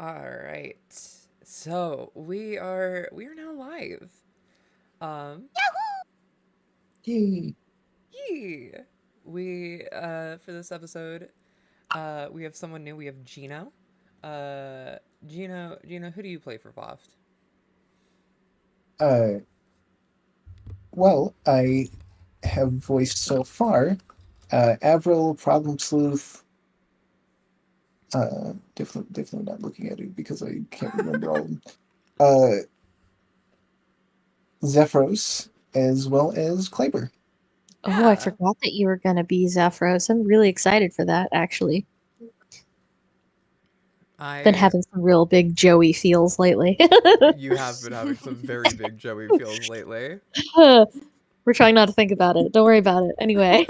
All right. So we are now live. Um, Yay. yeah. We for this episode, we have someone new. We have Gino. Gino, who do you play for VOFT? Uh, well, I have voiced so far Avril, Problem Sleuth. Definitely not looking at it because I can't remember all of them. Uh, Zephyros, as well as Kleber. Oh, I Yeah. forgot that you were gonna be Zephyros. I'm really excited for that, actually. Been I having some real big Joey feels lately. You have been having some very big Joey feels lately. We're trying not to think about it. Don't worry about it. Anyway.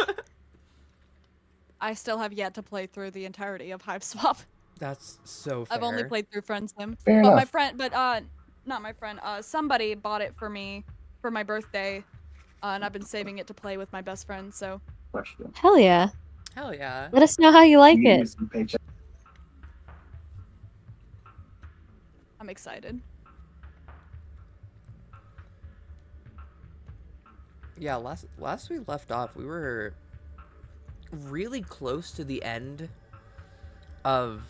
I still have yet to play through the entirety of Hive Swap. That's so fair. I've only played through Friend Sim. Fair But my enough. friend, not my friend, somebody bought it for me for my birthday, and I've been saving it to play with my best friend, so. Question. Hell yeah. Hell yeah. Let us know how you like it. Some paycheck. I'm excited. Yeah, last we left off, we were really close to the end of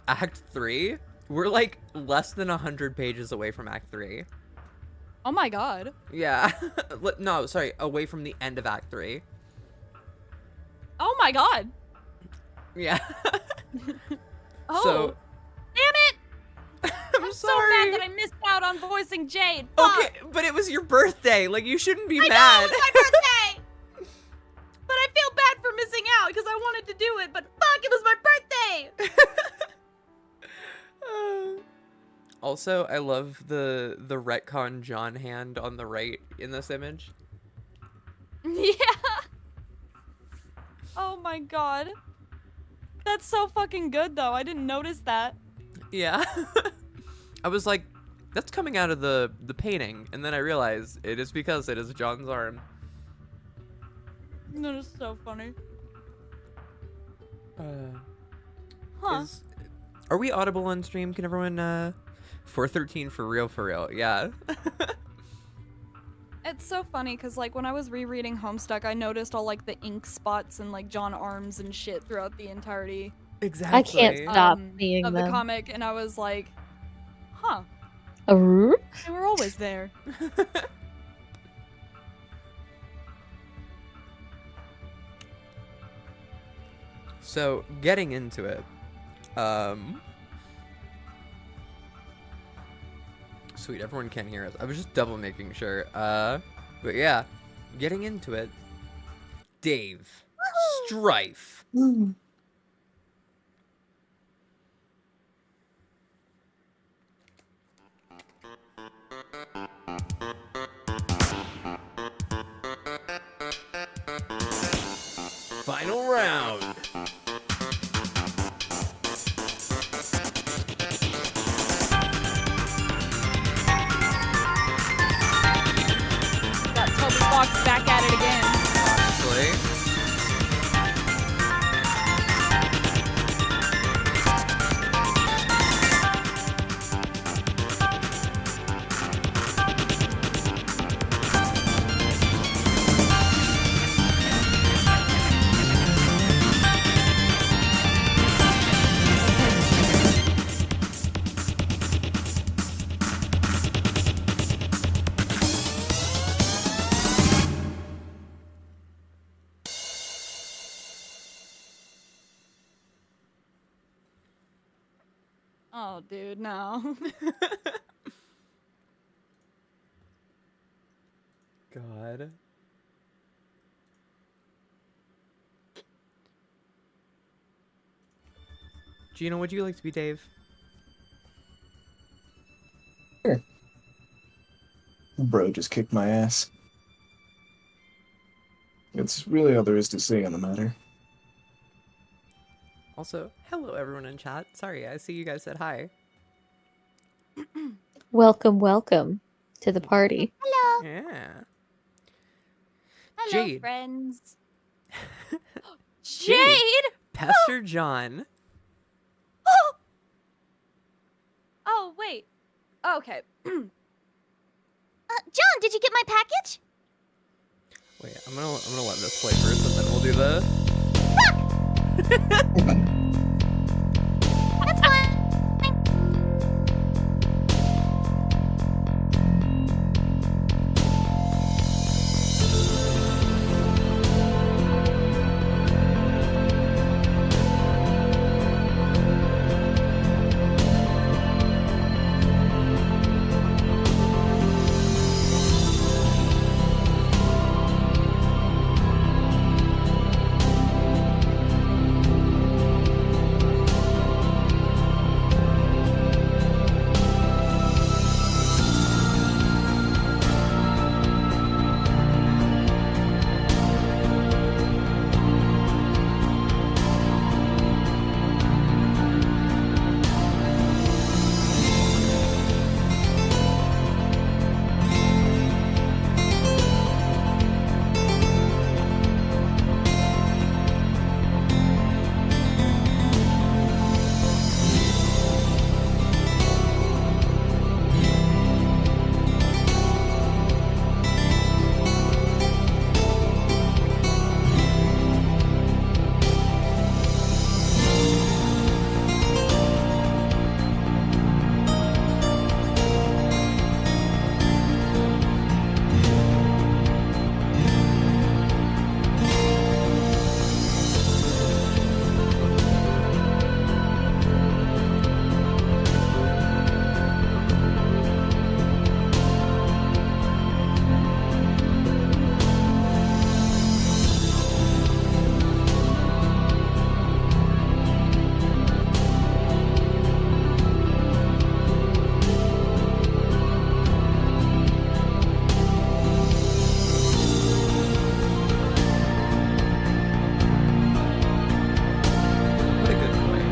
Act 3. We're like less than 100 pages away from Act 3. Oh my god. Yeah. No, sorry, away from the end of Act 3. Oh my god. Yeah. Oh. So, Damn it! I'm so sorry. mad that I missed out on voicing Jade. Fuck. Okay, but it was your birthday. Like, you shouldn't be I mad. know, it was my birthday! But I feel bad for missing out because I wanted to do it, but fuck, it was my birthday! Also, I love the retcon John hand on the right in this image. Yeah. Oh my god. That's so fucking good though. I didn't notice that. Yeah. I was like, that's coming out of the painting, and then I realized it is because it is John's arm. That is so funny. Huh. Are we audible on stream? Can everyone 413 for real, yeah. It's so funny because like when I was rereading Homestuck, I noticed all like the ink spots and like John arms and shit throughout the entirety Exactly. I can't stop being of them. the comic, and I was like, huh, Arr? they were always there. So, getting into it. Sweet, everyone can hear us. I was just double making sure. But yeah, getting into it. Dave. Strife. Final round. Got Toby Fox back at it again. Honestly. Oh, dude, no. God. Gino, would you like to be Dave? Sure. Bro just kicked my ass. It's really all there is to say on the matter. Also, hello everyone in chat. Sorry, I see you guys said hi. Welcome to the party. Hello. Yeah. Hello, Jade. friends. Jade! Pastor John. Okay. John, did you get my package? Wait, I'm gonna let this play first, and then we'll do the. That's fine. What a good play.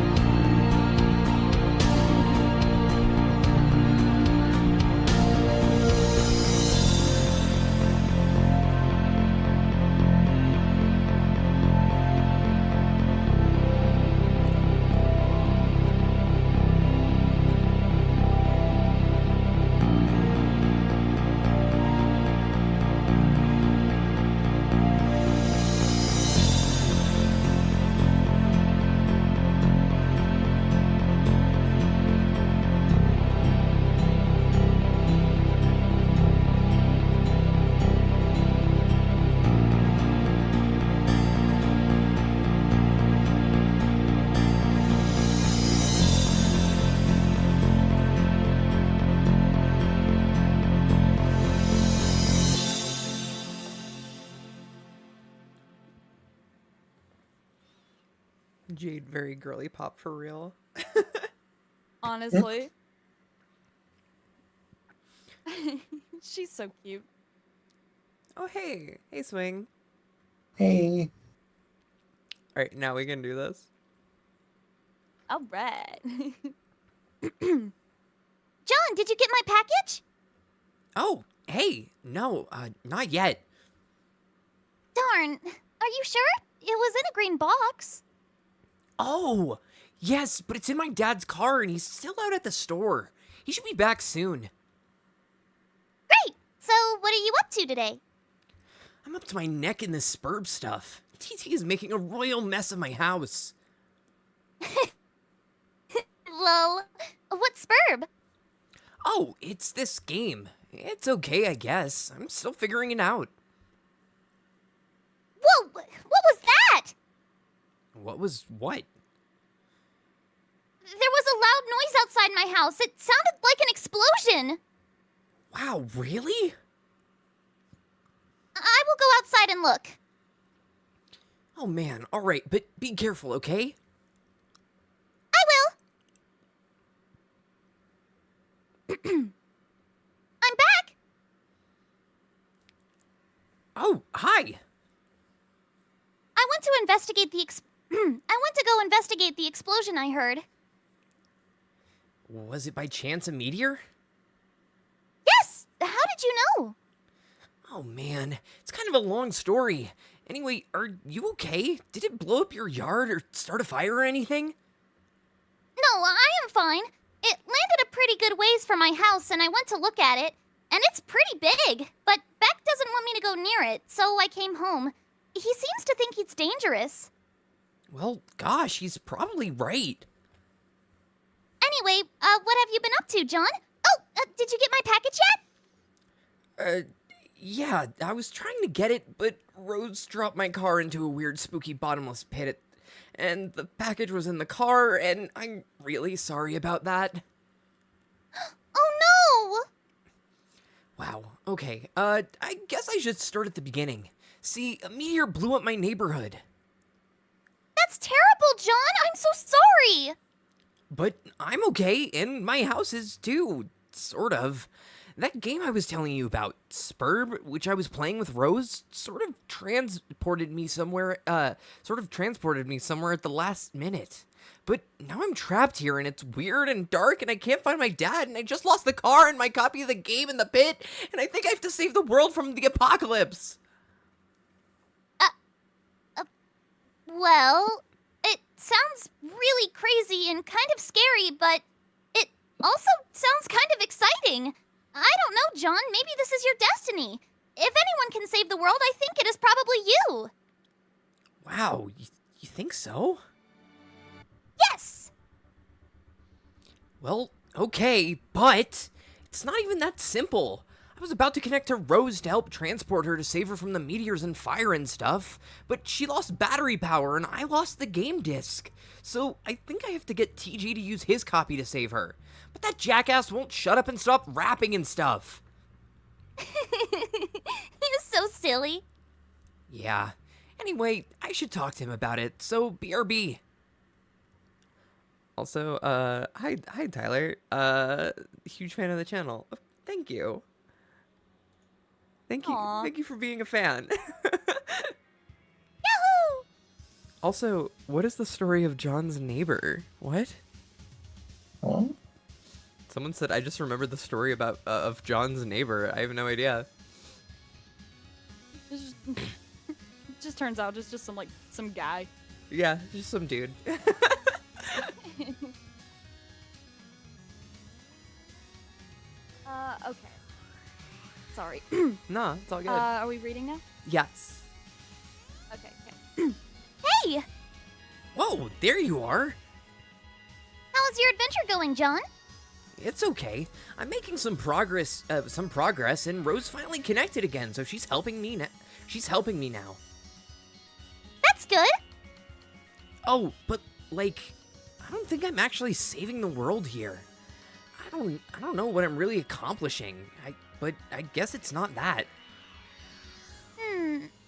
Jade, very girly pop for real. Honestly. She's so cute. Oh hey, hey Swing. Hey. All right, now we can do this. All right. John, did you get my package? Oh, hey, no, not yet. Darn. Are you sure? It was in a green box. Oh, yes, but it's in my dad's car and he's still out at the store. He should be back soon. Great. So, what are you up to today? I'm up to my neck in this spurb stuff. TT is making a royal mess of my house. Lol. What spurb? Oh, it's this game. It's okay, I guess. I'm still figuring it out. Whoa, what was that? What was what? There was a loud noise outside my house. It sounded like an explosion. Wow, really? I will go outside and look. Oh man, alright, but be careful, okay? I will. I'm back. Oh, hi! I went to investigate the I went to go investigate the explosion I heard. Was it by chance a meteor? Yes! How did you know? Oh man, it's kind of a long story. Anyway, are you okay? Did it blow up your yard or start a fire or anything? No, I am fine. It landed a pretty good ways from my house, and I went to look at it, and it's pretty big. But Beck doesn't want me to go near it, so I came home. He seems to think it's dangerous. Well, gosh, he's probably right. Anyway, what have you been up to, John? Oh, did you get my package yet? Yeah, I was trying to get it, but Rose dropped my car into a weird, spooky, bottomless pit, and the package was in the car, and I'm really sorry about that. Oh no! Wow, okay, I guess I should start at the beginning. See, a meteor blew up my neighborhood. That's terrible, John! I'm so sorry! But I'm okay, and my house is too, sort of. That game I was telling you about, Spurb, which I was playing with Rose, sort of transported me somewhere at the last minute. But now I'm trapped here, and it's weird and dark, and I can't find my dad, and I just lost the car and my copy of the game in the pit, and I think I have to save the world from the apocalypse. Well, it sounds really crazy and kind of scary, but it also sounds kind of exciting. I don't know, John. Maybe this is your destiny. If anyone can save the world, I think it is probably you. Wow, you think so? Yes! Well, okay, but it's not even that simple. I was about to connect to Rose to help transport her to save her from the meteors and fire and stuff, but she lost battery power and I lost the game disc. So I think I have to get TG to use his copy to save her. But that jackass won't shut up and stop rapping and stuff. You're so silly. Yeah. Anyway, I should talk to him about it, so BRB. Also, hi Tyler. Huge fan of the channel. Thank you. Aw. Thank you for being a fan. Yahoo! Also, what is the story of John's neighbor? What? Huh? Someone said I just remembered the story about of John's neighbor. I have no idea. It's just, it just turns out just some guy. Yeah, just some dude. Okay. Sorry. Nah, it's all good. Are we reading now? Yes. Okay. Hey! Whoa, there you are. How's your adventure going, John? It's okay. I'm making some progress, and Rose finally connected again, so she's helping me now. That's good. Oh, but like, I don't think I'm actually saving the world here. I don't know what I'm really accomplishing. But I guess it's not that.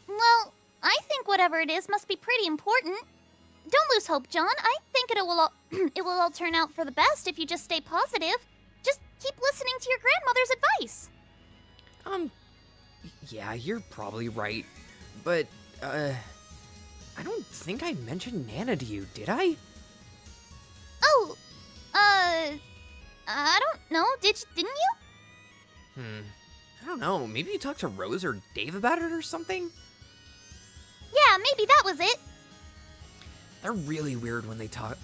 Well, I think whatever it is must be pretty important. Don't lose hope, John. I think it will all turn out for the best if you just stay positive. Just keep listening to your grandmother's advice. Yeah, you're probably right. But, I don't think I mentioned Nana to you, did I? Oh, I don't know. Didn't you? I don't know. Maybe you talked to Rose or Dave about it or something? Yeah, maybe that was it. They're really weird when they talk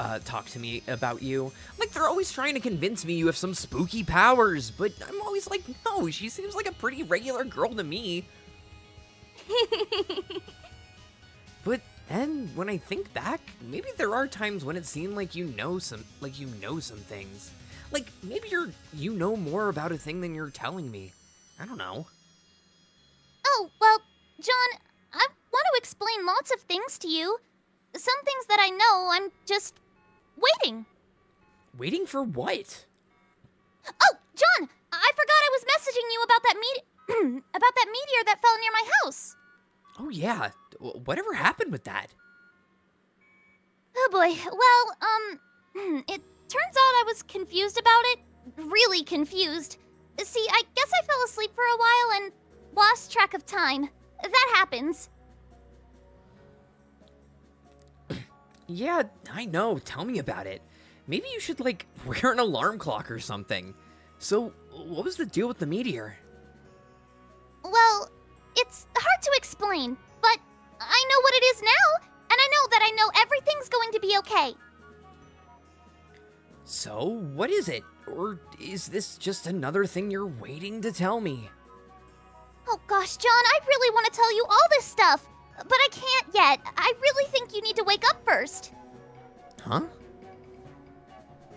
to me about you. Like, they're always trying to convince me you have some spooky powers, but I'm always like, no, she seems like a pretty regular girl to me. But then, when I think back, maybe there are times when it seemed like you know some things. Like, maybe you know more about a thing than you're telling me. I don't know. Oh, well, John, I want to explain lots of things to you. Some things that I know, I'm just waiting. Waiting for what? Oh, John, I forgot I was messaging you about that about that meteor that fell near my house. Oh yeah, whatever happened with that? Oh boy, well, it turns out I was confused about it. Really confused. See, I guess I fell asleep for a while and lost track of time. That happens. Yeah, I know. Tell me about it. Maybe you should, like, wear an alarm clock or something. So, what was the deal with the meteor? Well, it's hard to explain, but I know what it is now, and I know that I know everything's going to be okay. So, what is it? Or is this just another thing you're waiting to tell me? Oh gosh, John, I really want to tell you all this stuff, but I can't yet. I really think you need to wake up first. Huh?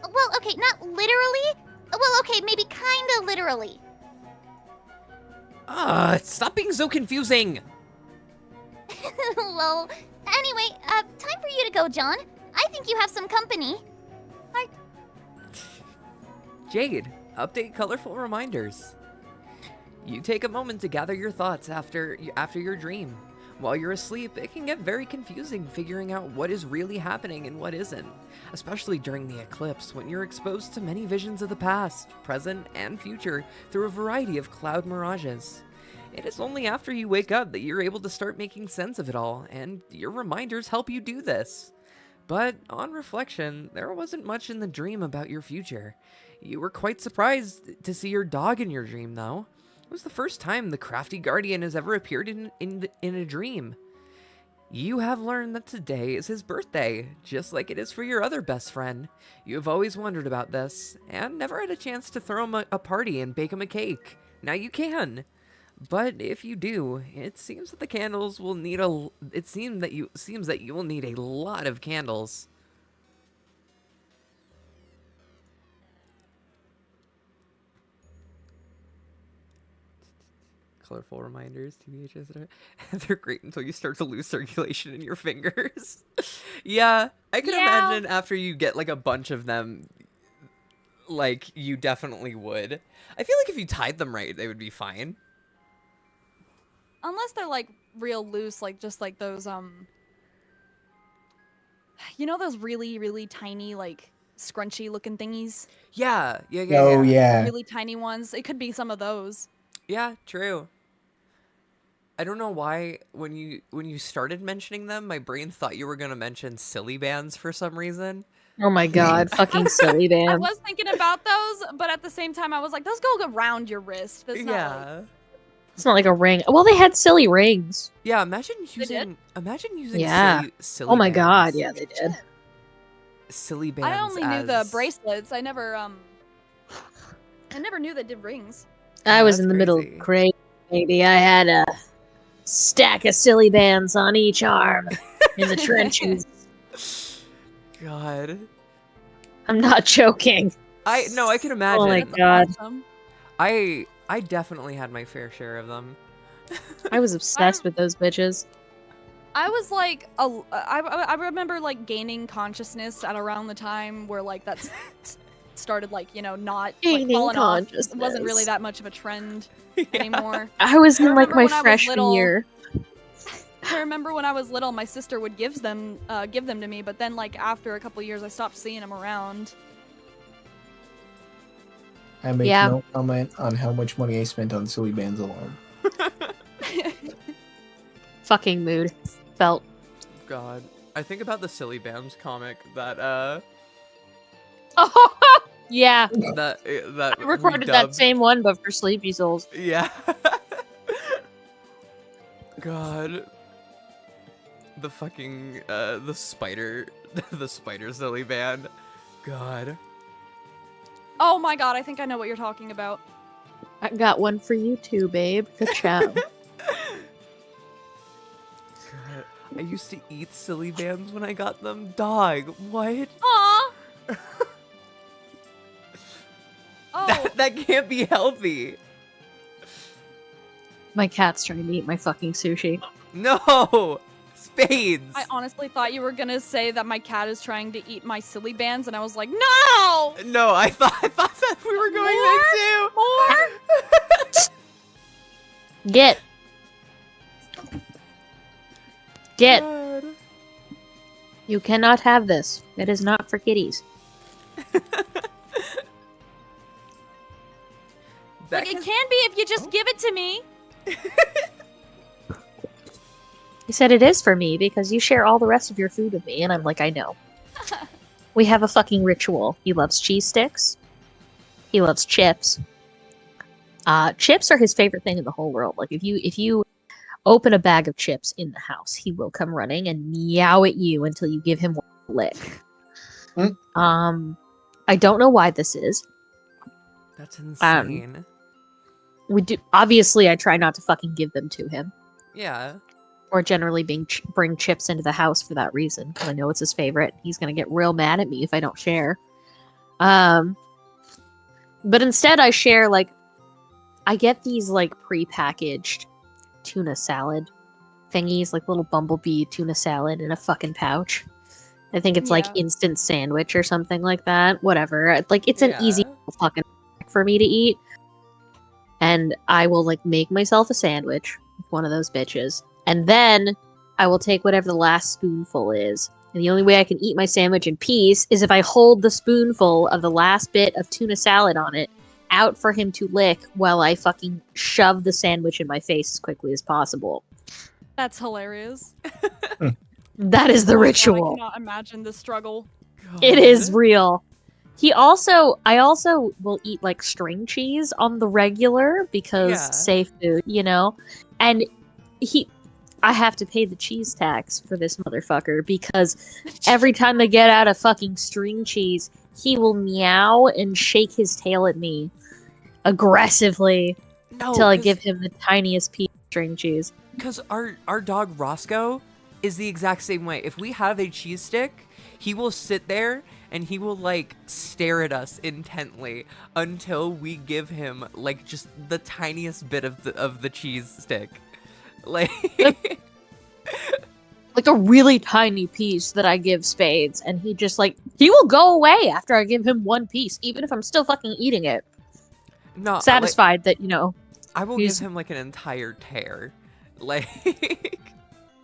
Well, okay, not literally. Well, okay, maybe kinda literally. Stop being so confusing! Well, anyway, time for you to go, John. I think you have some company. Jade, update colorful reminders. You take a moment to gather your thoughts after your dream. While you're asleep, it can get very confusing figuring out what is really happening and what isn't, especially during the eclipse when you're exposed to many visions of the past, present, and future through a variety of cloud mirages. It is only after you wake up that you're able to start making sense of it all, and your reminders help you do this. But on reflection, there wasn't much in the dream about your future. You were quite surprised to see your dog in your dream, though. It was the first time the crafty guardian has ever appeared in a dream. You have learned that today is his birthday, just like it is for your other best friend. You have always wondered about this, and never had a chance to throw him a party and bake him a cake. Now you can. But if you do, it seems that the candles will need seems that you will need a lot of candles. Colorful reminders, TBHs, they're great until you start to lose circulation in your fingers. Yeah, I can imagine after you get like a bunch of them, like you definitely would. I feel like if you tied them right, they would be fine. Unless they're like real loose, like just like those you know those really, really tiny, like scrunchy looking thingies? Yeah. Oh yeah. Really tiny ones. It could be some of those. Yeah, true. I don't know why when you started mentioning them, my brain thought you were gonna mention silly bands for some reason. Oh my god, fucking silly I band. was thinking about those, but at the same time I was like, those go around your wrist. That's not like... It's not like a ring. Well, they had silly rings. Yeah, imagine using Yeah. silly Oh my bands. god, yeah, they did. Silly bands. I only knew the as- bracelets. I never knew they did rings. I Oh, was that's in the middle crazy. of crazy, baby. I had a stack of silly bands on each arm in the trenches. God. I'm not joking. I can imagine. Oh my That's god. awesome. I definitely had my fair share of them. I was obsessed with those bitches. I was like, I remember like gaining consciousness at around the time where like that's started like, you know, not like Gaining falling off. It wasn't consciousness. really that much of a trend Yeah. anymore. I was in like remember my when I was freshman little- year. I remember when I was little, my sister would give them to me, but then like after a couple years, I stopped seeing them around. I make Yeah. no comment on how much money I spent on silly bands alone. Fucking mood. Felt. God. I think about the Silly Bands comic that Oh, yeah. that I recorded that same one, but for Sleepy Souls. Yeah. God. The fucking the spider silly band. God. Oh Oh my god, I think I know what you're talking about. I got one for you too, babe. Good job. God. I used to eat silly bands when I got them. Dog, what? Aw! Oh, That can't be healthy. My cat's trying to eat my fucking sushi. No! Spades! I honestly thought you were gonna say that my cat is trying to eat my silly bands, and I was like, no! No, I thought that we were going there too. Get. Get. God. You cannot have this. It is not for kitties. Like, it can be if you just give it to me. He said it is for me because you share all the rest of your food with me, and I'm like, I know. We have a fucking ritual. He loves cheese sticks. He loves chips. Chips are his favorite thing in the whole world. Like if you open a bag of chips in the house, he will come running and meow at you until you give him one lick. Hmm. I don't know why this is. That's insane. We do obviously I try not to fucking give them to him. Yeah. Or generally bring chips into the house for that reason, because I know it's his favorite. He's gonna get real mad at me if I don't share. But instead I share, like, I get these, like, pre-packaged tuna salad thingies, like little bumblebee tuna salad in a fucking pouch. I think it's like Yeah. instant sandwich or something like that. Whatever. Like, it's an easy Yeah. fucking for me to eat. And I will, like, make myself a sandwich with one of those bitches. And then I will take whatever the last spoonful is. And the only way I can eat my sandwich in peace is if I hold the spoonful of the last bit of tuna salad on it out for him to lick while I fucking shove the sandwich in my face as quickly as possible. That's hilarious. That is the Oh my God, ritual. I cannot imagine the struggle. It is real. I also will eat, like, string cheese on the regular because Yeah. safe food, you know? And I have to pay the cheese tax for this motherfucker because every time they get out of fucking string cheese, he will meow and shake his tail at me aggressively No, till I give him the tiniest piece of string cheese. Because our dog Roscoe is the exact same way. If we have a cheese stick, he will sit there and he will, like, stare at us intently until we give him, like, just the tiniest bit of the cheese stick. Like, Like a really tiny piece that I give Spades, and he just, like, he will go away after I give him one piece, even if I'm still fucking eating it. no, Satisfied that, you know, I will he's- give him, like, an entire tear. Like,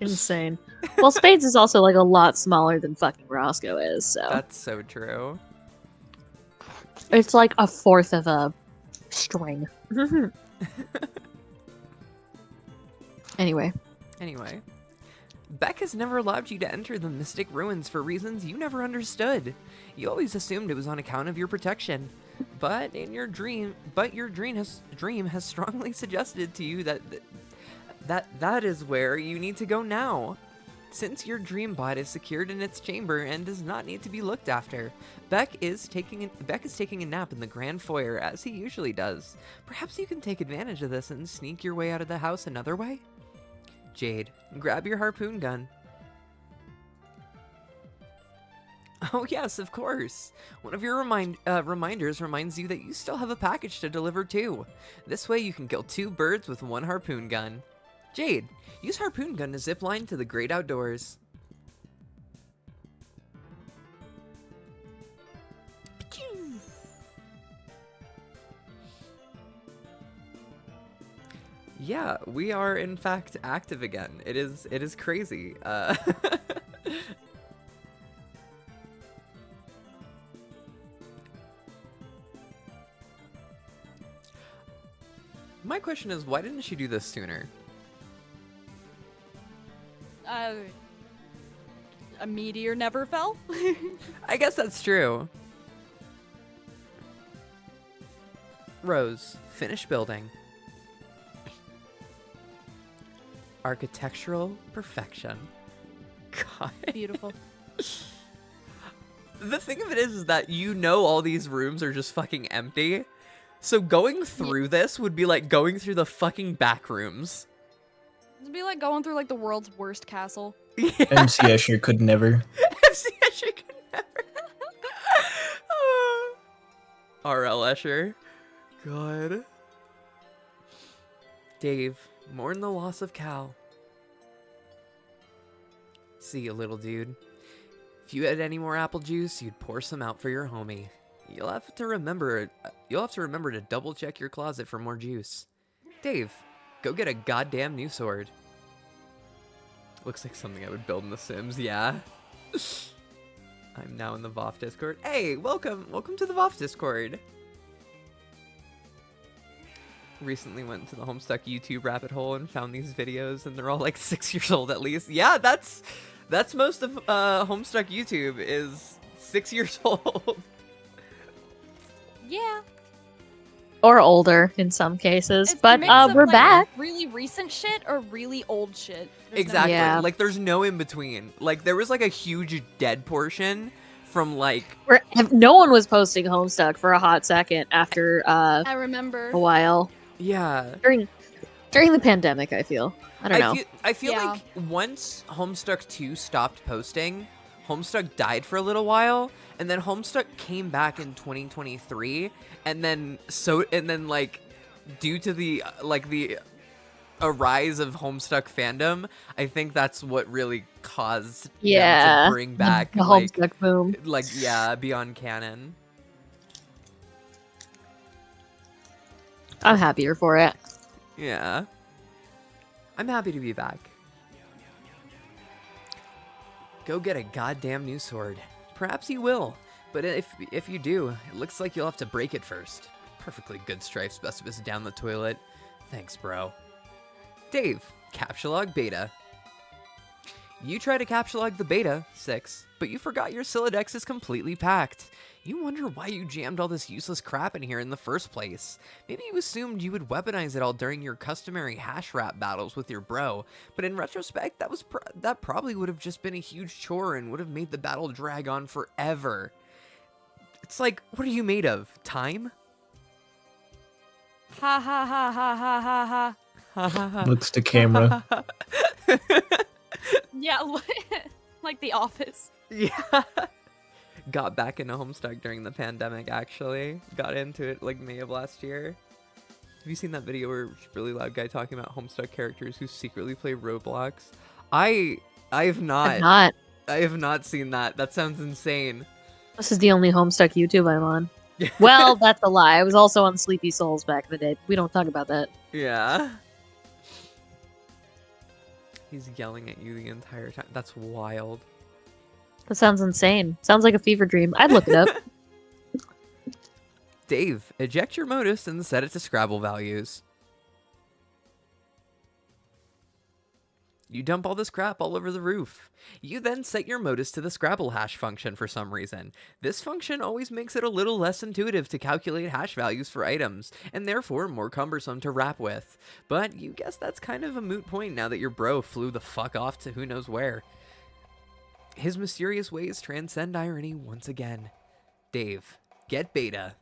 insane. Well, Spades is also, like, a lot smaller than fucking Roscoe is, so that's so true. it's like a fourth of a string. Anyway, Anyway, Beck has never allowed you to enter the Mystic Ruins for reasons you never understood. You always assumed it was on account of your protection, but your dream has strongly suggested to you that is where you need to go now. Since your dream bot is secured in its chamber and does not need to be looked after, Beck is taking a nap in the grand foyer as he usually does. Perhaps you can take advantage of this and sneak your way out of the house another way? Jade, grab your harpoon gun. Oh yes, of course. One of your reminders reminds you that you still have a package to deliver too. This way you can kill 2 birds with 1 harpoon gun. Jade, use harpoon gun to zip line to the great outdoors. Yeah, we are in fact active again. It is crazy. My question is, why didn't she do this sooner? A meteor never fell? I guess that's true. Rose, finish building. Architectural perfection. God. Beautiful. The thing of it is that you know all these rooms are just fucking empty. So going through this would be like going through the fucking back rooms. It'd be like going through like the world's worst castle. Yeah. MC Escher could never. MC Escher could never. RL Escher. God. Dave, mourn the loss of Cal. See you, little dude. If you had any more apple juice, you'd pour some out for your homie. You'll have to remember to double check your closet for more juice. Dave, go get a goddamn new sword. Looks like something I would build in The Sims, yeah. I'm now in the VOFT Discord. Hey, welcome to the VOFT Discord. Recently went to the Homestuck YouTube rabbit hole and found these videos, and they're all like 6 years old at least. Yeah, that's most of Homestuck YouTube is 6 years old. Yeah. or older in some cases. It's a But mix of, we're like, back. Really recent shit or really old shit. There's no- Exactly. Yeah. Like, there's no in between. Like, there was like a huge dead portion from like Where no one was posting Homestuck for a hot second after I remember. a while yeah. during the pandemic. I feel I don't know. I feel Yeah. like once Homestuck 2 stopped posting, Homestuck died for a little while, and then Homestuck came back in 2023, and then like due to the a rise of Homestuck fandom, I think that's what really caused them to bring back the like Homestuck boom. beyond canon. I'm happier for it. Yeah. I'm happy to be back. Go get a goddamn new sword. Perhaps you will, but if you do, it looks like you'll have to break it first. Perfectly good strife specimens down the toilet. Thanks, bro. Dave, Captcha Beta. You try to Captcha the Beta, 6, but you forgot your Sylladex is completely packed. You wonder why you jammed all this useless crap in here in the first place. Maybe you assumed you would weaponize it all during your customary hash rap battles with your bro, but in retrospect, that probably would have just been a huge chore and would have made the battle drag on forever. It's like, what are you made of? Time? Ha ha ha ha ha ha ha. Looks to camera. Yeah, like The Office. Yeah. Got back into Homestuck during the pandemic, actually. Got into it like May of last year. Have you seen that video where it's a really loud guy talking about Homestuck characters who secretly play Roblox? I have not. I have not seen that. That sounds insane. This is the only Homestuck YouTube I'm on. Well, that's a lie. I was also on Sleepy Souls back in the day. We don't talk about that. Yeah. He's yelling at you the entire time. That's wild. That sounds insane. Sounds like a fever dream. I'd look it up. Dave, eject your modus and set it to Scrabble values. You dump all this crap all over the roof. You then set your modus to the Scrabble hash function for some reason. This function always makes it a little less intuitive to calculate hash values for items, and therefore more cumbersome to rap with. But you guess that's kind of a moot point now that your bro flew the fuck off to who knows where. His mysterious ways transcend irony once again. Dave, get beta.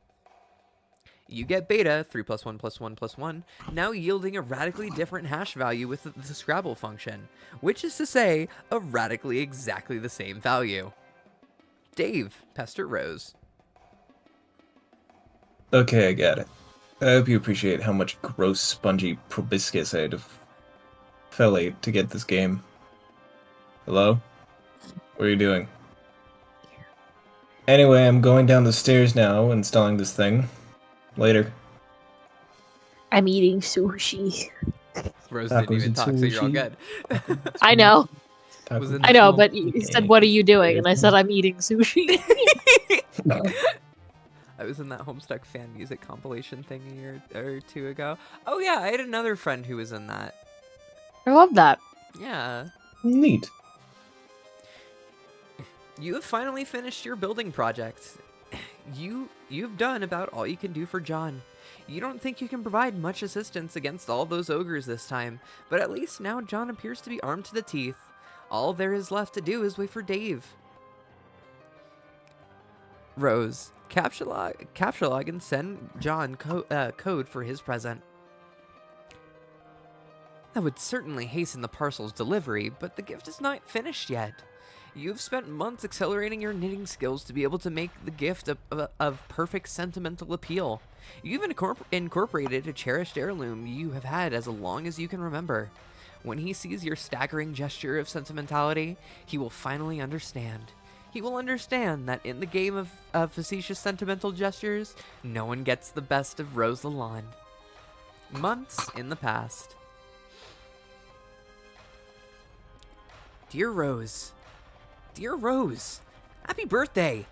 You get beta, 3 + 1 + 1 + 1, now yielding a radically different hash value with the Scrabble function, which is to say, a radically exactly the same value. Dave, Pester Rose. Okay, I got it. I hope you appreciate how much gross, spongy proboscis I had to fellate to get this game. Hello? What are you doing? Anyway, I'm going down the stairs now, installing this thing. Later. I'm eating sushi. Rose Tacos didn't even and talk, so you're all sushi. good. I know. Was it- I know, but you said, "What are you doing?" And I said, "I'm eating sushi." I was in that Homestuck fan music compilation thing a year or two ago. Oh yeah, I had another friend who was in that. I love that. Yeah. Neat. You have finally finished your building project. You've done about all you can do for John. You don't think you can provide much assistance against all those ogres this time, but at least now John appears to be armed to the teeth. All there is left to do is wait for Dave. Rose, capture log and send John code for his present. That would certainly hasten the parcel's delivery, but the gift is not finished yet. You've spent months accelerating your knitting skills to be able to make the gift of perfect sentimental appeal. You even incorporated a cherished heirloom you have had as long as you can remember. When he sees your staggering gesture of sentimentality, he will finally understand. He will understand that in the game of facetious sentimental gestures, no one gets the best of Rose Lalonde. Months in the past. Dear Rose, happy birthday!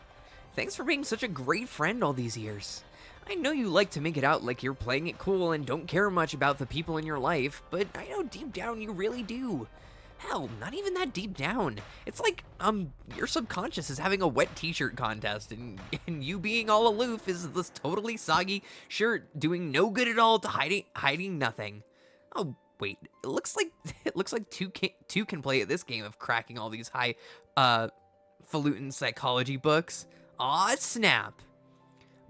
Thanks for being such a great friend all these years. I know you like to make it out like you're playing it cool and don't care much about the people in your life, but I know deep down you really do. Hell, not even that deep down. It's like, your subconscious is having a wet t-shirt contest, and you being all aloof is this totally soggy shirt doing no good at all to hiding nothing. Oh, wait, it looks like two can play at this game of cracking all these high, highfalutin psychology books. Aw, snap.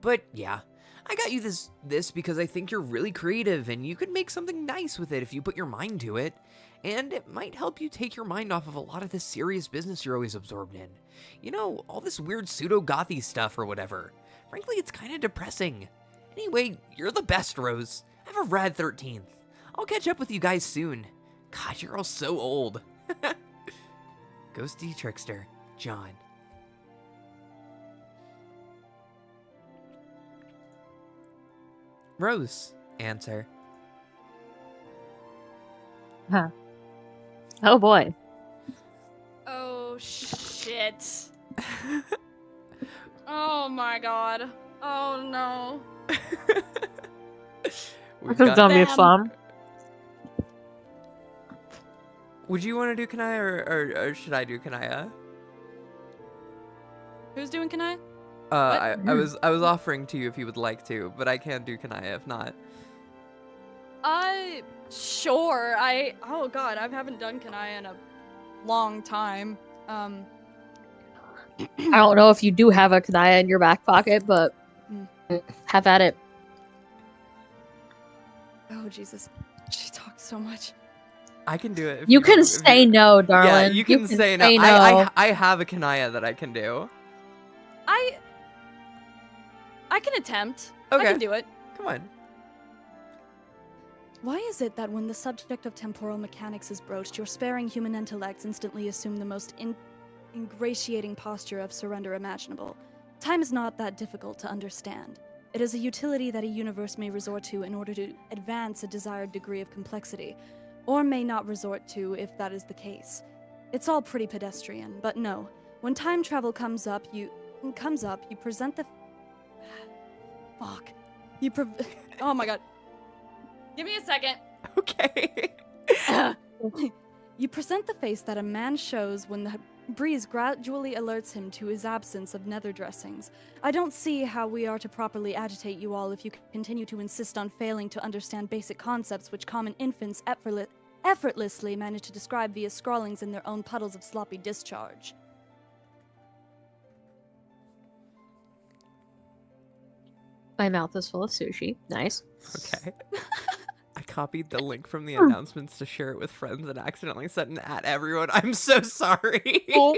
But yeah, I got you this because I think you're really creative and you could make something nice with it if you put your mind to it. And it might help you take your mind off of a lot of this serious business you're always absorbed in. You know, all this weird pseudo-gothy stuff or whatever. Frankly, it's kind of depressing. Anyway, you're the best, Rose. Have a rad 13th. I'll catch up with you guys soon. God, you're all so old. Ghosty Trickster, John. Rose, answer. Huh. Oh boy. Oh shit. Oh my god. Oh no. This is gonna be them. fun. Would you want to do Kanaya or should I do Kanaya? Who's doing Kanai? I was offering to you if you would like to, but I can do Kanaya if not. Sure. Oh god, I haven't done Kanai in a long time. I don't know if you do have a Kanaya in your back pocket, but have at it. Oh Jesus. She talks so much. I can do it. If You can if say no, darling. Yeah, you can say no. I have a Kanaya that I can do. I can attempt. Okay. I can do it. Come on. Why is it that when the subject of temporal mechanics is broached, your sparing human intellects instantly assume the most ingratiating posture of surrender imaginable? Time is not that difficult to understand. It is a utility that a universe may resort to in order to advance a desired degree of complexity, or may not resort to if that is the case. It's all pretty pedestrian, but no. When time travel comes up, you present the... Fuck. Oh my god. Give me a second. Okay. You present the face that a man shows when the breeze gradually alerts him to his absence of nether dressings. I don't see how we are to properly agitate you all if you continue to insist on failing to understand basic concepts which common infants effortlessly manage to describe via scrawlings in their own puddles of sloppy discharge. My mouth is full of sushi. Nice. Okay. I copied the link from the announcements to share it with friends and accidentally sent an at everyone. I'm so sorry. Oh.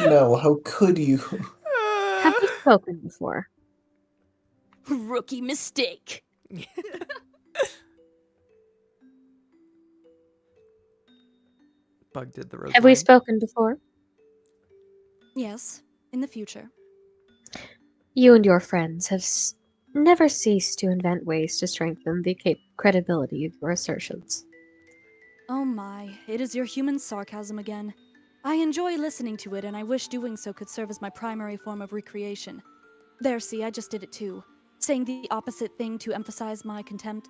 No, how could you? Have we spoken before? Rookie mistake. Bug did the rose Have we line. spoken before? Yes, in the future. You and your friends have never ceased to invent ways to strengthen the credibility of your assertions. Oh my, it is your human sarcasm again. I enjoy listening to it, and I wish doing so could serve as my primary form of recreation. There, see, I just did it too, saying the opposite thing to emphasize my contempt.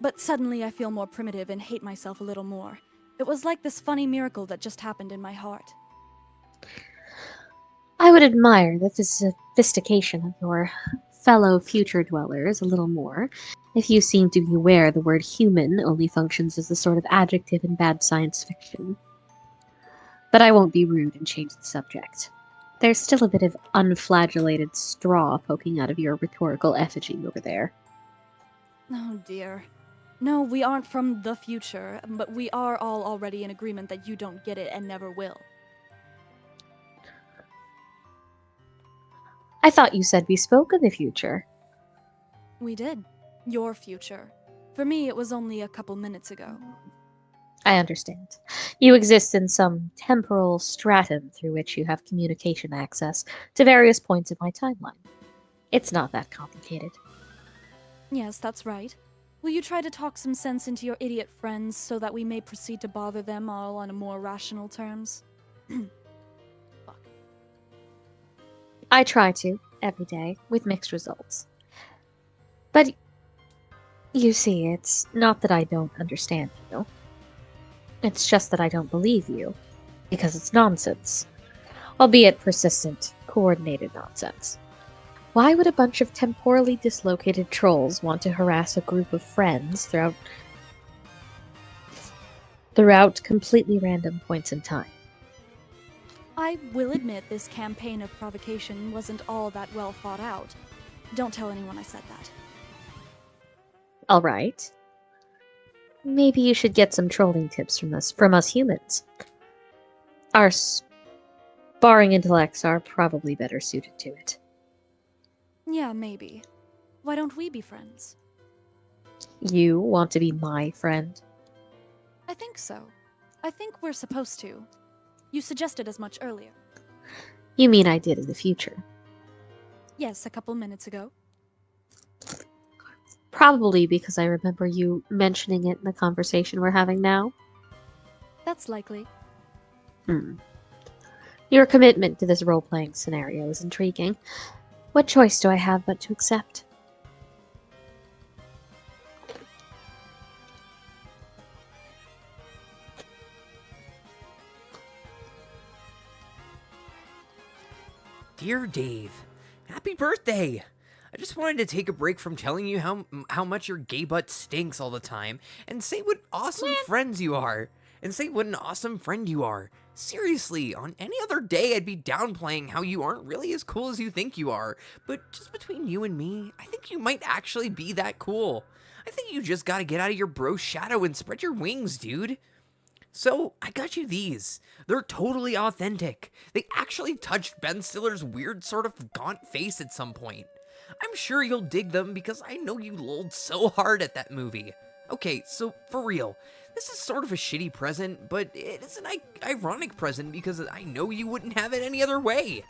But suddenly I feel more primitive and hate myself a little more. It was like this funny miracle that just happened in my heart. I would admire the sophistication of your fellow future dwellers a little more if you seem to be aware the word human only functions as a sort of adjective in bad science fiction. But I won't be rude and change the subject. There's still a bit of unflagellated straw poking out of your rhetorical effigy over there. Oh dear. No, we aren't from the future, but we are all already in agreement that you don't get it and never will. I thought you said we spoke in the future. We did. Your future. For me, it was only a couple minutes ago. I understand. You exist in some temporal stratum through which you have communication access to various points in my timeline. It's not that complicated. Yes, that's right. Will you try to talk some sense into your idiot friends so that we may proceed to bother them all on a more rational terms? Fuck. I try to, every day, with mixed results. But, you see, it's not that I don't understand you. It's just that I don't believe you, because it's nonsense. Albeit persistent, coordinated nonsense. Why would a bunch of temporally dislocated trolls want to harass a group of friends throughout completely random points in time? I will admit this campaign of provocation wasn't all that well thought out. Don't tell anyone I said that. All right. Maybe you should get some trolling tips from us humans. Our sparring intellects are probably better suited to it. Yeah, maybe. Why don't we be friends? You want to be my friend? I think so. I think we're supposed to. You suggested as much earlier. You mean I did in the future? Yes, a couple minutes ago. Probably because I remember you mentioning it in the conversation we're having now. That's likely. Your commitment to this role-playing scenario is intriguing. What choice do I have but to accept? Dear Dave, happy birthday! I just wanted to take a break from telling you how much your gay butt stinks all the time and say what awesome friends you are. And say what an awesome friend you are. Seriously, on any other day I'd be downplaying how you aren't really as cool as you think you are. But just between you and me, I think you might actually be that cool. I think you just gotta get out of your bro shadow and spread your wings, dude. So, I got you these. They're totally authentic. They actually touched Ben Stiller's weird sort of gaunt face at some point. I'm sure you'll dig them because I know you lolled so hard at that movie. Okay, so for real, this is sort of a shitty present, but it is an ironic present because I know you wouldn't have it any other way.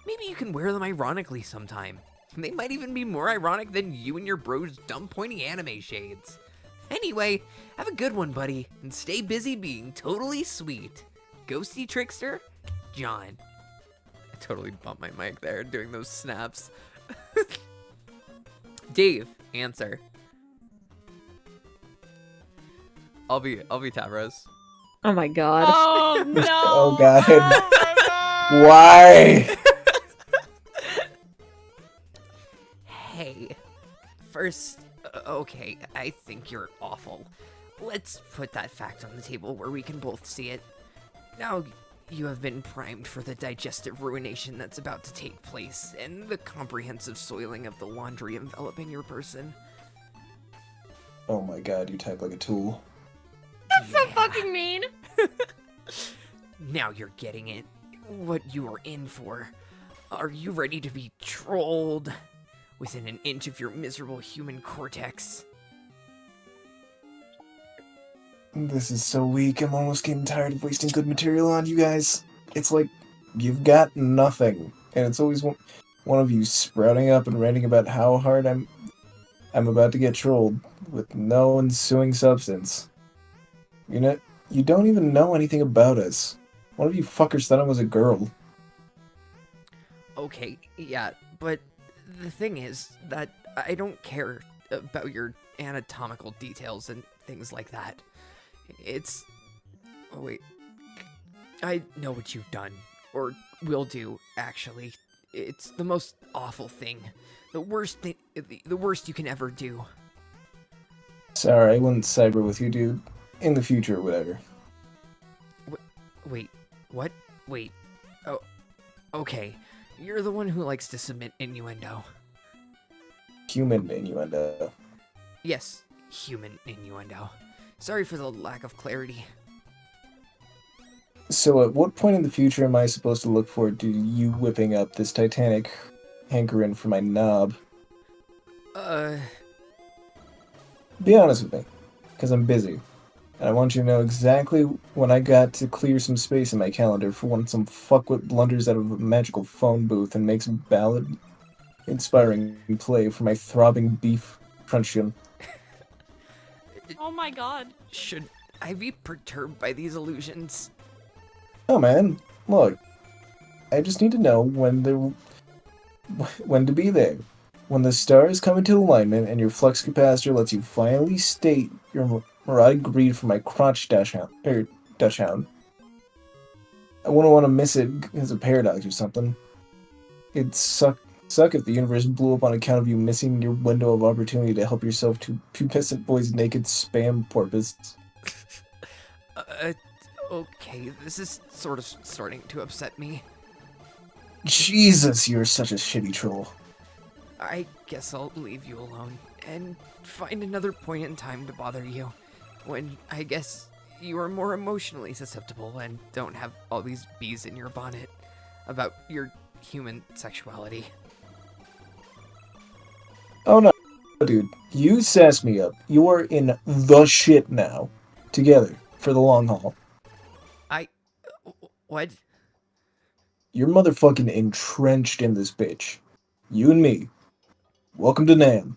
Maybe you can wear them ironically sometime. They might even be more ironic than you and your bro's dumb pointy anime shades. Anyway, have a good one, buddy, and stay busy being totally sweet. Ghosty Trickster, John. I totally bumped my mic there doing those snaps. Dave, answer. I'll be Tavros. Oh my god. Oh no! Oh god. Oh my god! Why? Hey, first, okay, I think you're awful. Let's put that fact on the table where we can both see it. Now, you have been primed for the digestive ruination that's about to take place, and the comprehensive soiling of the laundry enveloping your person. Oh my god, you type like a tool. That's so fucking mean. Now you're getting it. What you are in for. Are you ready to be trolled within an inch of your miserable human cortex? This is so weak, I'm almost getting tired of wasting good material on you guys. It's like, you've got nothing. And it's always one of you sprouting up and ranting about how hard I'm about to get trolled, with no ensuing substance. You don't even know anything about us. One of you fuckers thought I was a girl. Okay, yeah, but the thing is that I don't care about your anatomical details and things like that. It's... Oh, wait. I know what you've done. Or will do, actually. It's the most awful thing. The worst you can ever do. Sorry, I wouldn't cyber with you, dude. In the future, or whatever. Wait, what? Wait. Oh, okay. You're the one who likes to submit innuendo. Human innuendo. Yes, human innuendo. Sorry for the lack of clarity. So at what point in the future am I supposed to look forward to you whipping up this titanic hankering for my knob? Be honest with me, because I'm busy. And I want you to know exactly when I got to clear some space in my calendar for when some fuckwit blunders out of a magical phone booth and makes ballad-inspiring play for my throbbing beef truncheon. Oh my god. Should I be perturbed by these illusions? Oh man, look. I just need to know when to be there. When the stars come into alignment and your flux capacitor lets you finally state your neurotic greed for my crotch Dutch hound. I wouldn't want to miss it as a paradox or something. It'd suck if the universe blew up on account of you missing your window of opportunity to help yourself to pubescent boy's naked spam porpoise. Okay, this is sort of starting to upset me. Jesus, you're such a shitty troll. I guess I'll leave you alone and find another point in time to bother you. When I guess you are more emotionally susceptible and don't have all these bees in your bonnet about your human sexuality. Oh no, dude. You sass me up. You are in the shit now. Together, for the long haul. What? You're motherfucking entrenched in this bitch. You and me. Welcome to Nam.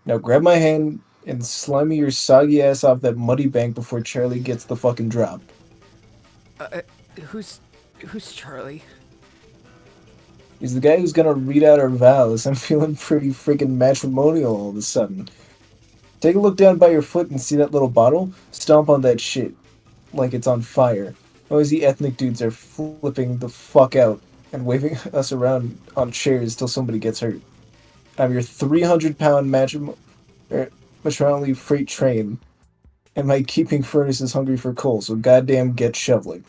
Now grab my hand and slime me your soggy ass off that muddy bank before Charlie gets the fucking drop. Who's Charlie? He's the guy who's gonna read out our vows. I'm feeling pretty freaking matrimonial all of a sudden. Take a look down by your foot and see that little bottle? Stomp on that shit like it's on fire. Noisy ethnic dudes are flipping the fuck out and waving us around on chairs till somebody gets hurt. I'm your 300-pound matrimonially freight train, and my keeping furnace is hungry for coal, so goddamn get shoveling.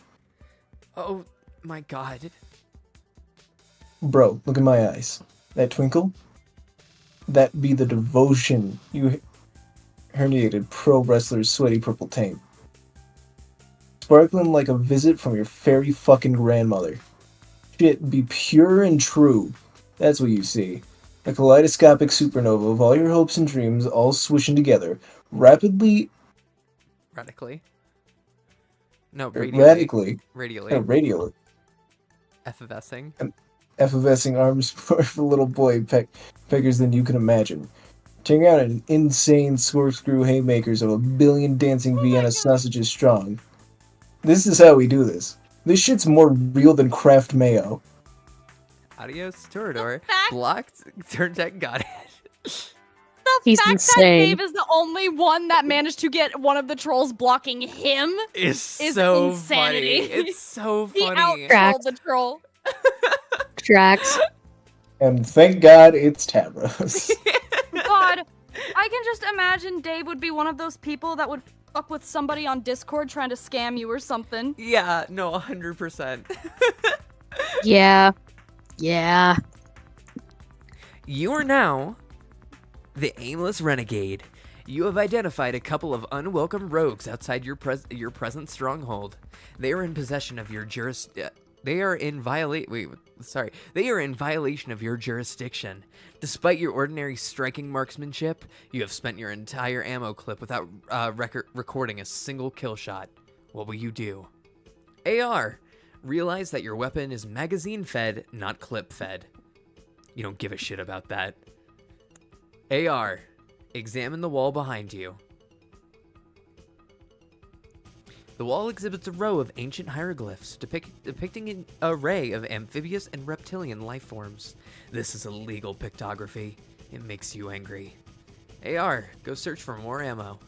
Oh my god. Bro, look in my eyes. That twinkle? That be the devotion you herniated pro wrestler's sweaty purple taint. Sparkling like a visit from your fairy fucking grandmother. Shit, be pure and true. That's what you see. A kaleidoscopic supernova of all your hopes and dreams all swishing together, Radically? No, radially. radially, Effervescing. effervescing arms for a little boy peckers than you can imagine. Tearing out an insane corkscrew haymakers of a billion dancing Vienna sausages strong. This is how we do this. This shit's more real than Kraft mayo. Adios, Torador. fact- Blocked, turned tech godhead. The He's fact that insane. Dave is the only one that managed to get one of the trolls blocking him Is is so insanity. funny. It's so He funny. out-trolled the troll. Drax. And thank God it's Tavros. God, I can just imagine Dave would be one of those people that would fuck with somebody on Discord trying to scam you or something. Yeah, no, 100%. Yeah. Yeah. You are now the aimless renegade. You have identified a couple of unwelcome rogues outside your present stronghold. They are in possession of your They are in violation of your jurisdiction. Despite your ordinary striking marksmanship, you have spent your entire ammo clip without recording a single kill shot. What will you do? AR, realize that your weapon is magazine fed, not clip fed. You don't give a shit about that. AR, examine the wall behind you. The wall exhibits a row of ancient hieroglyphs depicting an array of amphibious and reptilian life forms. This is illegal pictography. It makes you angry. AR, go search for more ammo.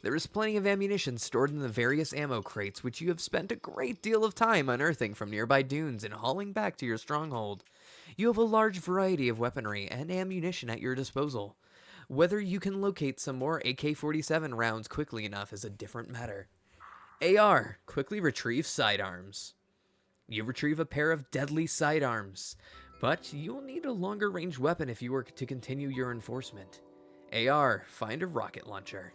There is plenty of ammunition stored in the various ammo crates, which you have spent a great deal of time unearthing from nearby dunes and hauling back to your stronghold. You have a large variety of weaponry and ammunition at your disposal. Whether you can locate some more AK-47 rounds quickly enough is a different matter. AR, quickly retrieve sidearms. You retrieve a pair of deadly sidearms, but you'll need a longer range weapon if you were to continue your enforcement. AR, find a rocket launcher.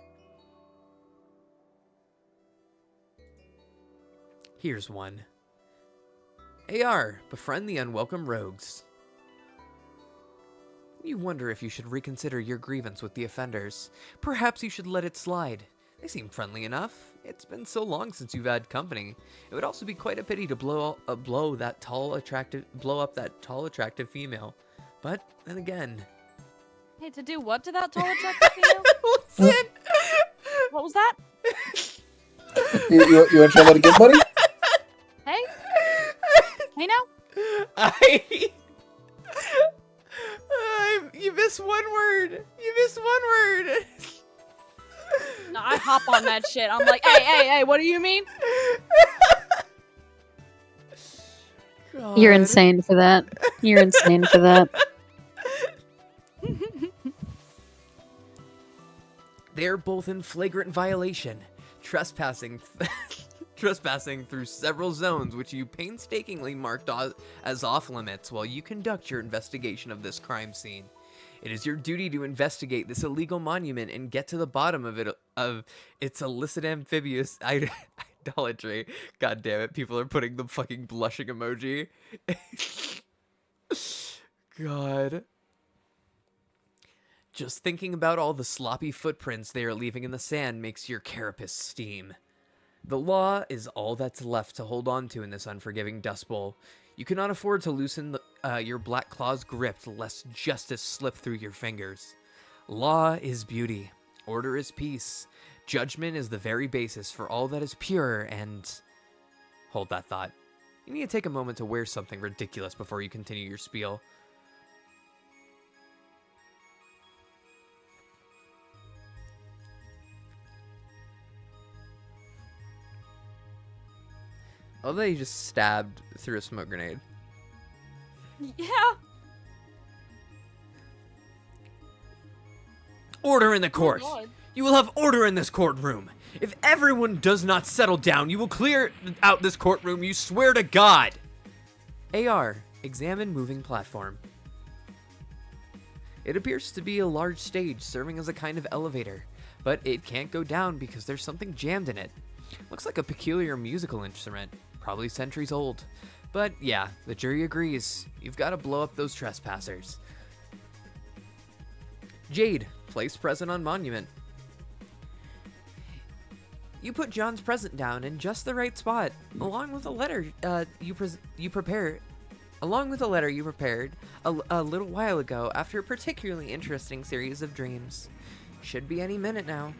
Here's one. AR, befriend the unwelcome rogues. You wonder if you should reconsider your grievance with the offenders. Perhaps you should let it slide. They seem friendly enough. It's been so long since you've had company. It would also be quite a pity to blow up that tall, attractive female. But then again, Hey, to do what to that tall, attractive female? listen. What was that? You want to try that again, buddy? Hey? Hey now? You missed one word. You missed one word. No, I hop on that shit. I'm like, hey, what do you mean? You're God. insane for that. You're insane for that. They're both in flagrant violation. Trespassing. trespassing through several zones which you painstakingly marked as off limits while you conduct your investigation of this crime scene. It is your duty to investigate this illegal monument and get to the bottom of its illicit amphibious idolatry. God damn it, people are putting the fucking blushing emoji. God. Just thinking about all the sloppy footprints they are leaving in the sand makes your carapace steam. The law is all that's left to hold on to in this unforgiving Dust Bowl. You cannot afford to loosen your black claw's grip lest justice slip through your fingers. Law is beauty. Order is peace. Judgment is the very basis for all that is pure and... Hold that thought. You need to take a moment to wear something ridiculous before you continue your spiel. Oh, they just stabbed through a smoke grenade. Yeah. Order in the court. Oh, God. You will have order in this courtroom. If everyone does not settle down, you will clear out this courtroom, you swear to God. AR, examine moving platform. It appears to be a large stage serving as a kind of elevator, but it can't go down because there's something jammed in it. Looks like a peculiar musical instrument, probably centuries old. But yeah, the jury agrees. You've got to blow up those trespassers. Jade, place present on monument. You put John's present down in just the right spot, along with a letter you prepared a little while ago after a particularly interesting series of dreams. Should be any minute now.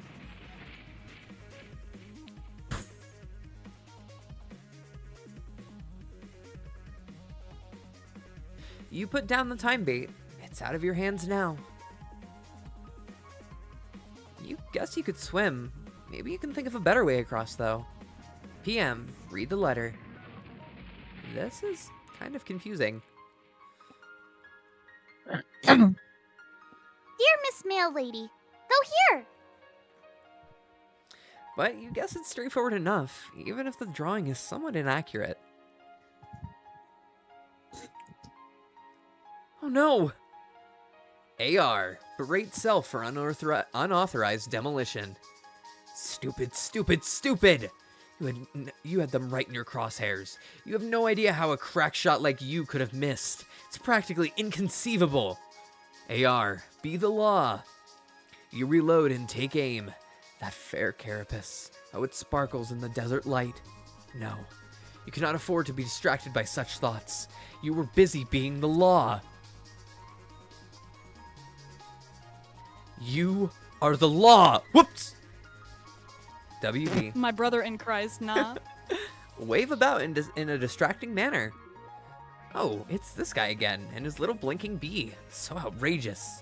You put down the time bait. It's out of your hands now. You guess you could swim. Maybe you can think of a better way across, though. PM, read the letter. This is kind of confusing. Dear Miss Mail Lady, go here! But you guess it's straightforward enough, even if the drawing is somewhat inaccurate. Oh no! AR, berate self for unauthorized demolition. Stupid, stupid, stupid! You had them right in your crosshairs. You have no idea how a crack shot like you could have missed. It's practically inconceivable. AR, be the law. You reload and take aim. That fair carapace, how it sparkles in the desert light. No, you cannot afford to be distracted by such thoughts. You were busy being the law. You are the law. Whoops. WD. My brother in Christ, nah. Wave about in a distracting manner. Oh, it's this guy again, and his little blinking bee. So outrageous.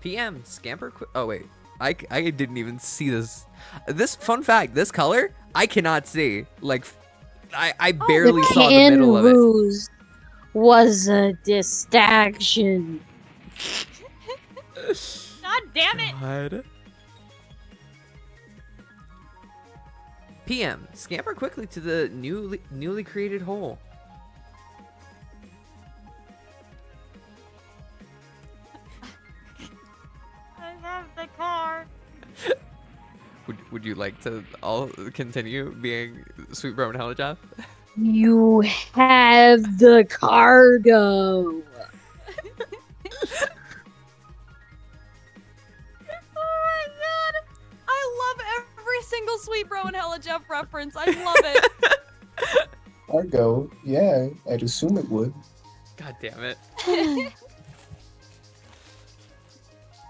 PM, scamper oh wait, I didn't even see this. This, fun fact, this color, I cannot see. Like, I barely saw the middle of it. Ruse was a distraction. God damn it! God. PM, scamper quickly to the newly created hole. I have the car. Would you like to all continue being Sweet Bro and Hella Jeff? You have the cargo. Oh my god! I love every single Sweet Bro and Hella Jeff reference. I love it. Cargo, yeah, I'd assume it would. God damn it.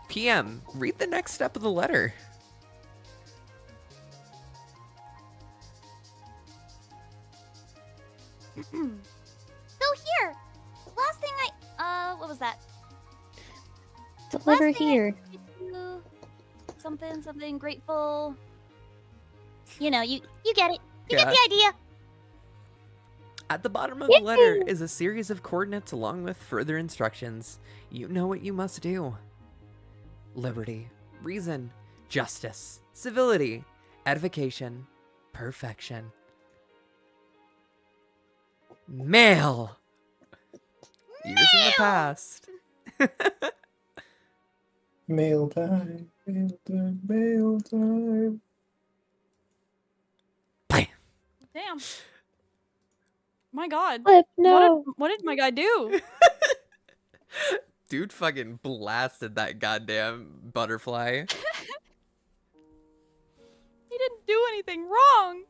PM, read the next step of the letter. Go here! Last thing what was that? Deliver Last thing I here. need to- Something grateful. You know, you get it. You Yeah. get the idea. At the bottom of the letter is a series of coordinates along with further instructions. You know what you must do. Liberty, reason, justice, civility, edification, perfection. Mail! Years in the past. Mail time, mail time, mail time. Bam! Damn. My God. Flip, no. What did my guy do? Dude fucking blasted that goddamn butterfly. He didn't do anything wrong.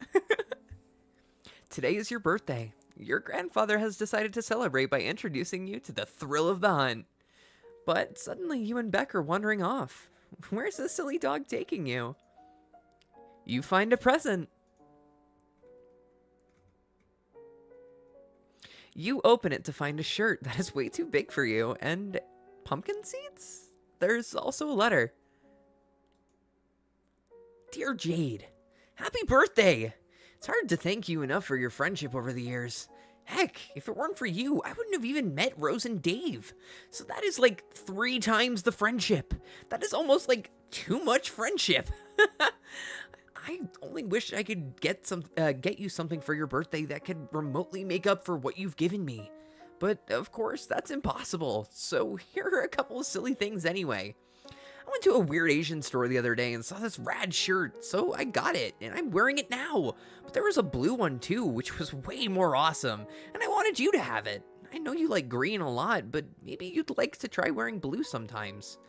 Today is your birthday. Your grandfather has decided to celebrate by introducing you to the thrill of the hunt. But suddenly you and Beck are wandering off. Where's this silly dog taking you? You find a present. You open it to find a shirt that is way too big for you and pumpkin seeds? There's also a letter. Dear Jade, happy birthday! It's hard to thank you enough for your friendship over the years. Heck, if it weren't for you, I wouldn't have even met Rose and Dave. So that is like 3 times the friendship. That is almost like too much friendship. I only wish I could get you something for your birthday that could remotely make up for what you've given me. But of course, that's impossible. So here are a couple of silly things anyway. I went to a weird Asian store the other day and saw this rad shirt, so I got it, and I'm wearing it now. But there was a blue one too, which was way more awesome, and I wanted you to have it. I know you like green a lot, but maybe you'd like to try wearing blue sometimes.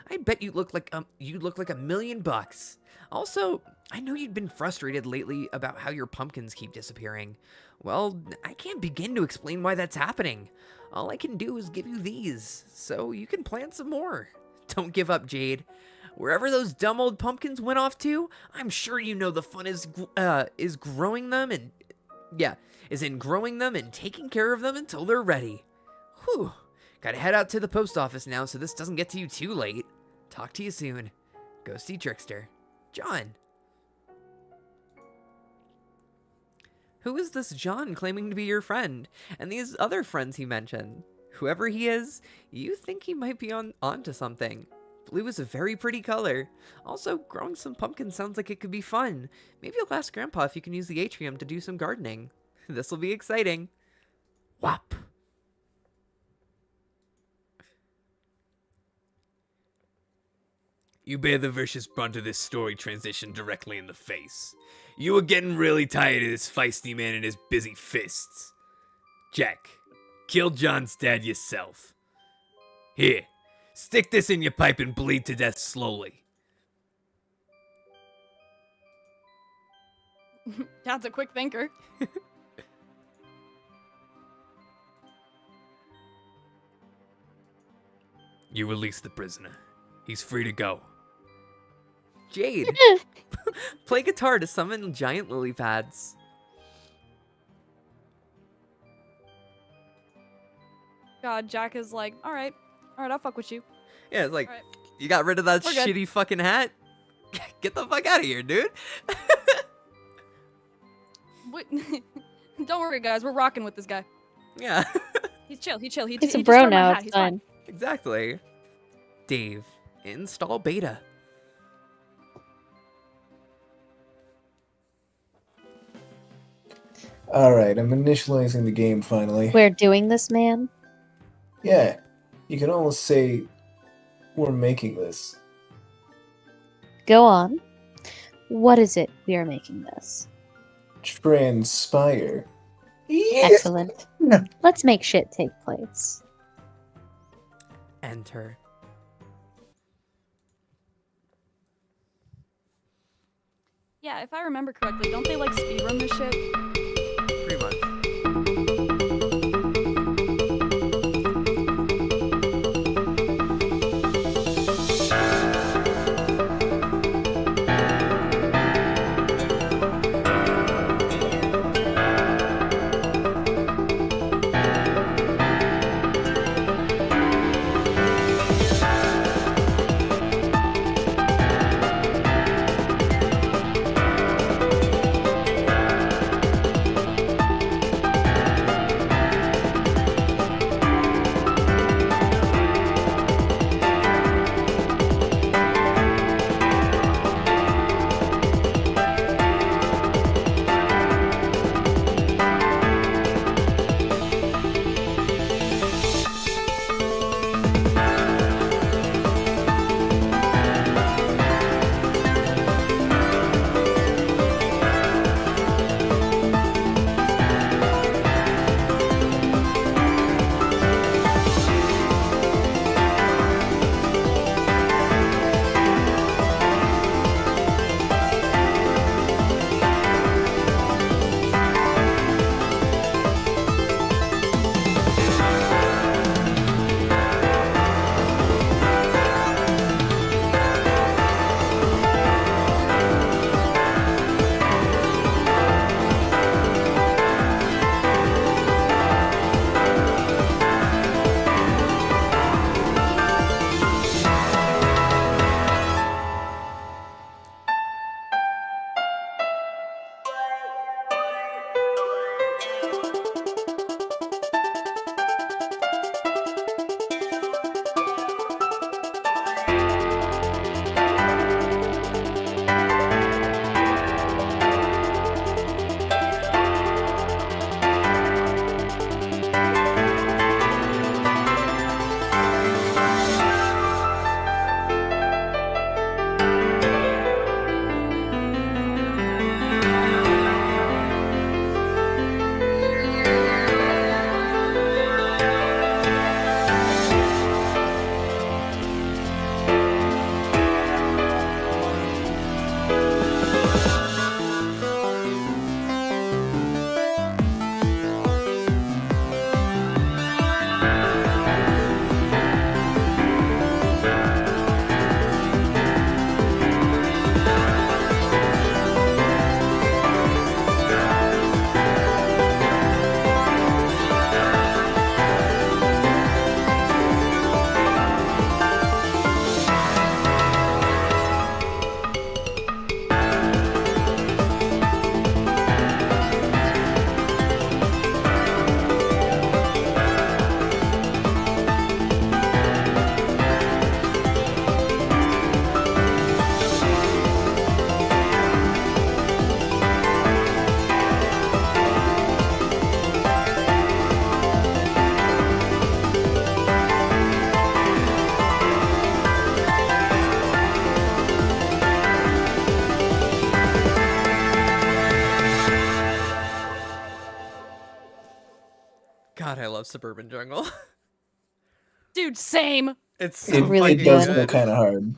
I bet you look like $1,000,000. Also, I know you'd been frustrated lately about how your pumpkins keep disappearing. Well, I can't begin to explain why that's happening. All I can do is give you these, so you can plant some more. Don't give up, Jade. Wherever those dumb old pumpkins went off to, I'm sure you know the fun is growing them and is in growing them and taking care of them until they're ready. Whew. Gotta head out to the post office now so this doesn't get to you too late. Talk to you soon. Ghosty Trickster. John. Who is this John claiming to be your friend? And these other friends he mentioned? Whoever he is, you think he might be onto something. Blue is a very pretty color. Also, growing some pumpkins sounds like it could be fun. Maybe you'll ask Grandpa if you can use the atrium to do some gardening. This'll be exciting. Whop! You bear the vicious brunt of this story transition directly in the face. You are getting really tired of this feisty man and his busy fists. Jack, kill John's dad yourself. Here, stick this in your pipe and bleed to death slowly. Dad's a quick thinker. You release the prisoner. He's free to go. Jade, play guitar to summon giant lily pads. God, Jack is like, all right, I'll fuck with you. Yeah, it's like, All right. you got rid of that We're good. shitty fucking hat? Get the fuck out of here, dude. What? Don't worry, guys, we're rocking with this guy. Yeah, He's chill. He's chill. He's he a just bro turned my now. hat. It's He's fine. exactly. Dave, install beta. Alright, I'm initializing the game finally. We're doing this, man. Yeah, you can almost say we're making this. Go on. What is it we are making this? Transpire. Yes! Excellent. Let's make shit take place. Enter. Yeah, if I remember correctly, don't they like speedrun this shit? Pretty much. God, I love Suburban Jungle. Dude, same. It's so It really really does good. go kind of hard.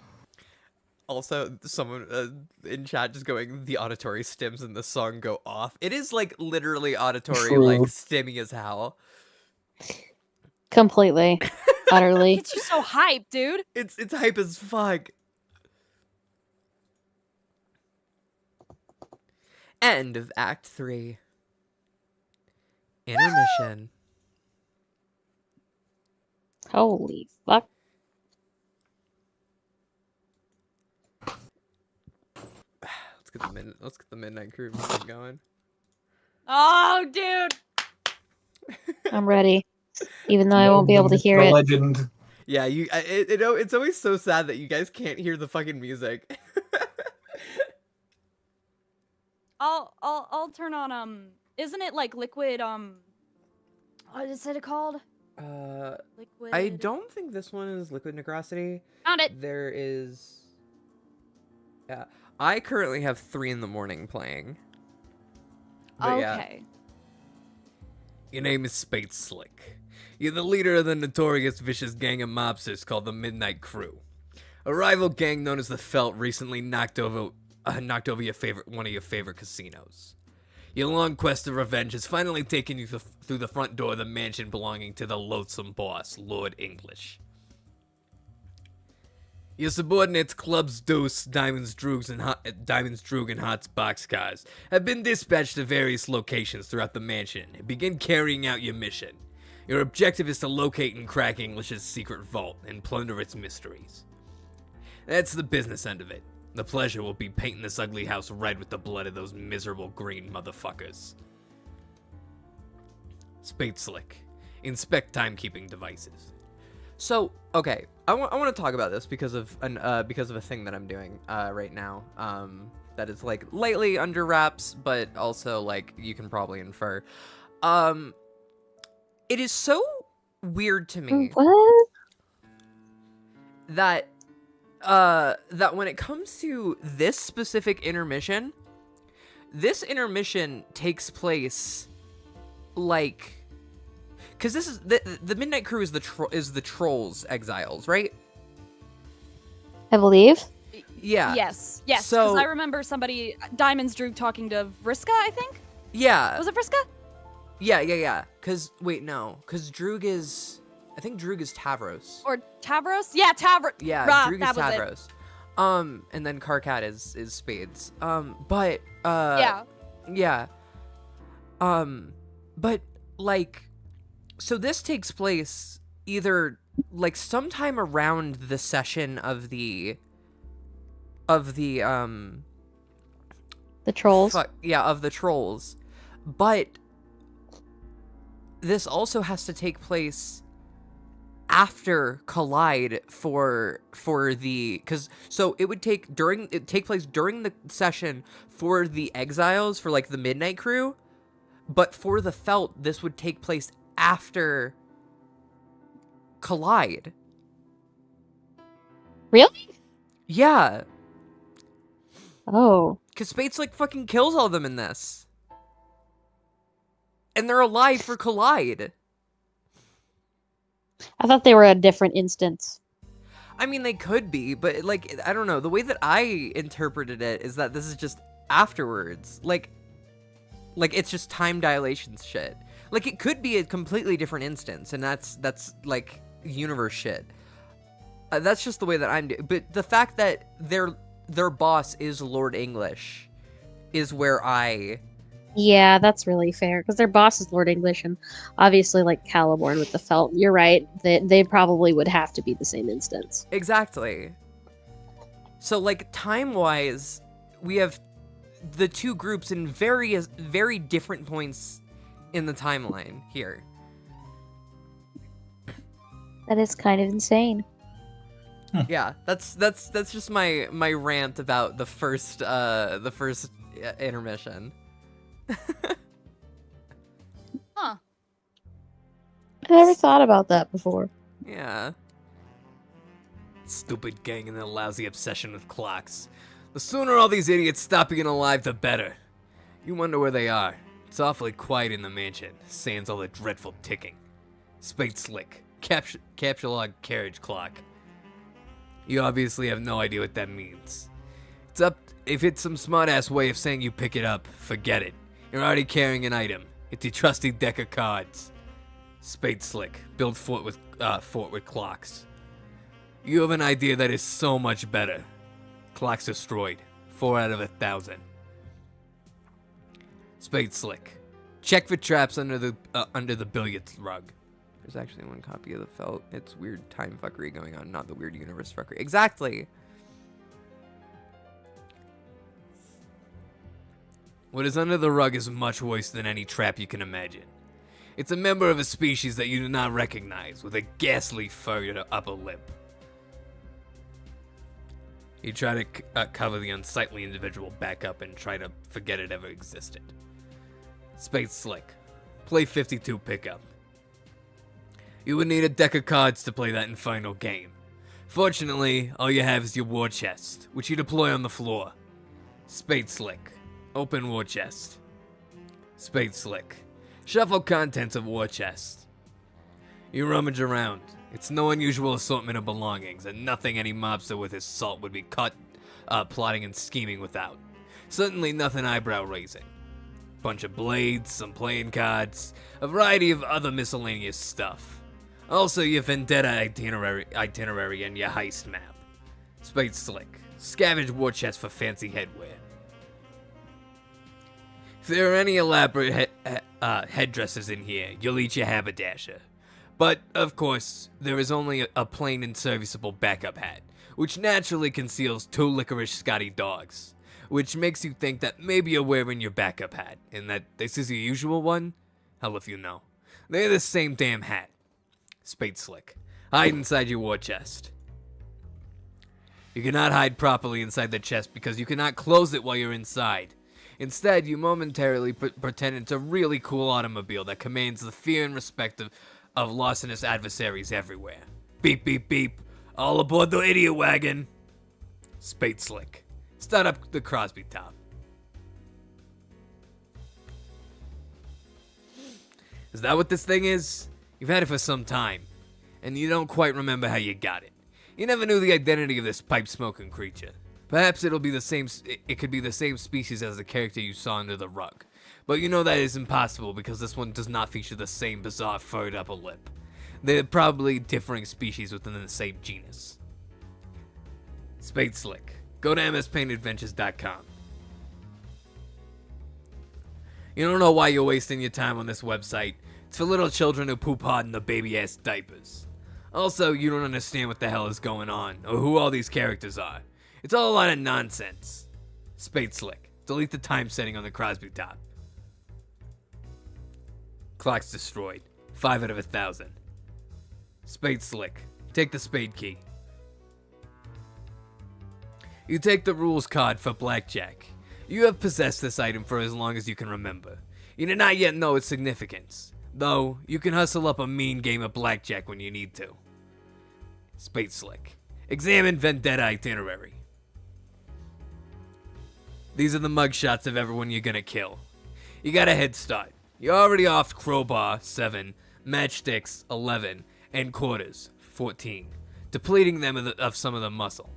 Also, someone in chat just going, the auditory stims in the song go off. It is like literally auditory, True. like stimmy as hell. Completely. Utterly. Gets you so hyped, dude. It's hype as fuck. End of Act 3. Intermission. Holy fuck. Let's get the Midnight Crew music going. Oh, dude. I'm ready. Even though I won't be able to hear The it. legend. Yeah, it's always so sad that you guys can't hear the fucking music. I'll turn on isn't it like liquid what is it called? Liquid. I don't think this one is Liquid Necrosity. Found it. There is. Yeah, I currently have 3 in the morning playing. But yeah. Okay. Your name is Spade Slick. You're the leader of the notorious vicious gang of mobsters called the Midnight Crew. A rival gang known as the Felt recently knocked over one of your favorite casinos. Your long quest of revenge has finally taken you through the front door of the mansion belonging to the loathsome boss, Lord English. Your subordinates, Clubs Deuce, Diamonds Droog, and Hot's boxcars have been dispatched to various locations throughout the mansion and begin carrying out your mission. Your objective is to locate and crack English's secret vault and plunder its mysteries. That's the business end of it. The pleasure will be painting this ugly house red with the blood of those miserable green motherfuckers. Spade Slick. Inspect timekeeping devices. So, okay, I want to talk about this because of a thing that I'm doing right now. That is like lightly under wraps, but also like you can probably infer. It is so weird to me What? that when it comes to this specific intermission, this intermission takes place like. Because this is the Midnight Crew is the Trolls Exiles, right? I believe. Yeah. Yes. Yes. So- Because I remember somebody Diamonds Droog talking to Vriska, I think. Yeah. Was it Vriska? Yeah. Because because Droog is, I think Droog is Tavros. Or Tavros? Yeah, Tavros. Yeah, Rah, Droog is that was it. Tavros. And then Karkat is Spades. But Yeah. Yeah. But like, so this takes place either like sometime around the session of the The trolls. of the Trolls. But this also has to take place after Collide for the, because so it would take place during the session for the Exiles, for like the Midnight Crew, but for the Felt this would take place after Collide. Really? Yeah, Oh. because Spades like fucking kills all of them in this, and they're alive for Collide. I thought they were a different instance. I mean, they could be, but like, I don't know. The way that I interpreted it is that this is just afterwards. Like it's just time dilation shit. Like, it could be a completely different instance, and that's like universe shit. That's just the way that I'm doing. But the fact that their boss is Lord English is where I. Yeah, that's really fair because their boss is Lord English, and obviously, like Caliborn with the Felt. You're right. They probably would have to be the same instance. Exactly. So, like, time-wise, we have the two groups in very different points in the timeline here. That is kind of insane. Yeah, that's just my rant about the first intermission. Huh. I never thought about that before. Yeah. Stupid gang and their lousy obsession with clocks. The sooner all these idiots stop being alive, the better. You wonder where they are. It's awfully quiet in the mansion, sans all the dreadful ticking. Spade Slick. Capture log carriage clock. You obviously have no idea what that means. If it's some smart-ass way of saying you pick it up, forget it. You're already carrying an item. It's your trusty deck of cards. Spade Slick. Build fort with clocks. You have an idea that is so much better. Clocks destroyed. 4 out of 1,000. Spade Slick. Check for traps under the billiards rug. There's actually one copy of the felt. It's weird time fuckery going on, not the weird universe fuckery. Exactly. What is under the rug is much worse than any trap you can imagine. It's a member of a species that you do not recognize, with a ghastly furred upper lip. You try to cover the unsightly individual back up and try to forget it ever existed. Spade Slick. Play 52 pickup. You would need a deck of cards to play that in final game. Fortunately, all you have is your war chest, which you deploy on the floor. Spade Slick. Open war chest. Spade Slick. Shuffle contents of war chest. You rummage around. It's no unusual assortment of belongings, and nothing any mobster with his salt would be caught plotting and scheming without. Certainly nothing eyebrow-raising. Bunch of blades, some playing cards, a variety of other miscellaneous stuff. Also your vendetta itinerary and your heist map. Spade Slick. Scavenge war chest for fancy headwear. If there are any elaborate headdresses in here, you'll eat your haberdasher. But, of course, there is only a plain and serviceable backup hat, which naturally conceals 2 licorice Scotty dogs, which makes you think that maybe you're wearing your backup hat, and that this is your usual one? Hell if you know. They're the same damn hat. Spade Slick. Hide inside your war chest. You cannot hide properly inside the chest because you cannot close it while you're inside. Instead, you momentarily pretend it's a really cool automobile that commands the fear and respect of larcenous adversaries everywhere. Beep, beep, beep. All aboard the idiot wagon. Spade Slick. Start up the Crosby top. Is that what this thing is? You've had it for some time, and you don't quite remember how you got it. You never knew the identity of this pipe-smoking creature. Perhaps it could be the same species as the character you saw under the rug. But you know that is impossible because this one does not feature the same bizarre furred upper lip. They're probably differing species within the same genus. Spade Slick. Go to mspaintadventures.com. You don't know why you're wasting your time on this website. It's for little children who poop hard in the baby-ass diapers. Also, you don't understand what the hell is going on, or who all these characters are. It's all a lot of nonsense. Spade Slick. Delete the time setting on the Crosby top. Clock's destroyed. 5 out of 1,000. Spade Slick. Take the spade key. You take the rules card for blackjack. You have possessed this item for as long as you can remember. You do not yet know its significance, though you can hustle up a mean game of blackjack when you need to. Spade Slick. Examine vendetta itinerary. These are the mugshots of everyone you're gonna kill. You got a head start. You're already off crowbar, 7, matchsticks, 11, and quarters, 14, depleting them of some of the muscle.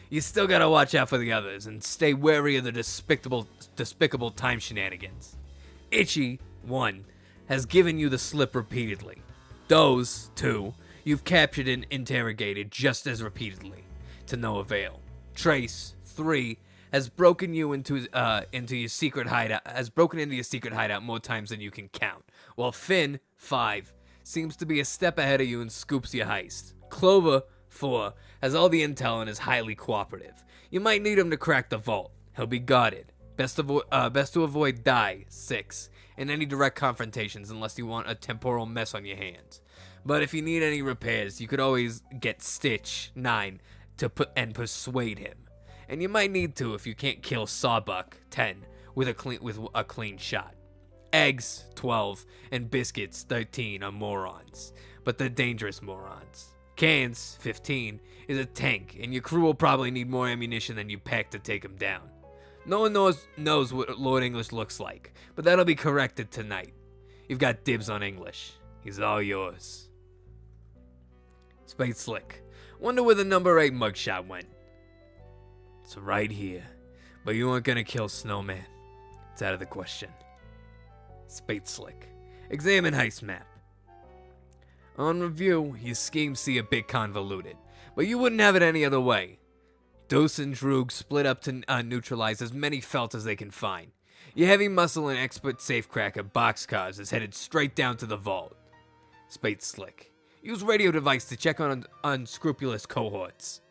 You still gotta watch out for the others, and stay wary of the despicable time shenanigans. Itchy, 1, has given you the slip repeatedly. Those, 2, you've captured and interrogated just as repeatedly, to no avail. Trace, 3, has broken into your secret hideout more times than you can count. While Finn, 5, seems to be a step ahead of you and scoops your heist. Clover, 4, has all the intel and is highly cooperative. You might need him to crack the vault. He'll be guarded. Best to avoid die, 6, in any direct confrontations unless you want a temporal mess on your hands. But if you need any repairs, you could always get Stitch, 9, and persuade him. And you might need to if you can't kill Sawbuck, 10, with a clean shot. Eggs, 12, and Biscuits, 13, are morons, but they're dangerous morons. Cans, 15, is a tank, and your crew will probably need more ammunition than you pack to take him down. No one knows what Lord English looks like, but that'll be corrected tonight. You've got dibs on English. He's all yours. Spade Slick. Wonder where the number 8 mugshot went. It's right here. But you aren't gonna kill Snowman. It's out of the question. Spade Slick. Examine heist map. On review, your schemes seem a bit convoluted, but you wouldn't have it any other way. Dose and Droog split up to neutralize as many felt as they can find. Your heavy muscle and expert safecracker Boxcars is headed straight down to the vault. Spade Slick. Use radio device to check on unscrupulous cohorts.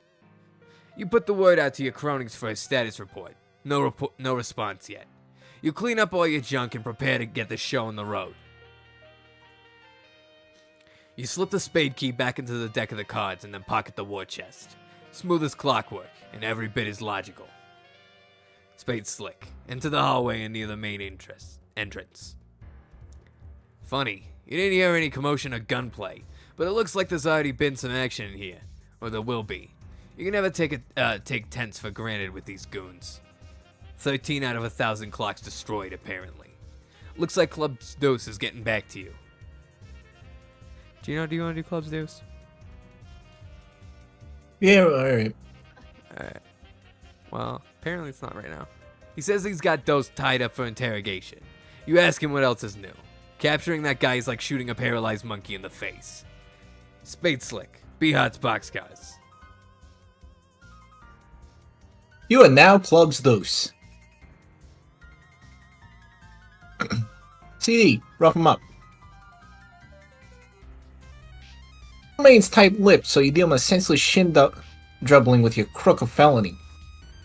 You put the word out to your cronies for a status report. No response yet. You clean up all your junk and prepare to get the show on the road. You slip the spade key back into the deck of the cards and then pocket the war chest. Smooth as clockwork, and every bit is logical. Spade Slick. Into the hallway and near the main entrance. Funny, you didn't hear any commotion or gunplay, but it looks like there's already been some action in here. Or there will be. You can never take tents for granted with these goons. 13 out of 1,000 clocks destroyed, apparently. Looks like Club's Dose is getting back to you. Do you want to do Club's Dose? Yeah, alright. Alright. Well, apparently it's not right now. He says he's got Dose tied up for interrogation. You ask him what else is new. Capturing that guy is like shooting a paralyzed monkey in the face. Spade Slick. B-Hot's Boxcars. You are now Club's Dose. CD, rough him up. Remains tight-lipped, so you deal him a senseless shin-drubbling with your crook of felony.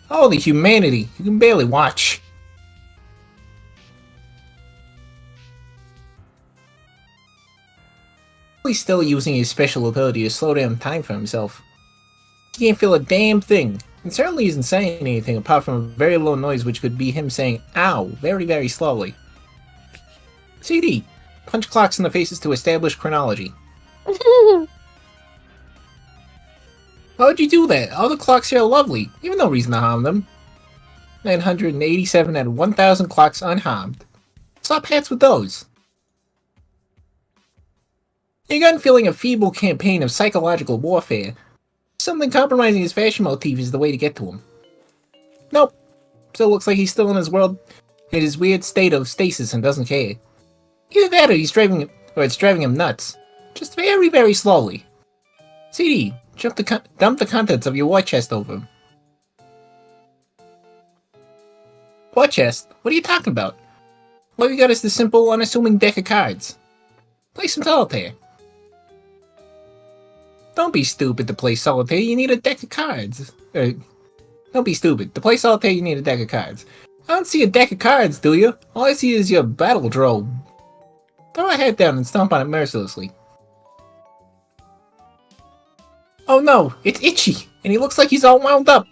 Oh, the humanity! You can barely watch. He's still using his special ability to slow down time for himself. He can't feel a damn thing, and certainly isn't saying anything apart from a very low noise which could be him saying "ow" very, very slowly. CD, punch clocks in the faces to establish chronology. Why would you do that? All the clocks here are lovely. You have no reason to harm them. 987 out of 1,000 clocks unharmed. Swap hats with those. You got feeling a feeble campaign of psychological warfare. Something compromising his fashion motif is the way to get to him. Nope. Still looks like he's still in his world, in his weird state of stasis and doesn't care. Either that or it's driving him nuts. Just very, very slowly. CD, dump the contents of your war chest over him. War chest? What are you talking about? All you got is the simple, unassuming deck of cards. Play some solitaire. Don't be stupid to play solitaire, you need a deck of cards. Don't be stupid. To play solitaire, you need a deck of cards. I don't see a deck of cards, do you? All I see is your battle drobe. Throw a head down and stomp on it mercilessly. Oh no, it's Itchy, and he looks like he's all wound up.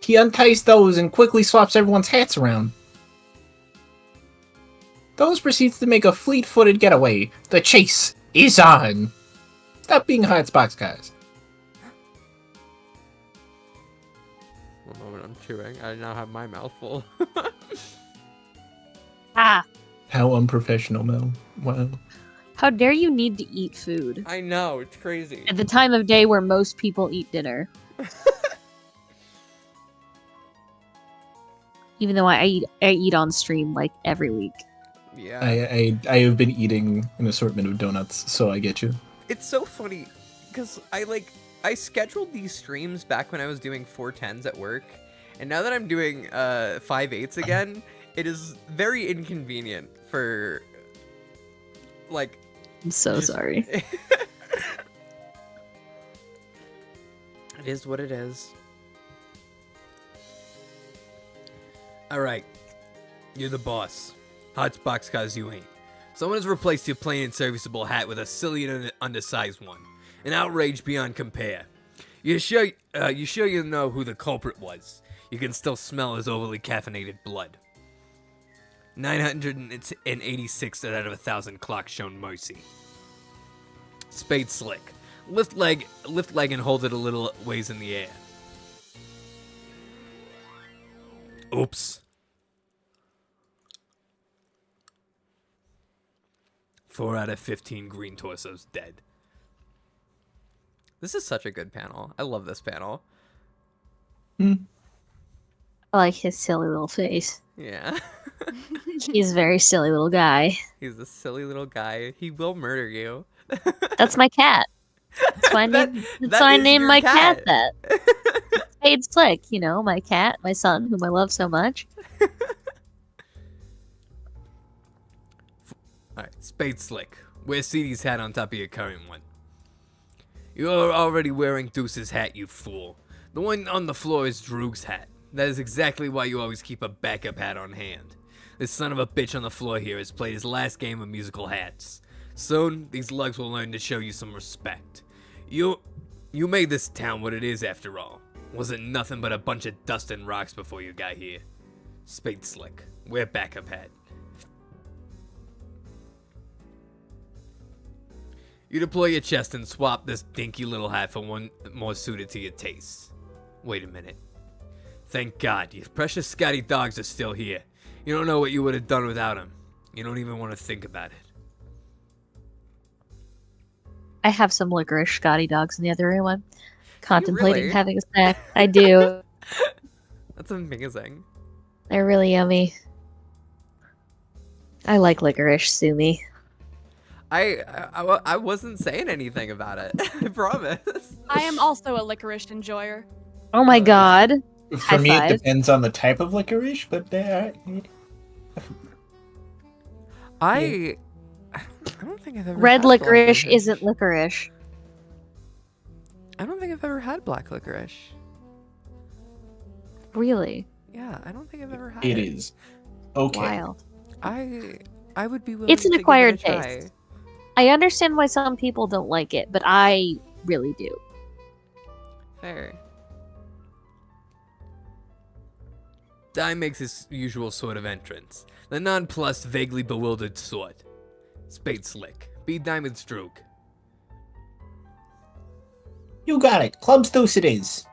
He unties those and quickly swaps everyone's hats around. Those proceeds to make a fleet-footed getaway. The chase is on! Stop being hard spots, guys. One moment, I'm chewing. I now have my mouth full. Ah, How unprofessional, Mel. Wow. how dare you need to eat food I know, it's crazy. at the time of day where most people eat dinner? Even though I eat on stream like every week. Yeah. I have been eating an assortment of donuts, so I get you. It's so funny because I scheduled these streams back when I was doing 410s at work, and now that I'm doing 5/8s again, it is very inconvenient for like. I'm so sorry. It is what it is. Alright. You're the boss. Hot's Boxcars you ain't. Someone has replaced your plain and serviceable hat with a silly and undersized one. An outrage beyond compare. You sure you know who the culprit was? You can still smell his overly caffeinated blood. 986 out of 1,000 clocks shown mercy. Spade Slick. Lift leg and hold it a little ways in the air. Oops. 4 out of 15 green torsos dead. This is such a good panel. I love this panel. I like his silly little face. Yeah. He's a very silly little guy. He's a silly little guy. He will murder you. That's my cat. That's why I named, that is your my cat cat. that. Spade Slick, you know, my cat, my son, whom I love so much. Alright, Spade Slick. Wear CD's hat on top of your current one. You're already wearing Deuce's hat, you fool. The one on the floor is Droog's hat. That is exactly why you always keep a backup hat on hand. This son of a bitch on the floor here has played his last game of musical hats. Soon, these lugs will learn to show you some respect. You made this town what it is after all. Wasn't nothing but a bunch of dust and rocks before you got here. Spade Slick. Wear backup hat. You deploy your chest and swap this dinky little hat for one more suited to your tastes. Wait a minute. Thank God, your precious Scotty dogs are still here. You don't know what you would have done without them. You don't even want to think about it. I have some licorice Scotty dogs in the other room. I'm contemplating really? having a snack. I do. That's amazing. They're really yummy. I like licorice, sue me. I wasn't saying anything about it. I promise. I am also a licorice enjoyer. Oh my god. For High me, five. it depends on the type of licorice, but I don't think I've ever Red had black licorice isn't licorice. I don't think I've ever had black licorice. Really? Yeah, I don't think I've ever had It it. is. Okay. Wild. I would be willing It's an to give it a acquired try. taste. I understand why some people don't like it, but I really do. Fair. Dime makes his usual sort of entrance. The nonplussed, vaguely bewildered sort. Spade Slick. Be Diamond's Droog. you got it. Club's Deuce it is.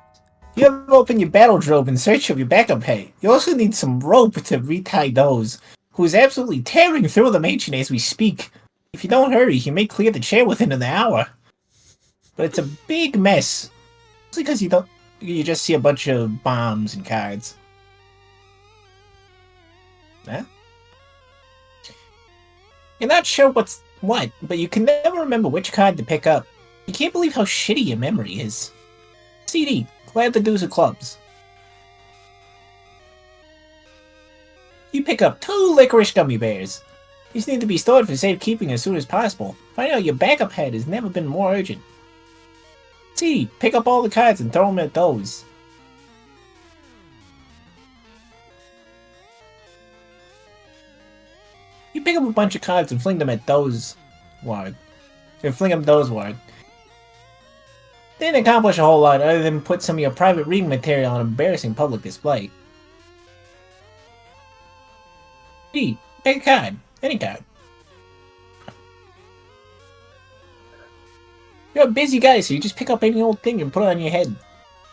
You have to open your battle drobe in search of your backup hay. You also need some rope to retie those, who is absolutely tearing through the mansion as we speak. If you don't hurry, he may clear the chair within an hour. But it's a big mess. It's because you just see a bunch of bombs and cards. Huh? You're not sure what's what, but you can never remember which card to pick up. You can't believe how shitty your memory is. CD, glad the dues of clubs. You pick up 2 licorice gummy bears. These need to be stored for safekeeping as soon as possible. Find out your backup head has never been more urgent. CD, pick up all the cards and throw them at those. You pick up a bunch of cards and fling them at those ward. And fling them those ward. Didn't accomplish a whole lot other than put some of your private reading material on embarrassing public display. D, pick a card. Any card. You're a busy guy, so you just pick up any old thing and put it on your head.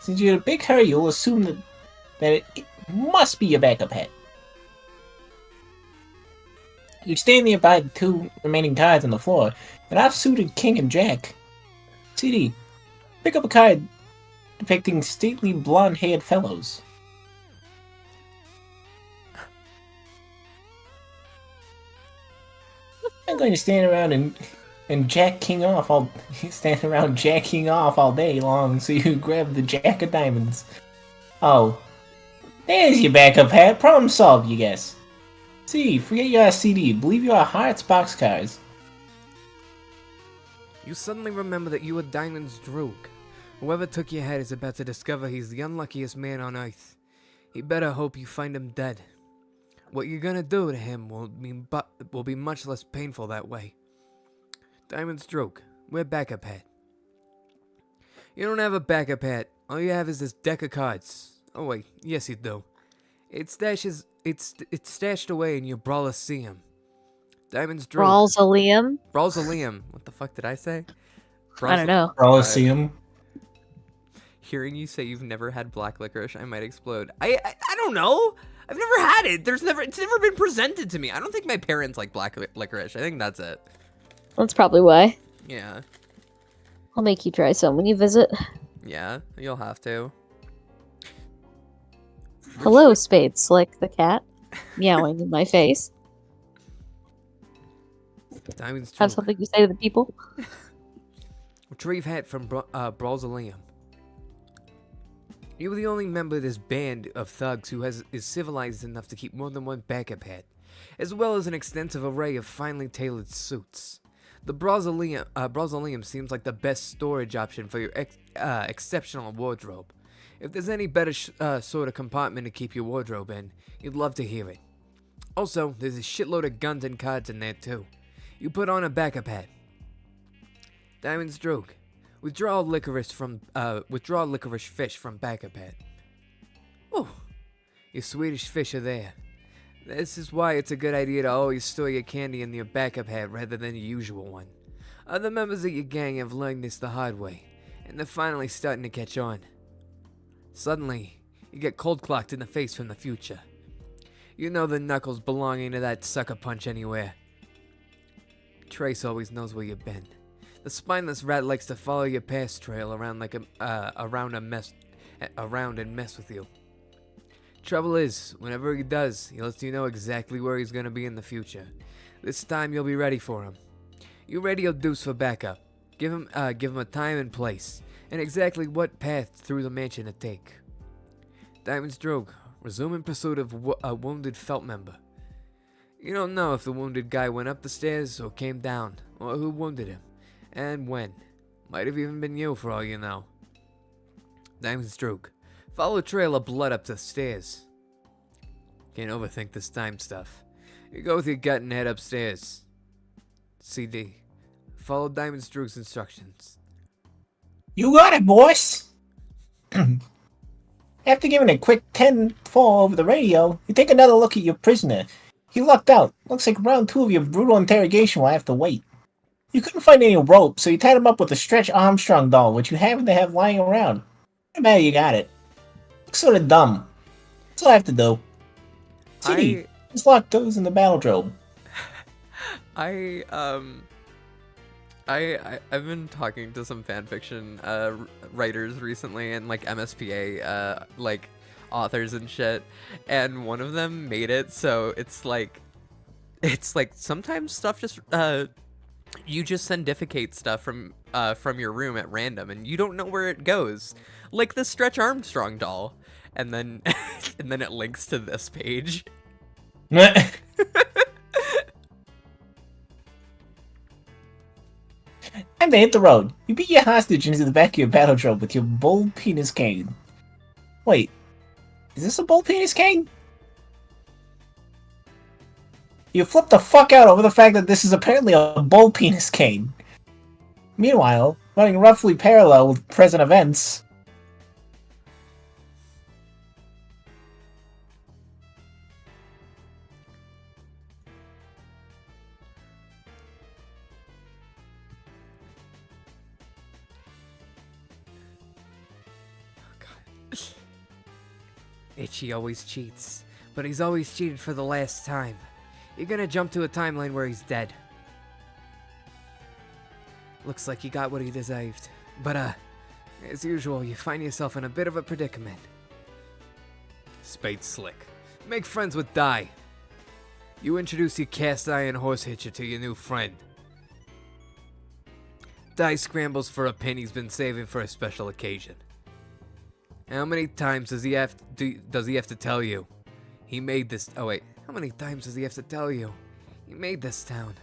Since you're in a big hurry, you'll assume that it must be your backup hat. You stand nearby the 2 remaining cards on the floor, an off-suited king and jack. CD, pick up a card depicting stately blonde-haired fellows. I'm going to stand around and jack king off all stand around jacking off all day long, so you grab the jack of diamonds. Oh, there's your backup hat. Problem solved, you guess. See, forget your CD. Believe you are hearts boxcars. You suddenly remember that you were Diamond's Droog. Whoever took your head is about to discover he's the unluckiest man on Earth. He better hope you find him dead. What you're gonna do to him will be much less painful that way. Diamond's Droog, wear backup hat. You don't have a backup hat. All you have is this deck of cards. Oh wait, yes you do. It's stashed away in your Brawlicium. Diamond's Droog. Brawlzalium? Brawlzalium. What the fuck did I say? I don't know. Brawlicium. Hearing you say you've never had black licorice, I might explode. I don't know. I've never had it. It's never been presented to me. I don't think my parents like black licorice. I think that's it. That's probably why. Yeah. I'll make you try some when you visit. Yeah, you'll have to. Hello, Spade Slick the cat. Meowing in my face. Diamond's Have true. something to say to the people? Retrieve hat from Brawlzaleum. You were the only member of this band of thugs who is civilized enough to keep more than one backup hat, as well as an extensive array of finely tailored suits. The Brawlzaleum seems like the best storage option for your exceptional wardrobe. If there's any better sort of compartment to keep your wardrobe in, you'd love to hear it. Also, there's a shitload of guns and cards in there too. You put on a backup hat. Diamond's Droog. Withdraw licorice fish from backup hat. Oh, your Swedish fish are there. This is why it's a good idea to always store your candy in your backup hat rather than your usual one. Other members of your gang have learned this the hard way, and they're finally starting to catch on. Suddenly, you get cold clocked in the face from the future. You know the knuckles belonging to that sucker punch anywhere. Trace always knows where you've been. The spineless rat likes to follow your past trail around and mess with you. Trouble is, whenever he does, he lets you know exactly where he's gonna be in the future. This time you'll be ready for him. You radio Deuce for backup. Give him a time and place, and exactly what path through the mansion to take. Diamond's Droog. Resume in pursuit of a wounded felt member. You don't know if the wounded guy went up the stairs or came down, or who wounded him, and when. Might have even been you for all you know. Diamond's Droog. Follow a trail of blood up the stairs. Can't overthink this time stuff. You go with your gut and head upstairs. CD. Follow Diamond's Droog's instructions. You got it, boss! After giving a quick 10-4 over the radio, you take another look at your prisoner. He lucked out. Looks like round 2 of your brutal interrogation will have to wait. You couldn't find any rope, so you tied him up with a Stretch Armstrong doll, which you happen to have lying around. No matter, you got it. Looks sort of dumb. That's all I have to do. CD, just lock those in the battle drobe. I've been talking to some fanfiction writers recently, and like MSPA like authors and shit, and one of them made it so it's like sometimes stuff just you just sendificate stuff from your room at random, and you don't know where it goes, like the Stretch Armstrong doll, and then and then it links to this page. Time to hit the road. You beat your hostage into the back of your battle drobe with your bull penis cane. Wait, is this a bull penis cane? You flip the fuck out over the fact that this is apparently a bull penis cane. Meanwhile, running roughly parallel with present events. Itchy always cheats, but he's always cheated for the last time. You're gonna jump to a timeline where he's dead. Looks like he got what he deserved. But, as usual, you find yourself in a bit of a predicament. Spade Slick. Make friends with Die. You introduce your cast iron horse hitcher to your new friend. Die scrambles for a pin he's been saving for a special occasion. How many times does he have to tell you? He made this. Oh wait, how many times does he have to tell you? He made this town.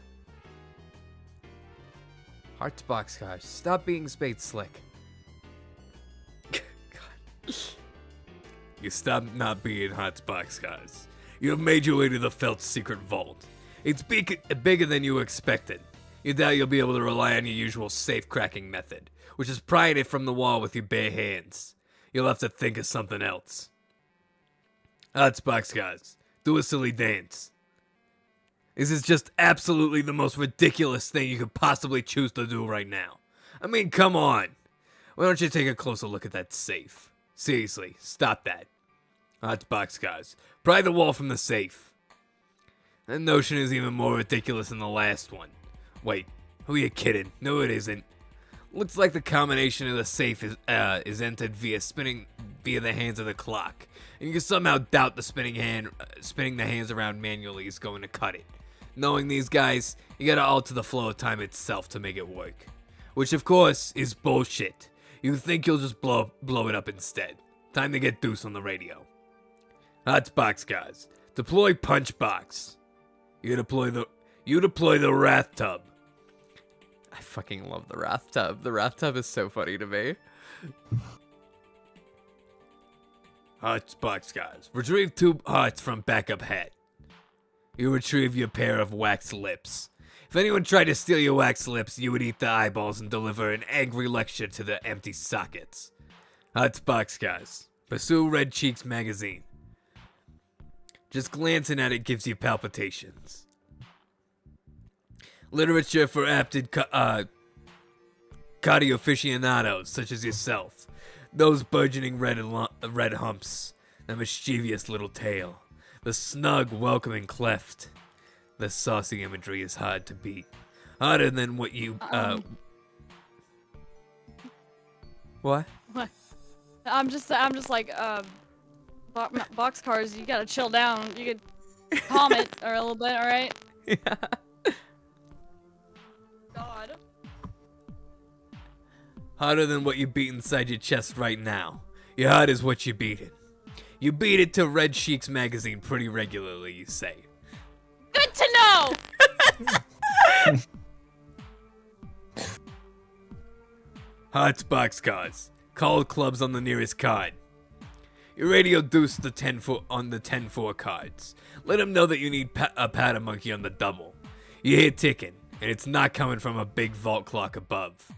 Hearts boxcars. Stop being Spade Slick. God. You stop not being Hearts boxcars. You have made your way to the Felt's secret vault. It's bigger than you expected. You doubt you'll be able to rely on your usual safe cracking method, which is prying it from the wall with your bare hands. You'll have to think of something else. Hearts boxcars. Do a silly dance. This is just absolutely the most ridiculous thing you could possibly choose to do right now. I mean, come on. Why don't you take a closer look at that safe? Seriously, stop that. Hot boxcars. Pry the wall from the safe. That notion is even more ridiculous than the last one. Wait, who are you kidding? No, it isn't. Looks like the combination of the safe is entered via the hands of the clock, and you can somehow doubt the spinning the hands around manually is going to cut it. Knowing these guys, you gotta alter the flow of time itself to make it work, which of course is bullshit. You think you'll just blow it up instead. Time to get Deuce on the radio. Hot boxcars. Deploy punch box. You deploy the wrath tub. I fucking love the wrath tub. The wrath tub is so funny to me. Hot boxcars. Retrieve 2 hearts from backup hat. You retrieve your pair of wax lips. If anyone tried to steal your wax lips, you would eat the eyeballs and deliver an angry lecture to the empty sockets. Hot boxcars. Pursue Red Cheeks magazine. Just glancing at it gives you palpitations. Literature for apted cardio aficionados such as yourself. Those burgeoning red humps. The mischievous little tail. The snug, welcoming cleft. The saucy imagery is hard to beat. Harder than what you, What? What? I'm just like, boxcars, you gotta chill down. You could calm it or a little bit, alright? Yeah. God. Harder than what you beat inside your chest right now. Your heart is what you beat it. You beat it to Red Cheeks magazine pretty regularly, you say. Good to know! Hot boxcars. Call clubs on the nearest card. You radio Deuce the 10-4 on the 10-4 cards. Let him know that you need a powder monkey on the double. You hear ticking, and it's not coming from a big vault clock above.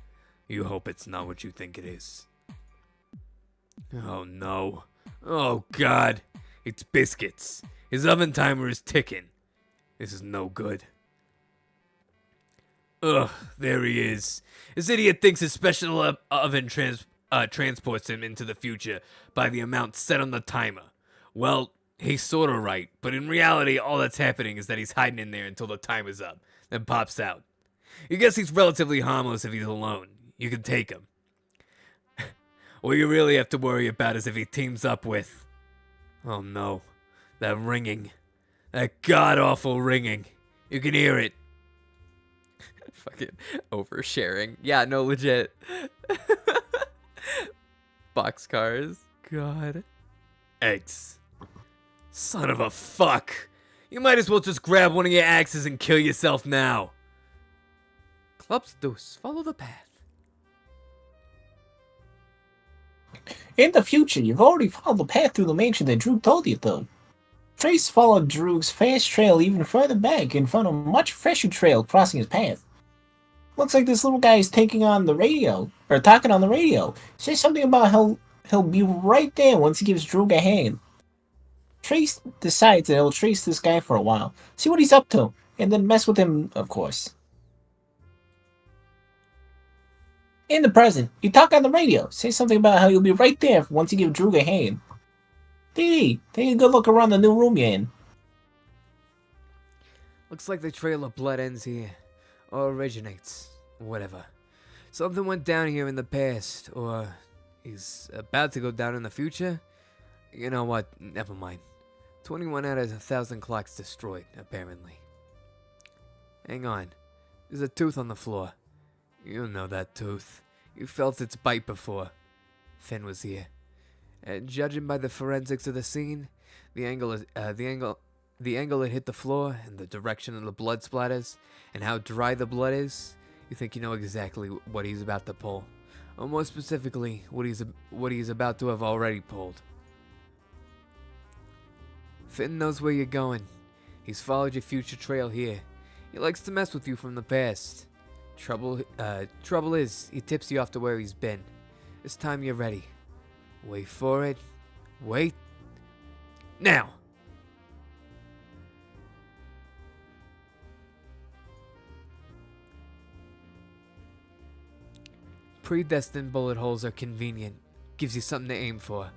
You hope it's not what you think it is. Oh no. Oh god. It's Biscuits. His oven timer is ticking. This is no good. Ugh, there he is. This idiot thinks his special oven transports him into the future by the amount set on the timer. Well, he's sorta right, but in reality, all that's happening is that he's hiding in there until the time is up, then pops out. You guess he's relatively harmless if he's alone. You can take him. What you really have to worry about is if he teams up with... Oh no, that ringing. That god-awful ringing. You can hear it. Fucking oversharing. Yeah, no, legit. Boxcars. God. Eggs. Son of a fuck. You might as well just grab one of your axes and kill yourself now. Clubs Deuce. Follow the path. In the future, you've already followed the path through the mansion that Droog told you to. Trace followed Droog's fast trail even further back and found a much fresher trail crossing his path. Looks like this little guy is talking on the radio. Says something about how he'll be right there once he gives Droog a hand. Trace decides that he'll trace this guy for a while, see what he's up to, and then mess with him, of course. In the present, you talk on the radio, say something about how you'll be right there once you give Droog a hand. Dee, take a good look around the new room you're in. Looks like the trail of blood ends here. Or originates. Whatever. Something went down here in the past. Or is about to go down in the future. You know what? Never mind. 21 out of 1,000 clocks destroyed, apparently. Hang on. There's a tooth on the floor. You know that tooth. You felt its bite before. Finn was here. And judging by the forensics of the scene, the angle it hit the floor, and the direction of the blood splatters, and how dry the blood is, you think you know exactly what he's about to pull. Or more specifically, what he's about to have already pulled. Finn knows where you're going. He's followed your future trail here. He likes to mess with you from the past. Trouble is, he tips you off to where he's been. This time you're ready. Wait for it. Wait. Now! Predestined bullet holes are convenient. Gives you something to aim for.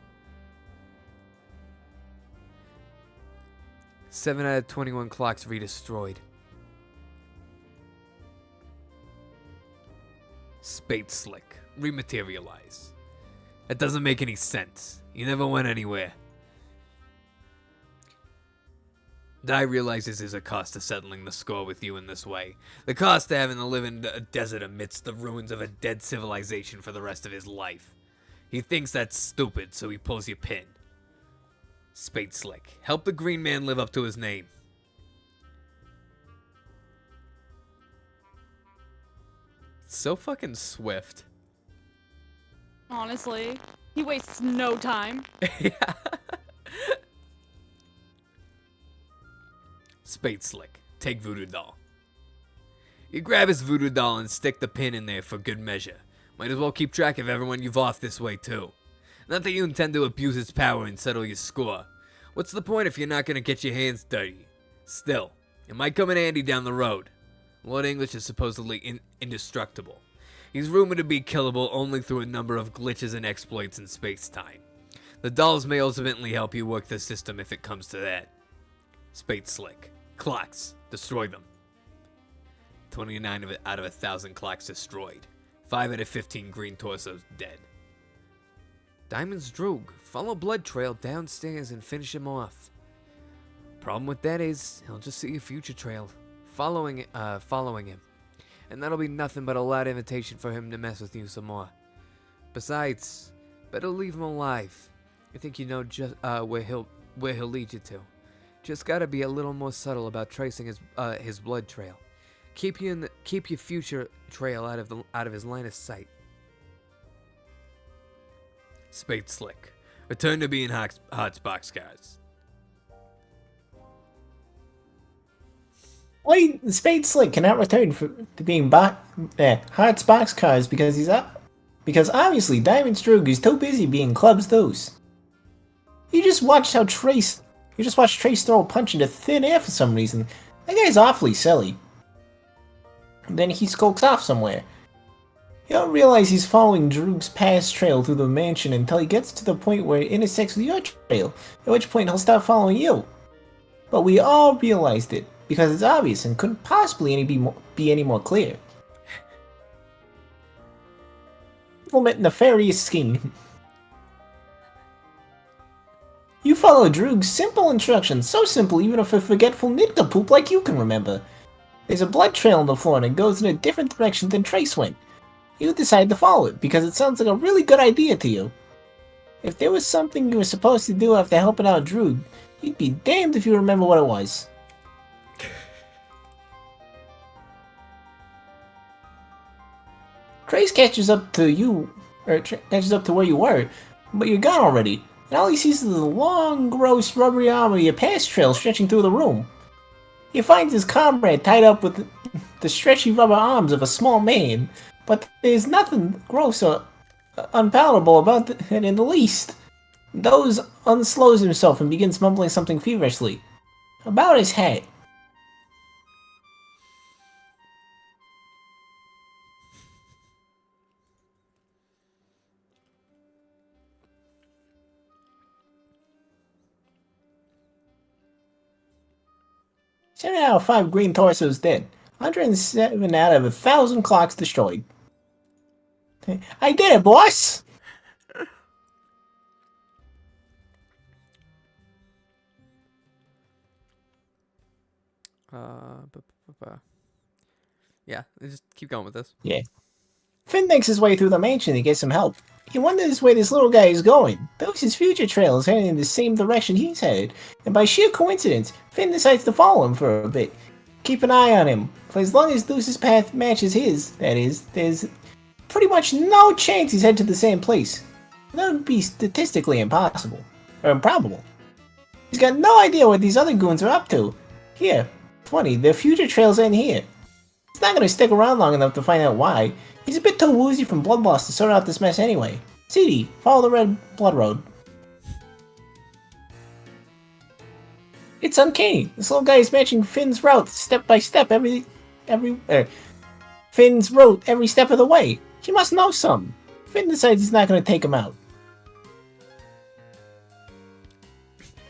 7 out of 21 clocks re-destroyed. Spade Slick. Rematerialize. That doesn't make any sense. You never went anywhere. Dai realizes there's a cost to settling the score with you in this way. The cost to having to live in a desert amidst the ruins of a dead civilization for the rest of his life. He thinks that's stupid, so he pulls your pin. Spade Slick. Help the green man live up to his name. So fucking swift. Honestly, he wastes no time. Yeah. Spade Slick. Take Voodoo Doll. You grab his Voodoo Doll and stick the pin in there for good measure. Might as well keep track of everyone you've offed this way too. Not that you intend to abuse its power and settle your score. What's the point if you're not gonna get your hands dirty? Still, it might come in handy down the road. Lord English is supposedly indestructible. He's rumored to be killable only through a number of glitches and exploits in space-time. The dolls may ultimately help you work the system if it comes to that. Spade Slick. Clocks. Destroy them. 29 out of 1,000 clocks destroyed. 5 out of 15 green torsos dead. Diamond's Droog. Follow Blood Trail downstairs and finish him off. Problem with that is, he'll just see a future trail following him. And that'll be nothing but a loud invitation for him to mess with you some more. Besides, better leave him alive. I think you know just where he'll lead you to. Just gotta be a little more subtle about tracing his blood trail. Keep your future trail out of his line of sight. Spade Slick. Return to being hot boxcars. Wait, Spade Slick cannot return to being hot boxcars because obviously Diamond Droog is too busy being club's dose. You just watched Trace throw a punch into thin air for some reason. That guy's awfully silly. Then he skulks off somewhere. You don't realize he's following Droog's past trail through the mansion until he gets to the point where it intersects with your trail, at which point he'll start following you. But we all realized it, because it's obvious and couldn't possibly be any more clear. Implement nefarious scheme. You follow Droog's simple instructions, so simple even if a forgetful nincompoop like you can remember. There's a blood trail on the floor and it goes in a different direction than Trace went. You decide to follow it because it sounds like a really good idea to you. If there was something you were supposed to do after helping out Droog, you'd be damned if you remember what it was. Trace catches up to where you were, but you're gone already, and all he sees is the long, gross, rubbery arm of your past trail stretching through the room. He finds his comrade tied up with the stretchy rubber arms of a small man, but there's nothing gross or unpalatable about it in the least. Doze unslows himself and begins mumbling something feverishly. About his hat. Seven out of 5 green torsos dead. 107 out of 1,000 clocks destroyed. I did it, boss! Yeah, just keep going with this. Yeah. Finn makes his way through the mansion to get some help. He wonders where this little guy is going. Though his future trail is heading in the same direction he's headed, and by sheer coincidence, Finn decides to follow him for a bit. Keep an eye on him, for as long as Luce's path matches his, that is, there's pretty much no chance he's headed to the same place. That would be statistically impossible. Or improbable. He's got no idea what these other goons are up to. Here, funny, their future trails end here. He's not gonna stick around long enough to find out why. He's a bit too woozy from blood loss to sort out this mess anyway. CD, follow the red blood road. It's uncanny. This little guy is matching Finn's route step by step Finn's route every step of the way. He must know something. Finn decides he's not going to take him out.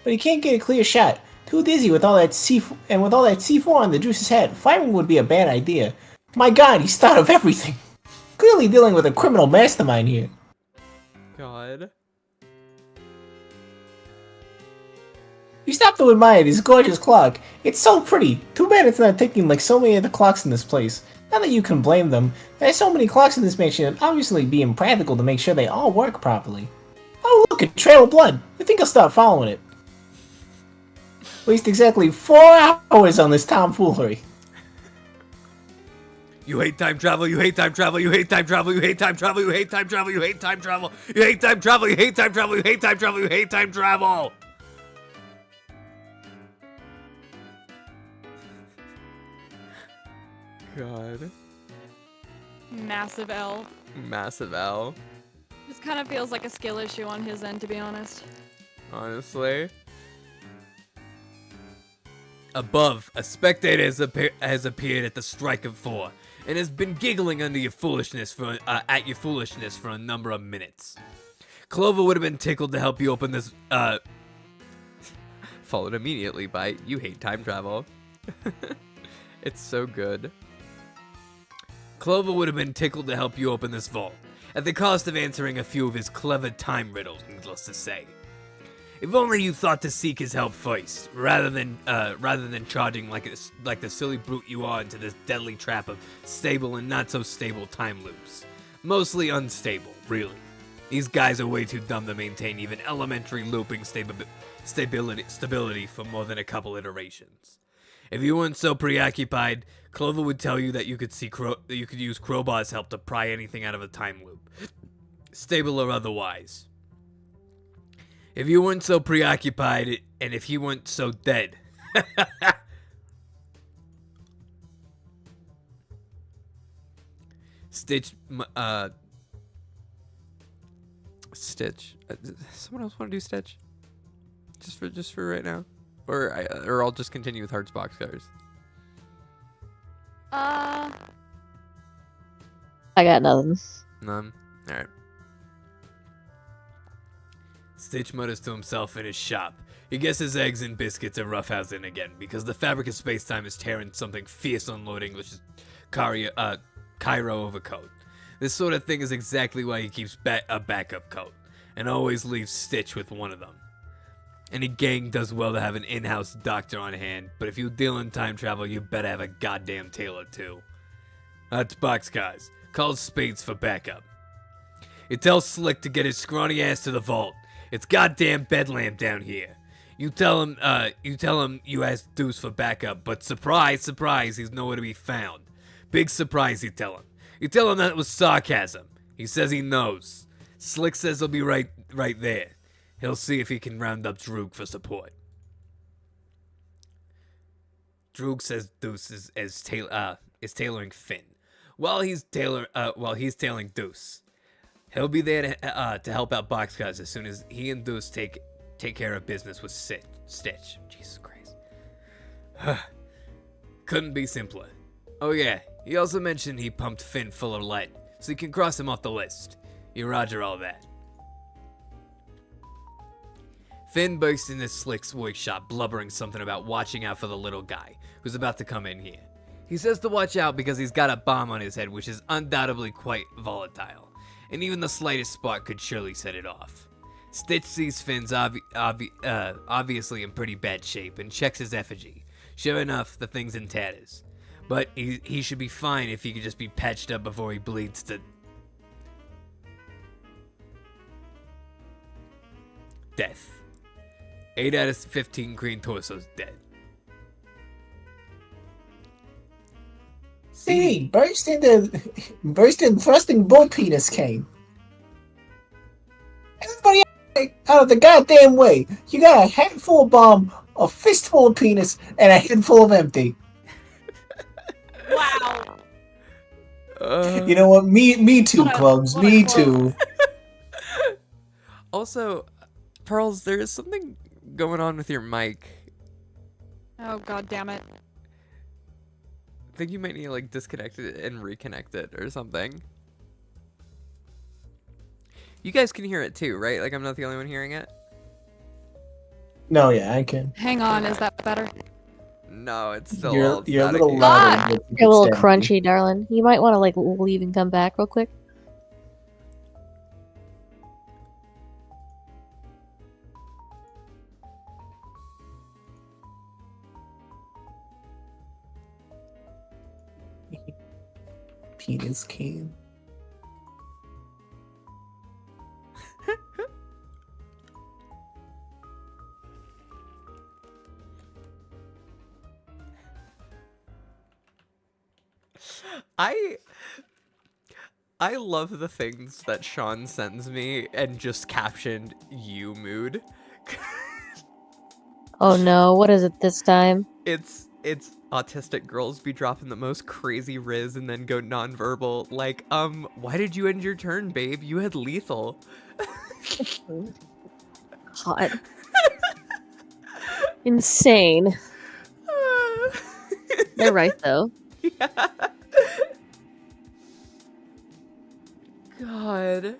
But he can't get a clear shot. Too dizzy with all that with all that C4 on the Juice's head, firing would be a bad idea. My god, he's thought of everything. Clearly dealing with a criminal mastermind here. God. You stop to admire this gorgeous clock. It's so pretty. Too bad it's not ticking like so many of the clocks in this place. Not that you can blame them. There's so many clocks in this mansion, it'd obviously be impractical to make sure they all work properly. Oh look, a trail of blood. I think I'll start following it. Waste exactly 4 hours on this tomfoolery. You hate time travel, you hate time travel, you hate time travel, you hate time travel, you hate time travel, you hate time travel, you hate time travel, you hate time travel, you hate time travel, you hate time travel. God. Massive L. Massive L. This kind of feels like a skill issue on his end, to be honest. Honestly. Above, a spectator has appeared at the strike of 4 and has been giggling under your foolishness at your foolishness for a number of minutes. Clover would have been tickled to help you open this. Followed immediately by "You hate time travel." It's so good. Clover would have been tickled to help you open this vault, at the cost of answering a few of his clever time riddles, needless to say. If only you thought to seek his help first, rather than charging like the silly brute you are into this deadly trap of stable and not so stable time loops. Mostly unstable, really. These guys are way too dumb to maintain even elementary looping stability for more than a couple iterations. If you weren't so preoccupied, Clover would tell you that you could use Crowbar's help to pry anything out of a time loop, stable or otherwise. If you weren't so preoccupied, and if you weren't so dead. Stitch. Someone else want to do Stitch? Just for right now, or I'll just continue with Hearts Boxcars. I got nothing. None. All right. Stitch mutters to himself in his shop. He guesses eggs and biscuits are roughhousing again because the fabric of space-time is tearing something fierce on Lord English's Cairo overcoat. This sort of thing is exactly why he keeps a backup coat and always leaves Stitch with one of them. Any gang does well to have an in-house doctor on hand, but if you deal in time travel, you better have a goddamn tailor too. That's Boxcars. Call Spades for backup. You tell Slick to get his scrawny ass to the vault. It's goddamn bedlam down here. You tell him you asked Deuce for backup, but surprise, surprise, he's nowhere to be found. Big surprise, you tell him. You tell him that was sarcasm. He says he knows. Slick says he'll be right there. He'll see if he can round up Droog for support. Droog says Deuce is tailoring Finn, while he's tailing Deuce. He'll be there to help out Boxcars as soon as he and Deuce take care of business with Stitch. Jesus Christ. Couldn't be simpler. Oh yeah, he also mentioned he pumped Finn full of lead, so you can cross him off the list. You roger all that. Finn bursts into Slick's workshop, blubbering something about watching out for the little guy, who's about to come in here. He says to watch out because he's got a bomb on his head, which is undoubtedly quite volatile, and even the slightest spark could surely set it off. Stitch sees Finn's obviously in pretty bad shape and checks his effigy. Sure enough, the thing's in tatters. But he should be fine if he could just be patched up before he bleeds to death. 8 out of 15 green torsos dead. See, burst in thrusting bull penis came. Everybody out of the goddamn way. You got a handful of bomb, a fistful of penis, and a handful of empty. Wow. You know what? Me too, Clubs. Me too. Also, Pearls, there is something going on with your mic. Oh, god damn it. I think you might need to like disconnect it and reconnect it or something. You guys can hear it too, right? Like I'm not the only one hearing it? No, yeah, I can. Hang on, is that better? No, it's still You're all a little staticky. louder. but You're a little it's crunchy, darling. You might want to like leave and come back real quick. Penis can. I love the things that Sean sends me and just captioned "you mood." Oh no, what is it this time? It's autistic girls be dropping the most crazy riz and then go nonverbal. Like, why did you end your turn, babe? You had lethal. God. Insane. They're right though. Yeah. God.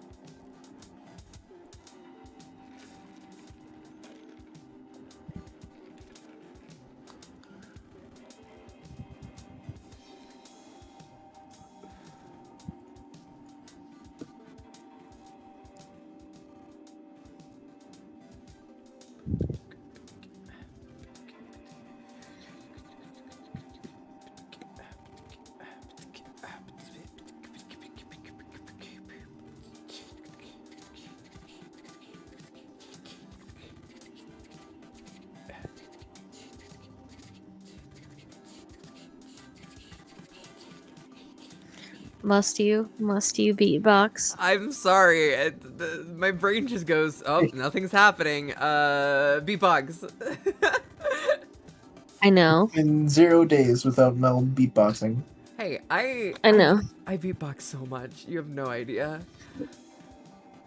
Must you beatbox? I'm sorry. My brain just goes, oh, nothing's happening. Beatbox. I know. In 0 days without Mel beatboxing. Hey, I know. I beatbox so much. You have no idea.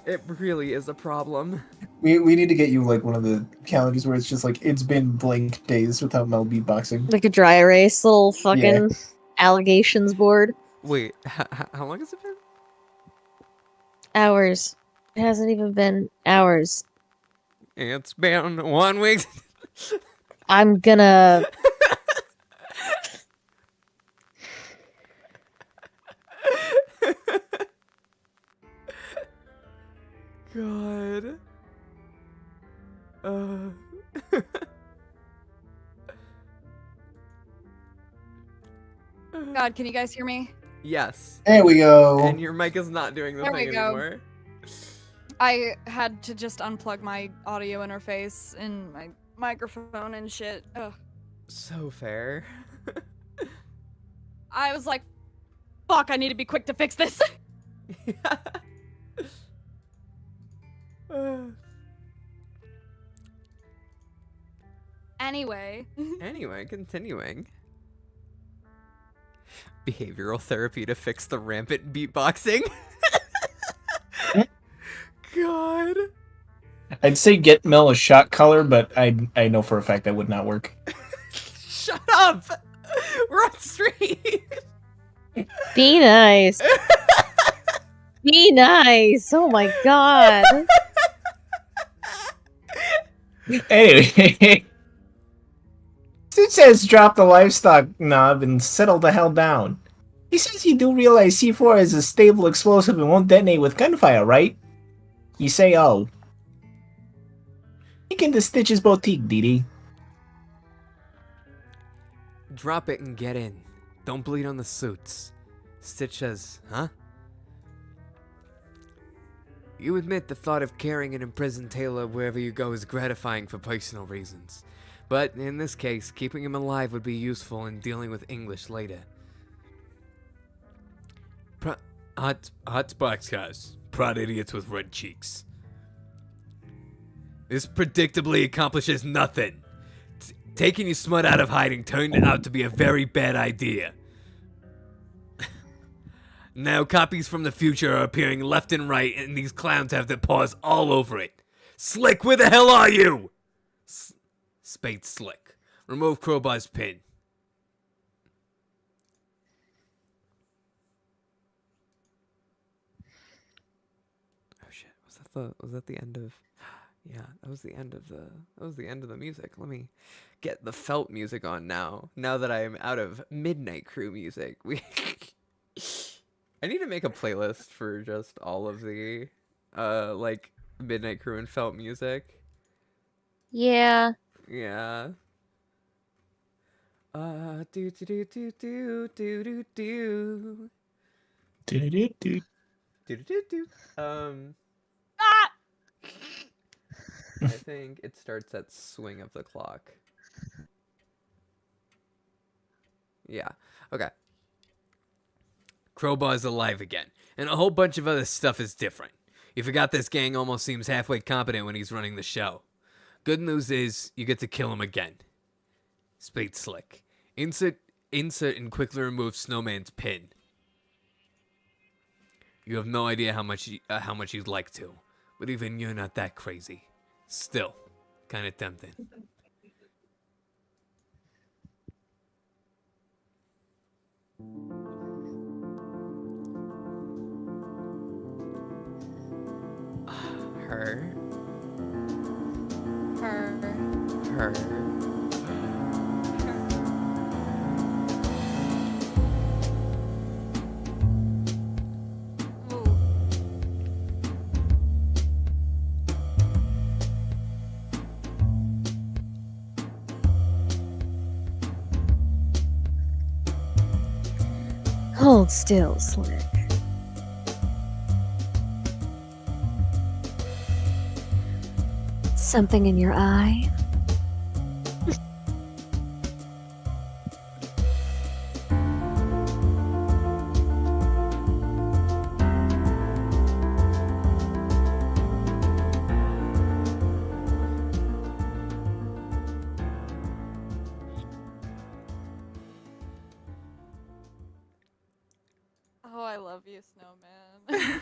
It really is a problem. We need to get you like one of the calendars where it's just like it's been blank days without Mel beatboxing. Like a dry erase little fucking allegations board. Wait, how long has it been? Hours. It hasn't even been hours. It's been 1 week. I'm gonna... God. God, can you guys hear me? Yes. There we go. And your mic is not doing the There thing we go. anymore. I had to just unplug my audio interface and my microphone and shit. Ugh. So fair. I was like, fuck, I need to be quick to fix this. Anyway. Anyway, continuing. Behavioral therapy to fix the rampant beatboxing. God. I'd say get Mel a shot color, but I know for a fact that would not work. Shut up! We're on stream! Be nice. Be nice. Oh my god. Anyway, Suit says drop the livestock knob and settle the hell down. He says you do realize C4 is a stable explosive and won't detonate with gunfire, right? You say, oh. Kick into Stitch's boutique, Dee. Drop it and get in. Don't bleed on the suits. Stitch says, huh? You admit the thought of carrying an imprisoned Taylor wherever you go is gratifying for personal reasons. But in this case, keeping him alive would be useful in dealing with English later. Hot boxcars. Proud idiots with red cheeks. This predictably accomplishes nothing. Taking your smut out of hiding turned out to be a very bad idea. Now copies from the future are appearing left and right, and these clowns have their paws all over it. Slick, where the hell are you? Spade Slick. Remove Crowbar's pin. Oh shit, was that the end of... Yeah, that was the end of the music. Let me get the felt music on now. Now that I am out of Midnight Crew music, I need to make a playlist for just all of the like Midnight Crew and felt music. Yeah. Yeah. Do do do do do do do do Do-do-do-do. do do do. Ah! I think it starts at swing of the clock. Yeah. Okay. Crowbar's alive again, and a whole bunch of other stuff is different. You forgot this gang almost seems halfway competent when he's running the show. Good news is, you get to kill him again. Spade Slick. Insert and quickly remove Snowman's pin. You have no idea how much you'd like to, but even you're not that crazy. Still, kind of tempting. Her. Her. Ooh. Hold still, Slick. Something in your eye? Oh, I love you, Snowman.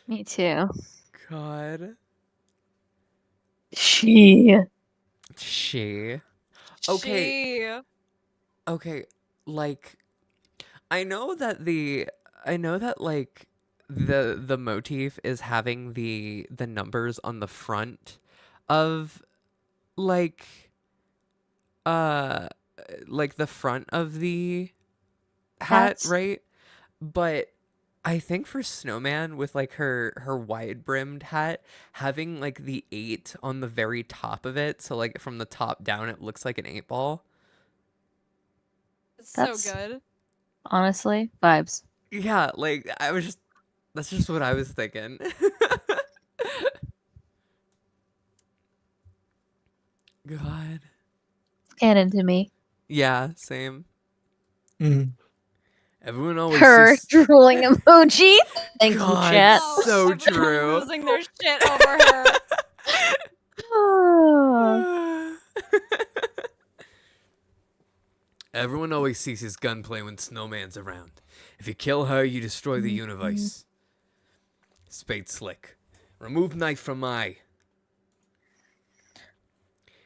Me too. God. She. She. Okay. She. Okay. Like, I know that like the motif is having the numbers on the front of like uh like the front of the hat, Hats. right? But I think for Snowman with like her wide brimmed hat, having like the 8 on the very top of it, so like from the top down it looks like an 8 ball. It's That's- so good. Honestly, vibes. Yeah, like that's just what I was thinking. God. Canon to me. Yeah, same. Mm. Everyone always Her sees... drooling emoji. Thank God. you, chat. Oh, So everyone true. losing their shit over her. Oh. Everyone always sees his gunplay when Snowman's around. If you kill her, you destroy the universe. Spade Slick. Remove knife from eye.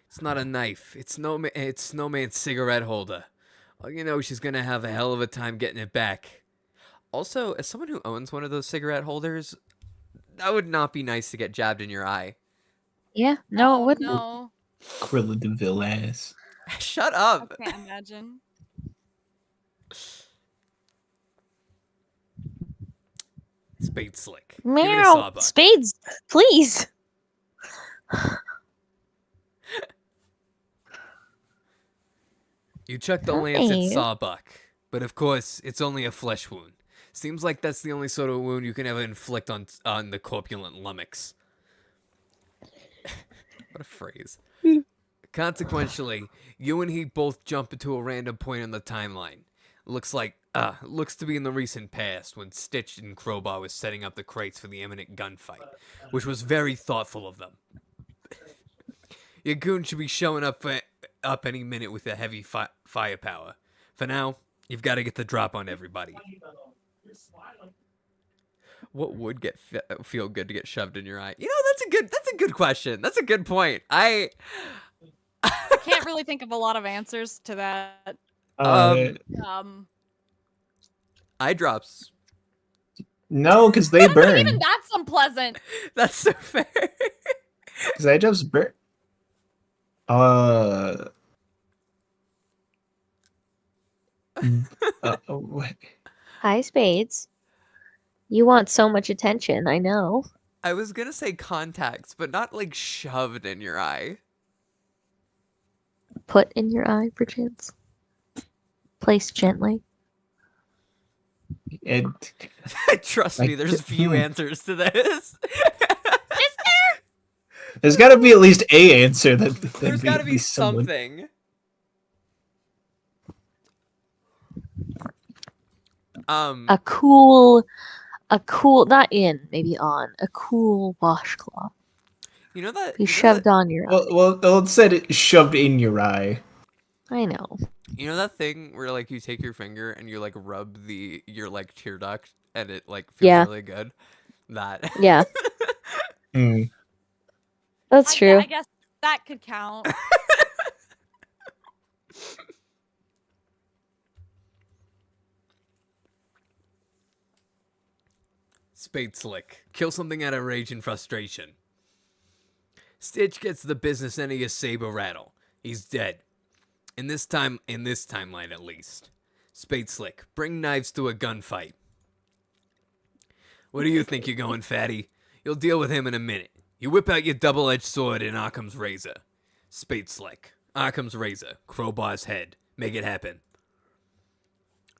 It's not a knife. It's Snowman's cigarette holder. Well, you know she's gonna have a hell of a time getting it back. Also, as someone who owns one of those cigarette holders, that would not be nice to get jabbed in your eye. Yeah, no, Oh, it wouldn't. no. Cruella de Vil ass. Shut I up. can't imagine. Spade Slick. Give it a Meow. sawbuck. Spades, please. You chuck the lance at Hi. Sawbuck, but of course, it's only a flesh wound. Seems like that's the only sort of wound you can ever inflict on the corpulent lummox. What a phrase. Consequentially, you and he both jump into a random point on the timeline. Looks to be in the recent past when Stitch and Crowbar was setting up the crates for the imminent gunfight, which was very thoughtful of them. Your goon should be showing up any minute with a heavy firepower. For now, you've got to get the drop on everybody. What would feel good to get shoved in your eye? You know, that's a good question. That's a good point. I can't really think of a lot of answers to that. Eye drops. No, because they But burn. even that's unpleasant. That's so fair. Because I just burn. What? Hi, Spades. You want so much attention, I know. I was gonna say contacts, but not like shoved in your eye. Put in your eye, perchance. Placed gently. And Trust me, there's few answers to this. there's got to be at least a answer that There's got to be someone. something. A cool, not in, maybe on, a cool washcloth. You know that Be shoved on your eye. Well, it said it shoved in your eye. I know. You know that thing where like you take your finger and you like rub your like tear duct and it like feels Yeah. really good? That. Yeah, Mm. that's true. I guess that could count. Spade Slick. Kill something out of rage and frustration. Stitch gets the business end of your saber rattle. He's dead. In this timeline at least. Spade Slick. Bring knives to a gunfight. Where do you think you're going, fatty? You'll deal with him in a minute. You whip out your double-edged sword in Occam's razor. Spade Slick. Occam's razor. Crowbar's head. Make it happen.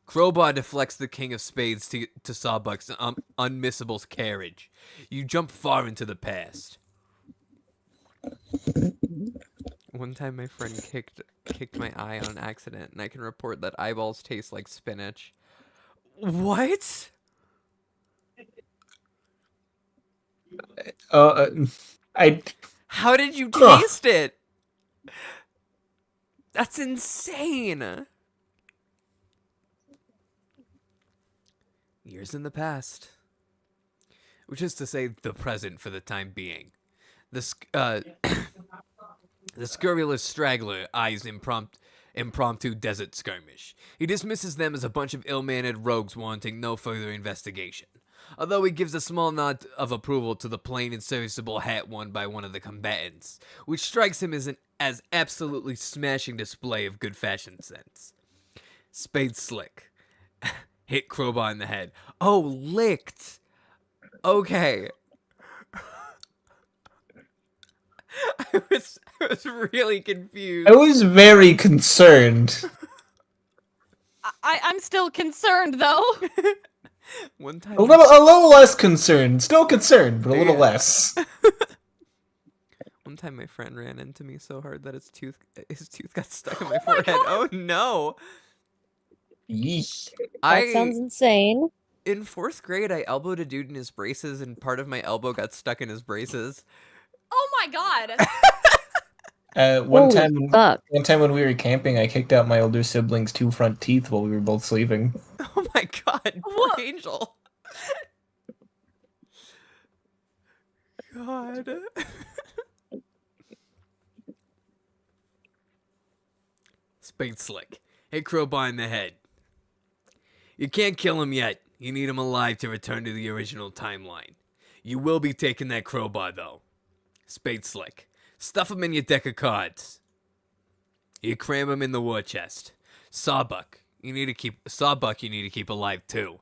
Crowbar deflects the king of spades to Sawbuck's unmissable carriage. You jump far into the past. One time my friend kicked my eye on accident, and I can report that eyeballs taste like spinach. What? I How did you Ugh. taste it? That's insane. Years in the past. Which is to say, the present for the time being. The scurrilous straggler eyes impromptu desert skirmish. He dismisses them as a bunch of ill-mannered rogues wanting no further investigation. Although he gives a small nod of approval to the plain and serviceable hat worn by one of the combatants, which strikes him as absolutely smashing display of good fashion sense. Spade Slick. Hit Crowbar in the head. Oh, licked. Okay. I was really confused. I was very concerned. I'm still concerned though. One time. A little less concerned. Still concerned, but a little Yeah. less. One time my friend ran into me so hard that his tooth got stuck in my forehead. Oh no. Yeesh. That sounds insane. In 4th grade, I elbowed a dude in his braces, and part of my elbow got stuck in his braces. Oh my god. One Holy time fuck. when we were camping, I kicked out my older sibling's 2 front teeth while we were both sleeping. Oh my god, poor What? Angel. God. Spade Slick. Hit Crowbar in the head. You can't kill him yet. You need him alive to return to the original timeline. You will be taking that crowbar, though. Spade Slick. Stuff him in your deck of cards. You cram him in the war chest. Sawbuck. You need to keep alive, too.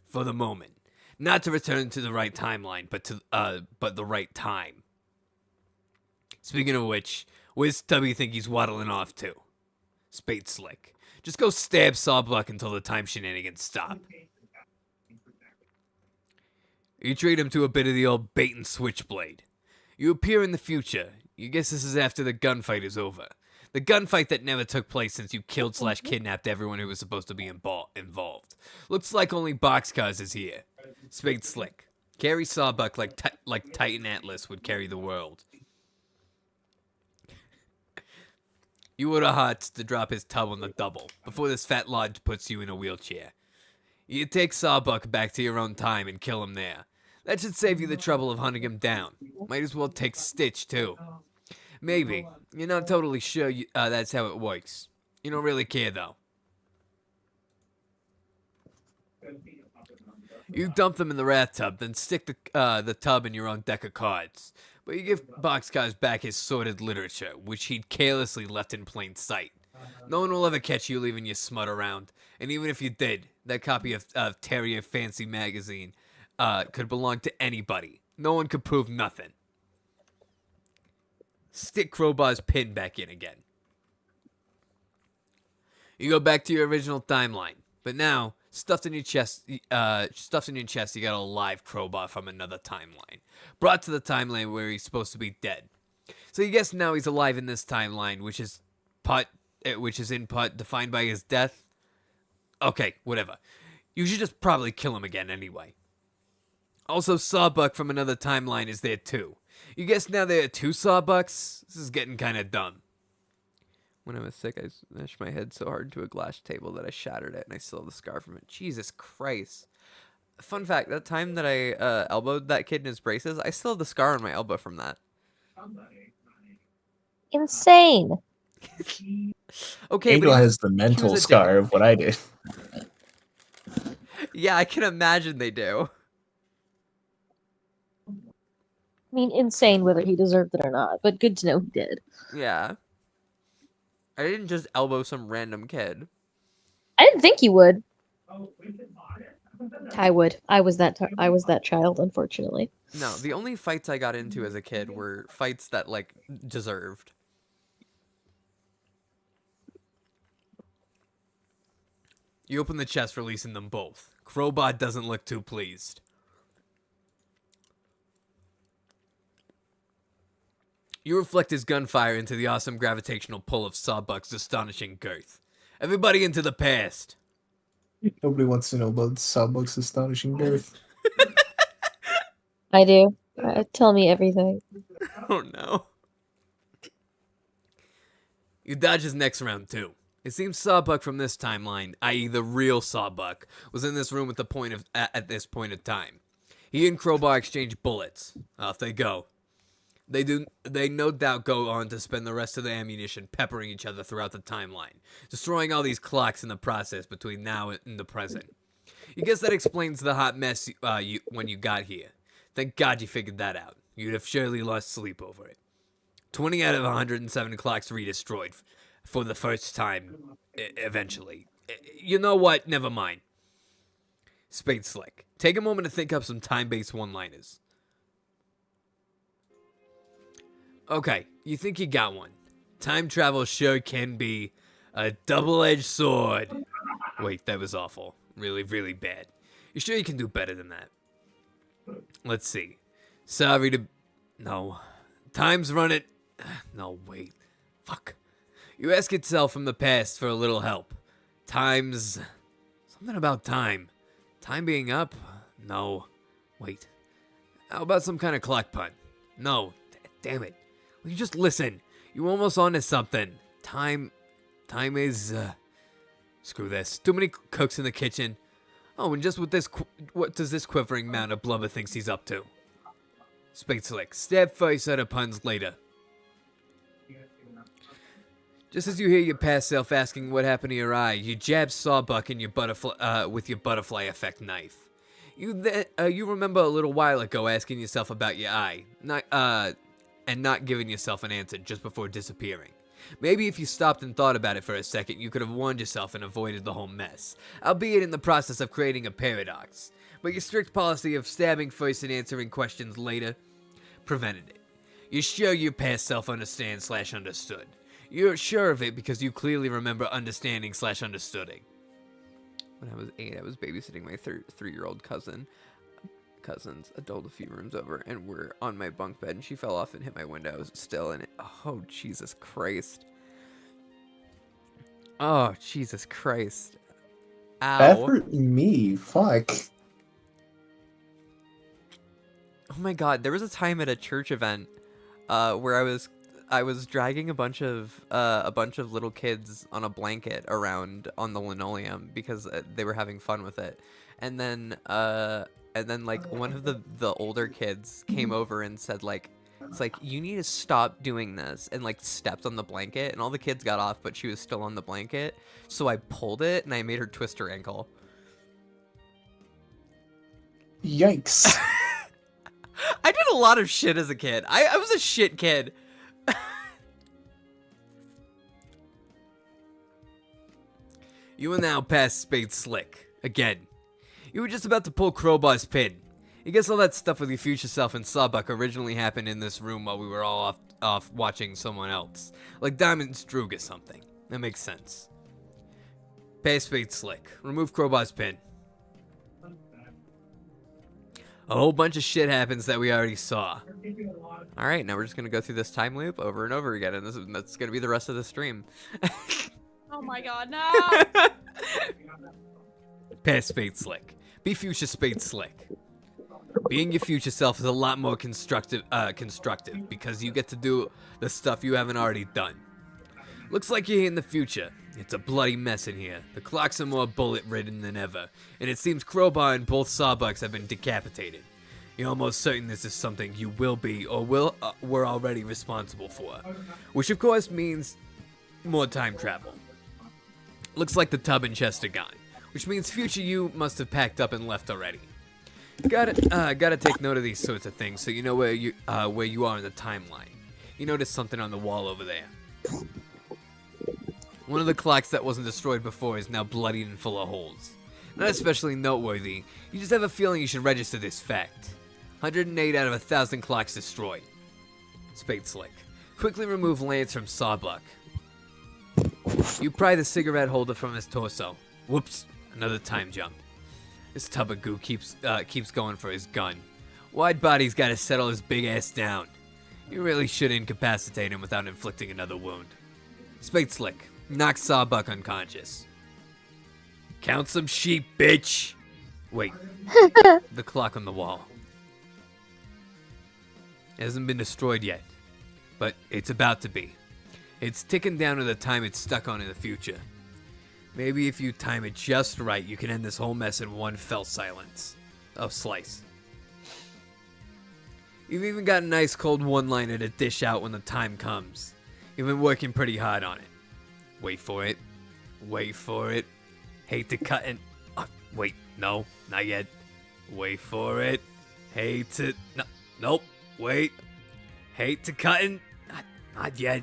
For the moment. Not to return to the right timeline, but the right time. Speaking of which, where's Tubby think he's waddling off to? Spade Slick. Just go stab Sawbuck until the time shenanigans stop. You treat him to a bit of the old bait and switchblade. You appear in the future. You guess this is after the gunfight is over. The gunfight that never took place since you killed/kidnapped everyone who was supposed to be involved. Looks like only Boxcars is here. Spade Slick. Carry Sawbuck like Titan Atlas would carry the world. You order Hearts to drop his tub on the double, before this fat lodge puts you in a wheelchair. You take Sawbuck back to your own time and kill him there. That should save you the trouble of hunting him down. Might as well take Stitch, too. Maybe. You're not totally sure that's how it works. You don't really care, though. You dump them in the bathtub, then stick the tub in your own deck of cards. But you give Boxcars back his sordid literature, which he'd carelessly left in plain sight. No one will ever catch you leaving your smut around, and even if you did, that copy of Terrier Fancy magazine could belong to anybody. No one could prove nothing. Stick Crowbar's pin back in again. You go back to your original timeline, but now stuffed in your chest, you got a live Crowbar from another timeline, brought to the timeline where he's supposed to be dead. So you guess now he's alive in this timeline, which is in part defined by his death. Okay, whatever. You should just probably kill him again anyway. Also, Sawbuck from another timeline is there too. You guess now there are 2 Sawbucks? This is getting kind of dumb. When I was sick, I smashed my head so hard into a glass table that I shattered it, and I still have the scar from it. Jesus Christ. Fun fact, that time that I elbowed that kid in his braces, I still have the scar on my elbow from that. Insane. Okay, Angel but has the mental scar of what I did. yeah, I can imagine they do. I mean, insane whether he deserved it or not, but good to know he did. Yeah. I didn't just elbow some random kid. I didn't think you would. I would. I was that child, unfortunately. No, the only fights I got into as a kid were fights that, like, deserved. You open the chest, releasing them both. Crowbar doesn't look too pleased. You reflect his gunfire into the awesome gravitational pull of Sawbuck's astonishing girth. Everybody into the past. Nobody wants to know about Sawbuck's astonishing girth. I do. Tell me everything. Oh no. You dodge his next round too. It seems Sawbuck from this timeline, i.e. the real Sawbuck, was in this room at this point of time. He and Crowbar exchange bullets. Off they go. They no doubt go on to spend the rest of the ammunition peppering each other throughout the timeline, destroying all these clocks in the process between now and the present. You guess that explains the hot mess when you got here. Thank God you figured that out. You'd have surely lost sleep over it. 20 out of 107 clocks redestroyed for the first time, eventually. You know what? Never mind. Spade Slick. Take a moment to think up some time-based one-liners. Okay, you think you got one. Time travel sure can be a double-edged sword. Wait, that was awful. Really, really bad. You sure you can do better than that? Let's see. Sorry to... No. Time's running... No, wait. Fuck. You ask yourself from the past for a little help. Time's... Something about time. Time being up? No. Wait. How about some kind of clock pun? No. Damn it. Will you just listen? You're almost onto something. Time is, screw this. Too many cooks in the kitchen. Oh, and just with this, what does this quivering mound of blubber thinks he's up to? Spade Slick. Stab first, other puns later. Just as you hear your past self asking what happened to your eye, you jab Sawbuck in your with your butterfly effect knife. You remember a little while ago asking yourself about your eye, and not giving yourself an answer just before disappearing. Maybe if you stopped and thought about it for a second, you could have warned yourself and avoided the whole mess, albeit in the process of creating a paradox. But your strict policy of stabbing first and answering questions later prevented it. You're sure your past self understands/understood. You're sure of it because you clearly remember understanding/understooding. When I was 8, I was babysitting my 3-year-old cousins, adult a few rooms over, and we're on my bunk bed, and she fell off and hit my window still, and oh, Jesus Christ. Oh, Jesus Christ. Ow. That hurt me. Fuck. Oh my God, there was a time at a church event where I was dragging a bunch of little kids on a blanket around on the linoleum because they were having fun with it, and then like one of the older kids came over and said like, it's like, you need to stop doing this, and like stepped on the blanket, and all the kids got off, but she was still on the blanket, so I pulled it and I made her twist her ankle. Yikes. I did a lot of shit as a kid. I was a shit kid. You are now past Spade Slick. Again. You were just about to pull Crowbar's pin. I guess all that stuff with your future self and Sawbuck originally happened in this room while we were all off watching someone else. Like Diamond's Droog or something. That makes sense. Past Spade Slick. Remove Crowbar's pin. A whole bunch of shit happens that we already saw. Alright, now we're just gonna go through this time loop over and over again, and that's gonna be the rest of the stream. Oh my god, no! Past Spade Slick. Be future Spade Slick. Being your future self is a lot more constructive because you get to do the stuff you haven't already done. Looks like you're in the future. It's a bloody mess in here. The clocks are more bullet-ridden than ever, and it seems Crowbar and both Sawbucks have been decapitated. You're almost certain this is something you will be or were already responsible for, which of course means more time travel. Looks like the tub and chest are gone, which means future you must have packed up and left already. Gotta take note of these sorts of things so you know where you are in the timeline. You notice something on the wall over there. One of the clocks that wasn't destroyed before is now bloodied and full of holes. Not especially noteworthy, you just have a feeling you should register this fact. 108 out of 1,000 clocks destroyed. Spade Slick. Quickly remove Lance from Sawbuck. You pry the cigarette holder from his torso. Whoops, another time jump. This tub of goo keeps going for his gun. Wide body's gotta settle his big ass down. You really should incapacitate him without inflicting another wound. Spade Slick. Knock Sawbuck unconscious. Count some sheep, bitch! Wait. The clock on the wall. It hasn't been destroyed yet, but it's about to be. It's ticking down to the time it's stuck on in the future. Maybe if you time it just right, you can end this whole mess in one fell silence. Oh, slice. You've even got a nice cold one-liner to dish out when the time comes. You've been working pretty hard on it. Wait for it. Wait for it. Hate to cut and... wait, no, not yet. Wait for it. Hate to... No, nope, wait. Hate to cut and... Not yet.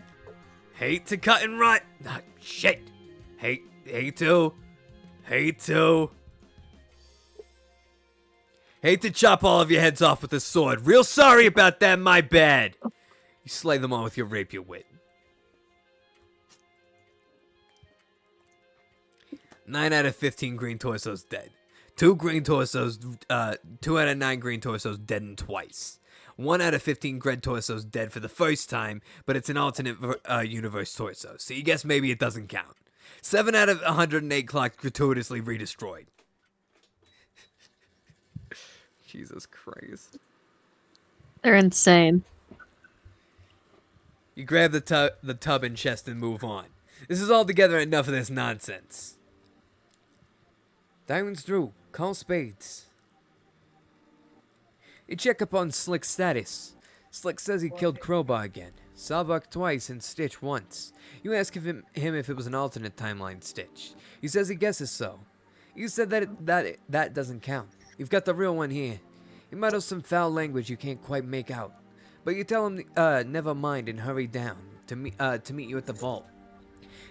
Hate to cut and run. Shit. Hate to chop all of your heads off with a sword. Real sorry about that, my bad. You slay them all with your rapier wit. 9 out of 15 green torsos dead. 2 out of 9 green torsos deadened twice. 1 out of 15 red torsos dead for the first time, but it's an alternate universe torso, so you guess maybe it doesn't count. 7 out of 108 clocks gratuitously redestroyed. Jesus Christ. They're insane. You grab the tub and chest and move on. This is altogether enough of this nonsense. Diamonds through. Call spades. You check up on Slick's status. Slick says he killed Crowbar again. Sawbuck twice and Stitch once. You ask him if it was an alternate timeline Stitch. He says he guesses so. You said that doesn't count. You've got the real one here. He mutters some foul language you can't quite make out. But you tell him never mind and hurry down to meet you at the vault.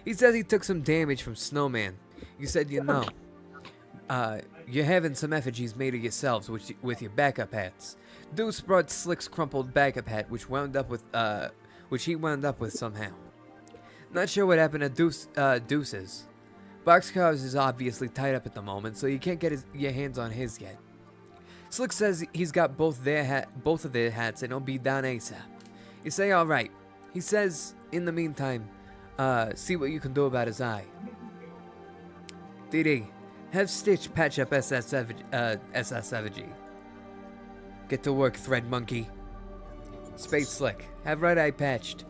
He says he took some damage from Snowman. You said you know. You're having some effigies made of yourselves with your backup hats. Deuce brought Slick's crumpled backup hat, which he wound up with somehow. Not sure what happened to Deuce's. Boxcars is obviously tied up at the moment, so you can't get your hands on his yet. Slick says he's got both of their hats and he'll be down ASAP. You say alright. He says, in the meantime, see what you can do about his eye. DD. Have Stitch patch up SS Effigy. Get to work, Thread Monkey. Spade Slick. Have right eye patched.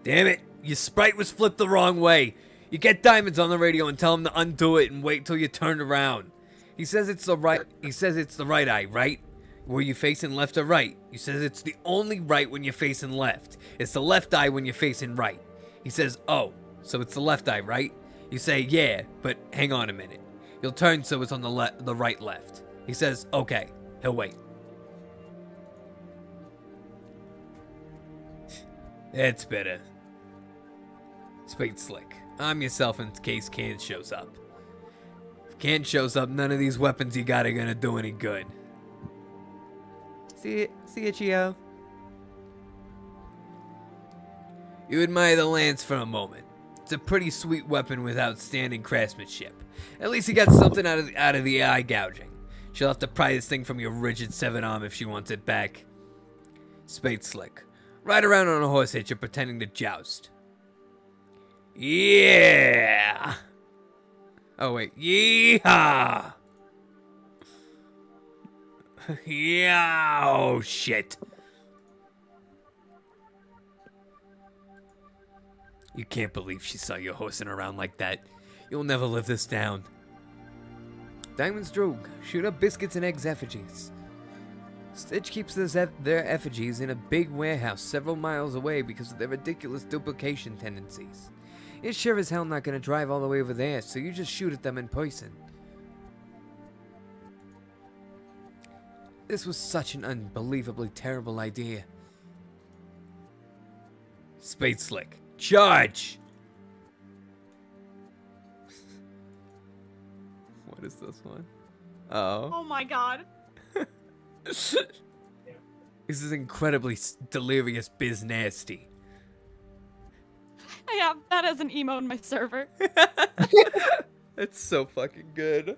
Damn it! Your sprite was flipped the wrong way. You get Diamonds on the radio and tell him to undo it and wait till you turn around. He says it's the right eye, right? Were you facing left or right? He says it's the only right when you're facing left. It's the left eye when you're facing right. He says, oh, so it's the left eye, right? You say, yeah, but hang on a minute. You'll turn so it's on the right left. He says, okay. He'll wait. It's better. Spade Slick. Arm yourself in case Can shows up. If Can shows up, none of these weapons you got are gonna do any good. See ya, Chio. You admire the lance for a moment. It's a pretty sweet weapon with outstanding craftsmanship. At least you got something out of the eye gouging. She'll have to pry this thing from your rigid 7-arm if she wants it back. Spade Slick. Ride around on a horse hitcher pretending to joust. Yeah! Oh wait, yeehaw! Yeah, oh shit. You can't believe she saw you horsing around like that. You'll never live this down. Diamond's Droog, shoot up biscuits and eggs effigies. Stitch keeps their effigies in a big warehouse several miles away because of their ridiculous duplication tendencies. It's sure as hell not gonna drive all the way over there, so you just shoot at them in person. This was such an unbelievably terrible idea. Spade Slick, charge! What is this one? Oh my god. This is incredibly delirious biz nasty. I have that as an emo in my server. It's so fucking good.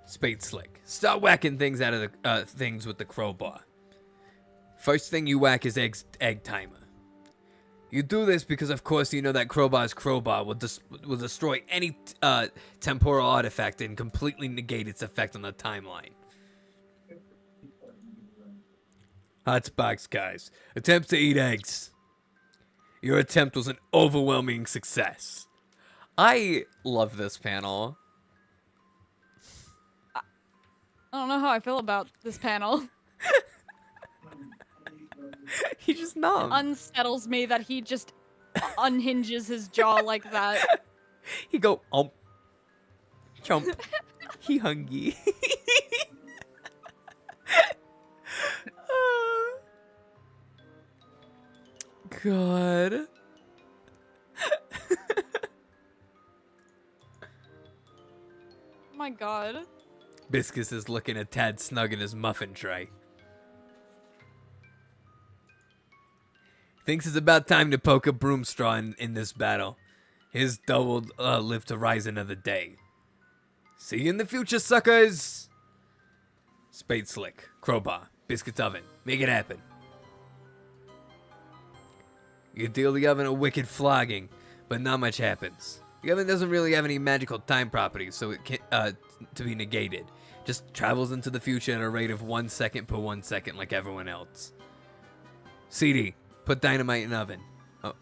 Spade Slick. Start whacking things out of the things with the crowbar. First thing you whack is egg timer. You do this because, of course, you know that crowbar's crowbar will destroy any temporal artifact and completely negate its effect on the timeline. Hotsbox guys. Attempt to eat eggs. Your attempt was an overwhelming success. I love this panel. I don't know how I feel about this panel. He just numb. Unsettles me that he just unhinges his jaw like that. He go, chomp. He hungry. God. Oh my god. Biscus is looking a tad snug in his muffin tray. Thinks it's about time to poke a broom straw in this battle. His double live to rise another day. See you in the future, suckers! Spade Slick, crowbar, biscuits oven. Make it happen. You deal the oven a wicked flogging, but not much happens. The oven doesn't really have any magical time properties, so it can't to be negated. Just travels into the future at a rate of 1 second per 1 second like everyone else. CD, put dynamite in oven. Oh.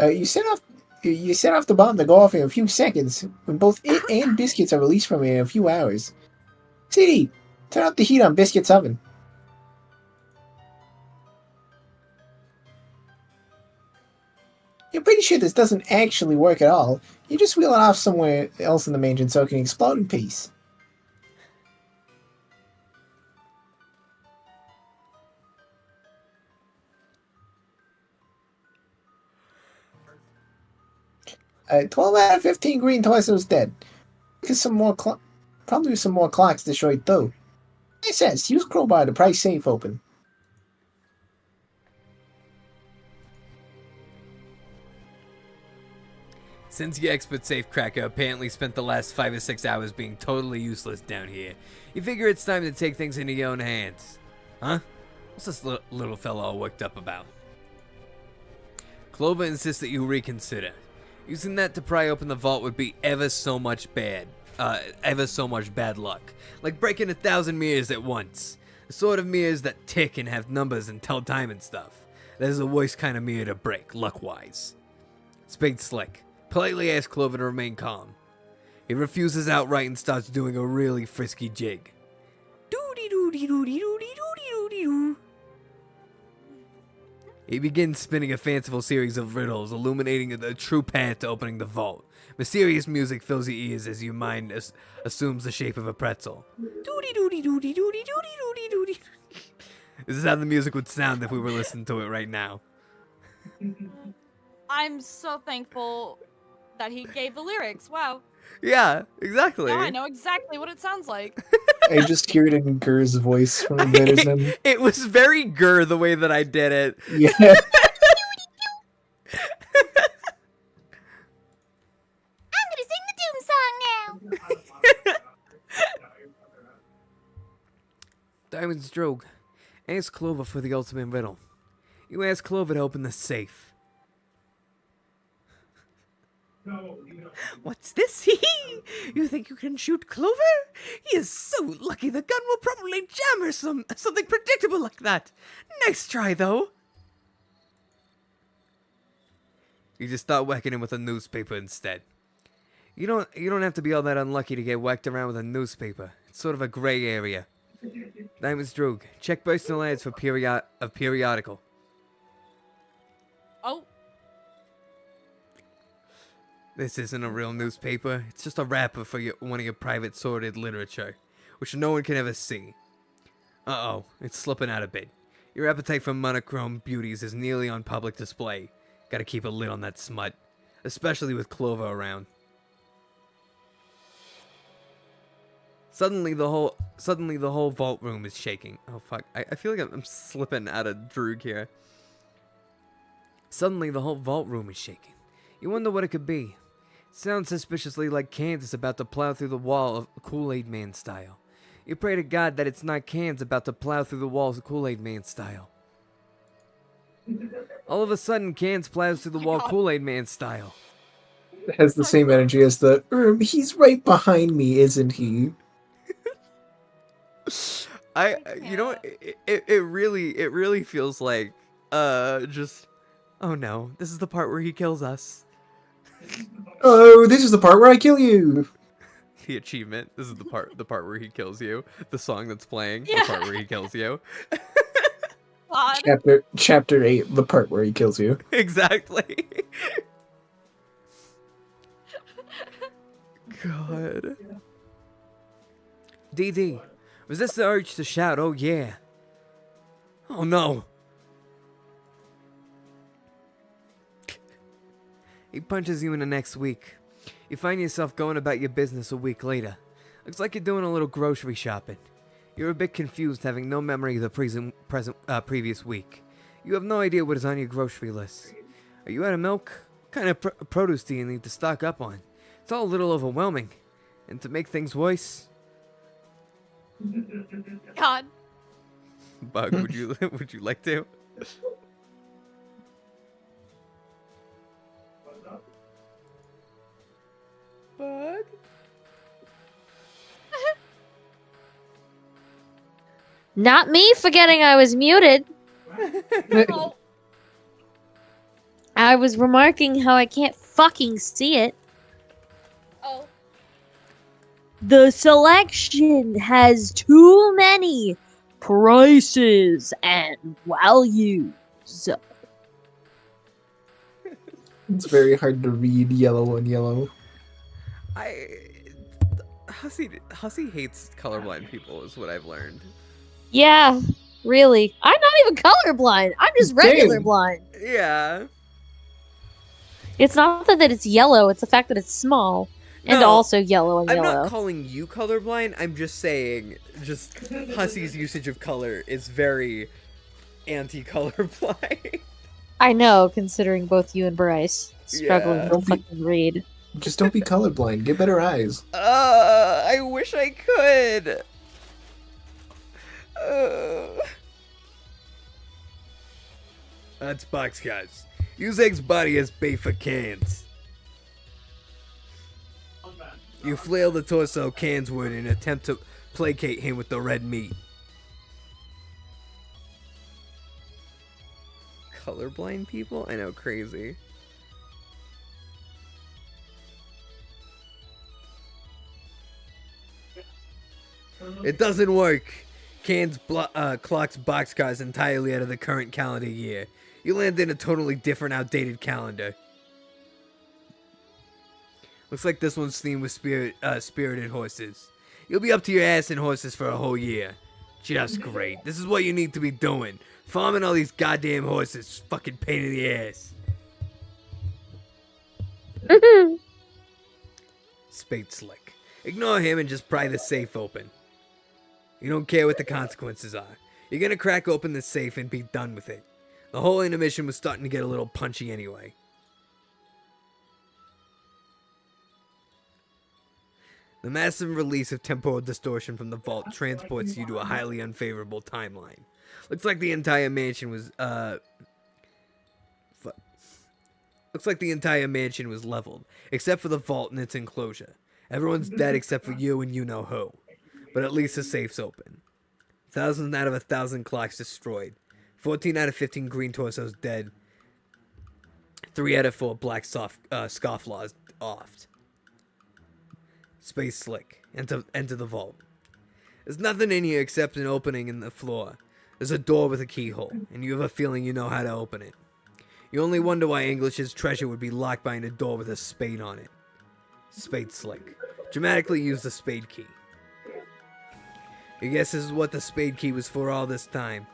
You set off the bomb to go off in a few seconds when both it and biscuits are released from it in a few hours. CD, turn up the heat on biscuits oven. You're pretty sure this doesn't actually work at all. You just wheel it off somewhere else in the mansion so it can explode in peace. Uh, 12 out of 15 green torsos dead. Because probably some more clocks destroyed too. It says use crowbar to pry safe open. Since your expert safecracker apparently spent the last 5 or 6 hours being totally useless down here, you figure it's time to take things into your own hands. Huh? What's this little fella all worked up about? Clover insists that you reconsider. Using that to pry open the vault would be ever so much bad luck. Like breaking 1,000 mirrors at once. The sort of mirrors that tick and have numbers and tell time and stuff. That is the worst kind of mirror to break, luck-wise. Spade Slick. Politely ask Clover to remain calm. He refuses outright and starts doing a really frisky jig. Doody-doody-doody-doody-doody-doody-doo. He begins spinning a fanciful series of riddles, illuminating the true path to opening the vault. Mysterious music fills your ears as your mind assumes the shape of a pretzel. Doody-doody-doody-doody-doody-doody-doody. This is how the music would sound if we were listening to it right now. I'm so thankful that he gave the lyrics. Wow. Yeah, exactly. Now I know exactly what it sounds like. I just hear it in Gur's voice from a bit, isn't it? It was very Gur the way that I did it. Yeah. I'm gonna sing the Doom song now. Diamond's Drogue. Ask Clover for the ultimate riddle. You ask Clover to open the safe. What's this? You think you can shoot Clover? He is so lucky the gun will probably jam or something predictable like that. Nice try, though. You just start whacking him with a newspaper instead. You don't have to be all that unlucky to get whacked around with a newspaper. It's sort of a gray area. Diamond's Droog. Check personal ads for periodical. Oh, This isn't a real newspaper. It's just a wrapper for one of your private sorted literature, which no one can ever see. Uh-oh, it's slipping out a bit. Your appetite for monochrome beauties is nearly on public display. Gotta keep a lid on that smut, especially with Clover around. Suddenly the whole vault room is shaking. Oh fuck, I feel like I'm slipping out of Droog here. Suddenly the whole vault room is shaking. You wonder what it could be. It sounds suspiciously like Kansas about to plow through the wall of Kool-Aid Man style. You pray to God that it's not Kansas about to plow through the walls of Kool-Aid Man style. All of a sudden, Cans plows through the wall Kool-Aid Man style. It has the same energy as the, he's right behind me, isn't he? You know, it really feels like, just, oh no, this is the part where he kills us. Oh, this is the part where I kill you. The achievement. This is the part where he kills you. The song that's playing. Yeah. The part where he kills you. God. Chapter 8, the part where he kills you. Exactly. God. DD, resist the urge to shout, oh yeah. Oh no. He punches you in the next week. You find yourself going about your business a week later. Looks like you're doing a little grocery shopping. You're a bit confused, having no memory of the previous week. You have no idea what is on your grocery list. Are you out of milk? What kind of produce do you need to stock up on? It's all a little overwhelming. And to make things worse... God. Bug, would you like to? Bug? Not me forgetting I was muted. Oh, I was remarking how I can't fucking see it. oh. The selection has too many prices and values. It's very hard to read yellow on yellow. Hussy hates colorblind people, is what I've learned. Yeah, really. I'm not even colorblind. I'm just regular Dang. blind. Yeah. It's not that it's yellow, it's the fact that it's small. And No, also yellow and I'm yellow. not calling you colorblind. I'm just saying, Hussy's usage of color is very anti-colorblind. I know, considering both you and Bryce struggling Yeah. to fucking read. Just don't be colorblind. Get better eyes. I wish I could. That's Boxcars. Use Egg's body as bait for Cans. You flail the torso Cans would in an attempt to placate him with the red meat. Colorblind people? I know, crazy. It doesn't work. Cans clocks boxcars entirely out of the current calendar year. You land in a totally different, outdated calendar. Looks like this one's themed with spirited horses. You'll be up to your ass in horses for a whole year. Just great. This is what you need to be doing. Farming all these goddamn horses. Fucking pain in the ass. Spade Slick. Ignore him and just pry the safe open. You don't care what the consequences are. You're gonna crack open the safe and be done with it. The whole intermission was starting to get a little punchy anyway. The massive release of temporal distortion from the vault transports you to a highly unfavorable timeline. Looks like the entire mansion was leveled, except for the vault and its enclosure. Everyone's dead except for you and you know who. But at least the safe's open. 1,000 out of 1,000 clocks destroyed. 14 out of 15 green torsos dead. 3 out of 4 black scofflaws offed. Space Slick. Enter the vault. There's nothing in here except an opening in the floor. There's a door with a keyhole, and you have a feeling you know how to open it. You only wonder why English's treasure would be locked behind a door with a spade on it. Spade Slick. Dramatically use the spade key. You guess this is what the spade key was for all this time.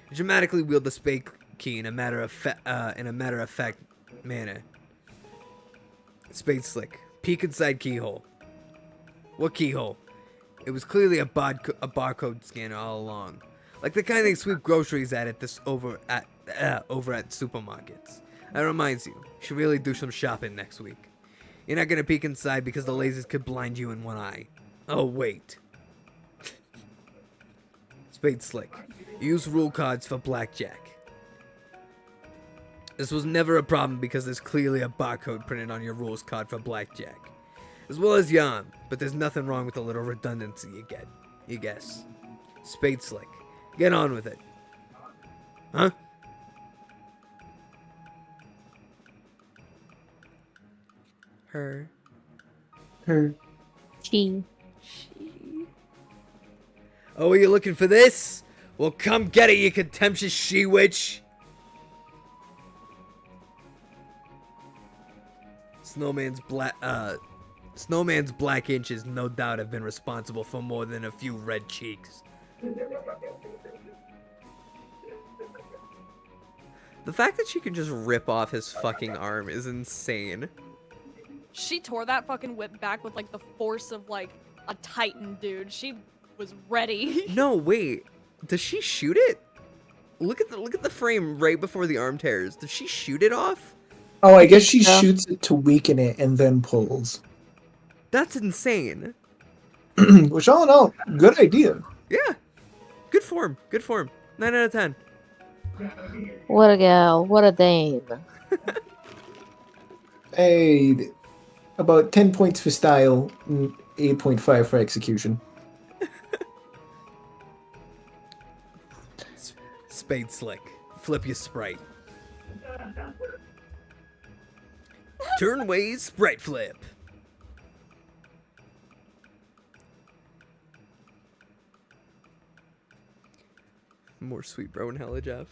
You dramatically wield the spade key in a matter of fact manner. Spade Slick. Peek inside keyhole. What keyhole? It was clearly a barcode scanner all along, like the kind they sweep groceries at over at supermarkets. That reminds you, you should really do some shopping next week. You're not gonna peek inside because the lasers could blind you in one eye. Oh wait. Spade Slick. Use rule cards for blackjack. This was never a problem because there's clearly a barcode printed on your rules card for blackjack. As well as yarn, but there's nothing wrong with the little redundancy you guess. Spade Slick. Get on with it. Huh? Her. She. Oh, are you looking for this? Well, come get it, you contemptuous she-witch! Snowman's black inches no doubt have been responsible for more than a few red cheeks. The fact that she can just rip off his fucking arm is insane. She tore that fucking whip back with like the force of like a titan, dude. She was ready. No, wait. Does she shoot it? Look at the frame right before the arm tears. Does she shoot it off? Oh, I guess she Yeah. shoots it to weaken it and then pulls. That's insane. Which, all in all, good idea. Yeah. Good form. Good form. 9 out of 10. What a gal. What a dame. Hey, about 10 points for style, 8.5 for execution. Spade Slick. Flip your sprite. Turnways sprite flip. More sweet bro and hella Jeff.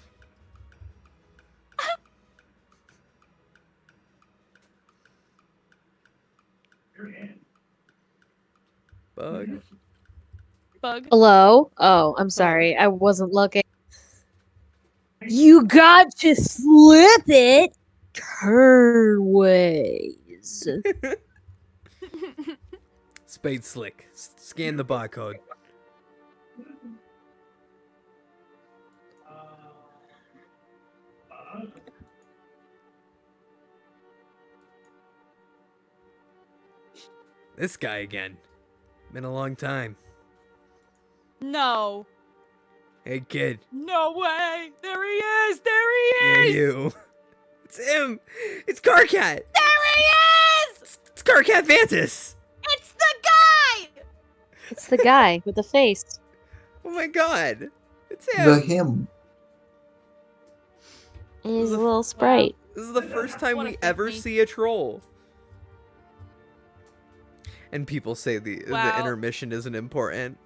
Bug. Bug. Hello? Oh, I'm sorry. I wasn't looking. You got to slip it turnways. Spade Slick. Scan the barcode. This guy again. Been a long time. No. Hey kid. No way. There he is. There he Yeah, is. you. It's him! It's Carcat! There he is. It's Carcat Vantis! It's the guy. It's the guy with the face. Oh my god! It's The him! him. And he's a little sprite. This is the first time What a we ever pick me. see a troll. And people say the Wow. intermission isn't important.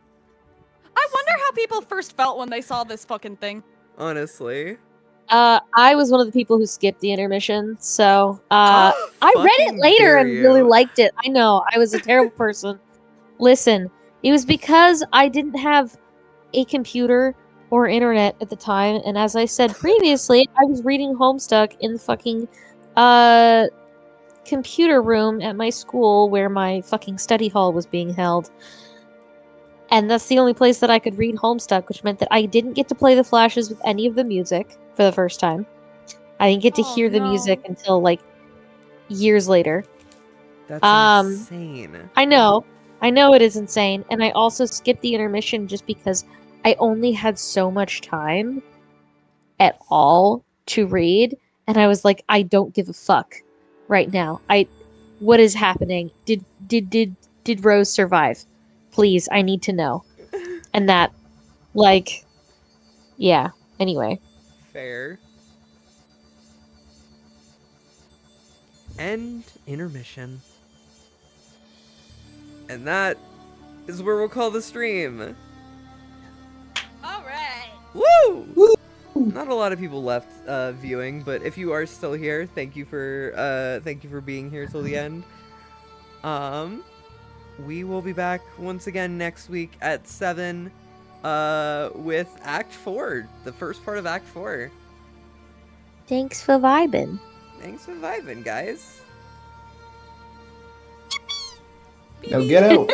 people first felt when they saw this fucking thing? Honestly. I was one of the people who skipped the intermission, so I read it Fucking later dare and really you. liked it. I know, I was a terrible person. Listen, it was because I didn't have a computer or internet at the time, and as I said previously, I was reading Homestuck in the fucking computer room at my school where my fucking study hall was being held. And that's the only place that I could read Homestuck, which meant that I didn't get to play the flashes with any of the music for the first time. I didn't get to Oh, hear the no. music until like years later. That's Um, insane. I know it is insane, and I also skipped the intermission just because I only had so much time at all to read, and I was like, I don't give a fuck right now. What is happening? Did Rose survive? Please, I need to know. And that, like, yeah. Anyway, Fair. End intermission. And that is where we'll call the stream. All right. Woo! Not a lot of people left viewing, but if you are still here, thank you for being here till the end. We will be back once again next week at 7 with Act 4, the first part of Act 4. thanks for vibing. Thanks for vibing, guys. Now get out.